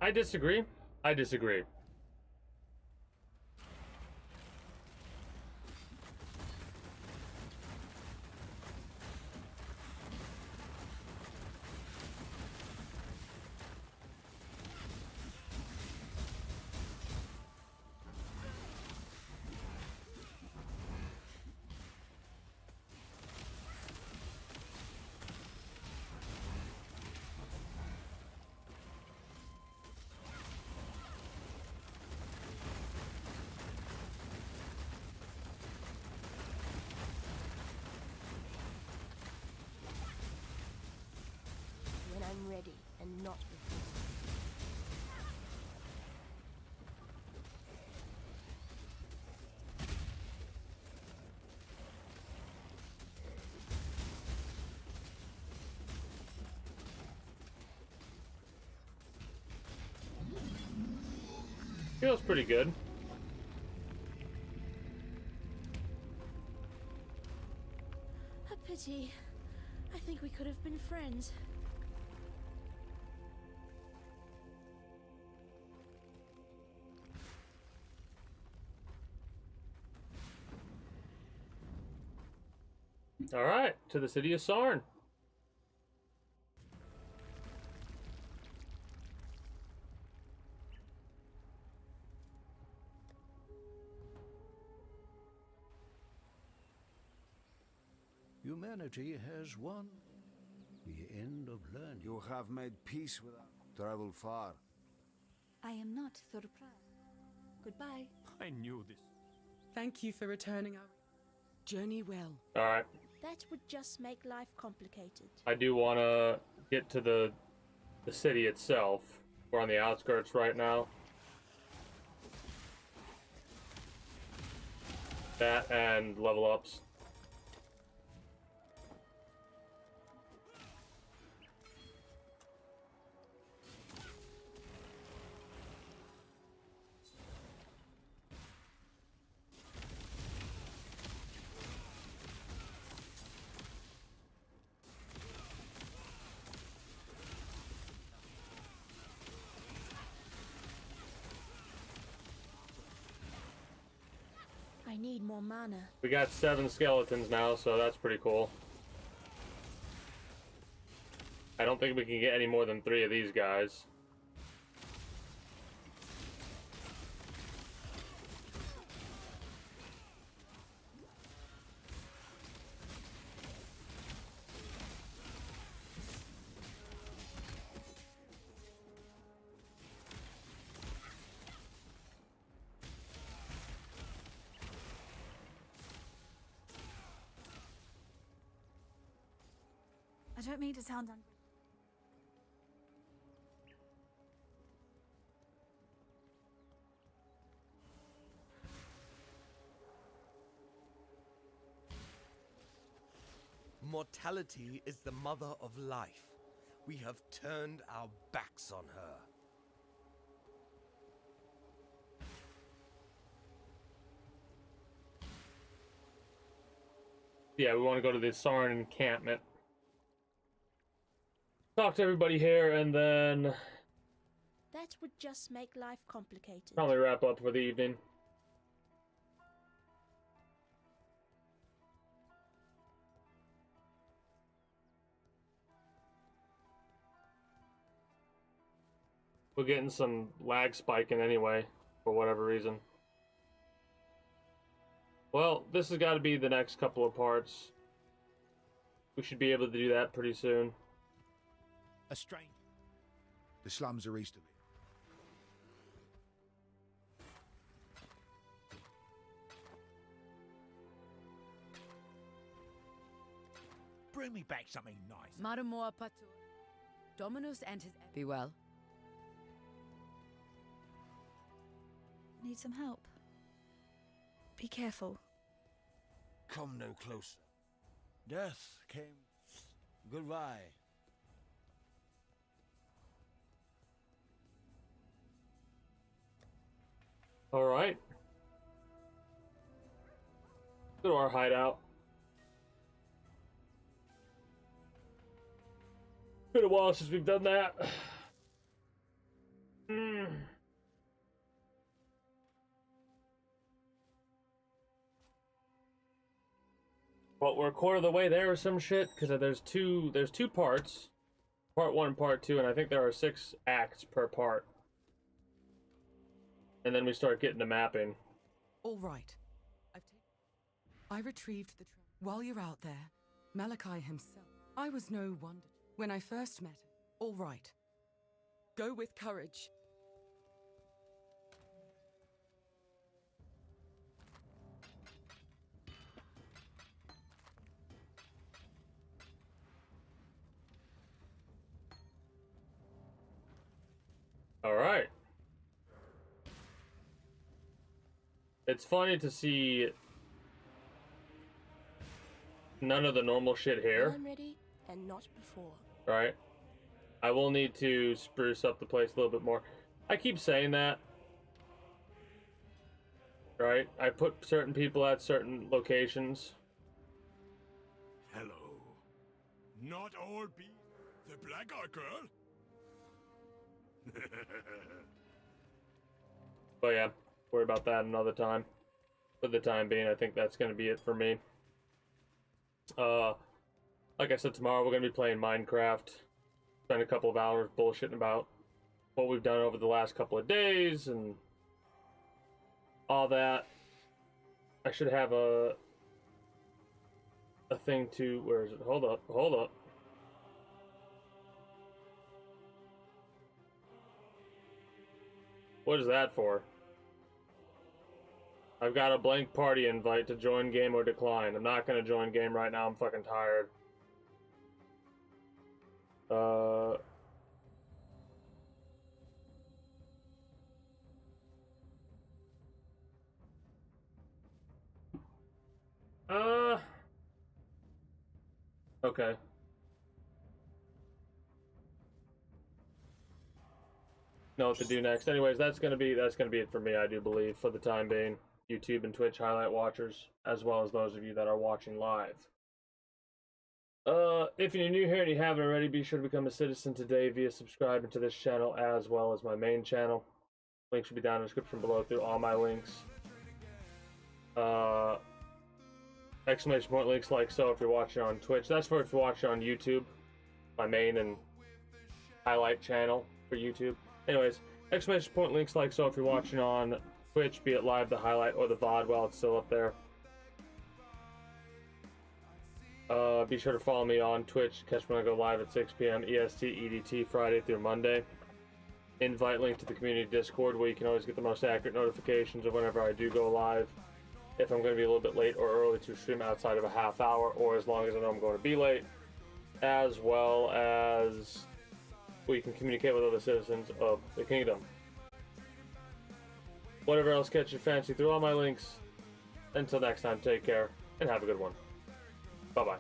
I disagree. I disagree. When I'm ready and not before. Feels pretty good. A pity. I think we could have been friends. All right, to the city of Sarn. Humanity has won. The end of learning. You have made peace with us. Travel far. I am not surprised. Goodbye. I knew this. Thank you for returning our journey well. All right. That would just make life complicated. I do want to get to the city itself. We're on the outskirts right now. That and level ups. I need more mana. We got 7 skeletons now, so that's pretty cool. I don't think we can get any more than 3 of these guys. I don't mean to sound ungrateful. Mortality is the mother of life. We have turned our backs on her. Yeah, we want to go to the Sarn encampment. Talk to everybody here, and then That would just make life complicated. probably wrap up for the evening. We're getting some lag spiking anyway, for whatever reason. Well, this has got to be the next couple of parts. We should be able to do that pretty soon. A stranger. The slums are east of it. Bring me back something nice. Maramoa Patu. Dominus and his... Be well. Need some help. Be careful. Come no closer. Death came. Goodbye. Alright. Go to our hideout. Been a while since we've done that. But we're a quarter of the way there or some shit, because there's two parts. Part 1 and Part 2, and I think there are 6 acts per part. And then we start getting to mapping. All right. I retrieved the while you're out there, Malachi himself. I was no wonder when I first met him. All right. Go with courage. Alright. It's funny to see none of the normal shit here. I'm ready, and not before. Right? I will need to spruce up the place a little bit more. I keep saying that. Right? I put certain people at certain locations. Hello. Not all be the black-eyed girl. But yeah, worry about that another time. For the time being, I think that's going to be it for me. Like I said, tomorrow we're going to be playing Minecraft. Spend a couple of hours bullshitting about what we've done over the last couple of days and all that. I should have a thing to... Where is it? Hold up. Hold up. What is that for? I've got a blank party invite to join game or decline. I'm not going to join game right now. I'm fucking tired. Okay. Know what to do next. Anyways, that's gonna be it for me, I do believe, for the time being. YouTube and Twitch highlight watchers, as well as those of you that are watching live. If you're new here and you haven't already, be sure to become a citizen today via subscribing to this channel as well as my main channel. Link should be down in the description below through all my links. Exclamation point links like so if you're watching on Twitch. That's for if you're watching on YouTube, my main and highlight channel for YouTube. Anyways, exclamation point links like so if you're watching on Twitch, be it live, the highlight, or the VOD while it's still up there. Be sure to follow me on Twitch. Catch me when I go live at 6 p.m. EST, EDT, Friday through Monday. Invite link to the community Discord where you can always get the most accurate notifications of whenever I do go live. If I'm going to be a little bit late or early to stream outside of a half hour, or as long as I know I'm going to be late. As well as we can communicate with other citizens of the kingdom. Whatever else catches your fancy through all my links. Until next time, take care and have a good one. Bye-bye.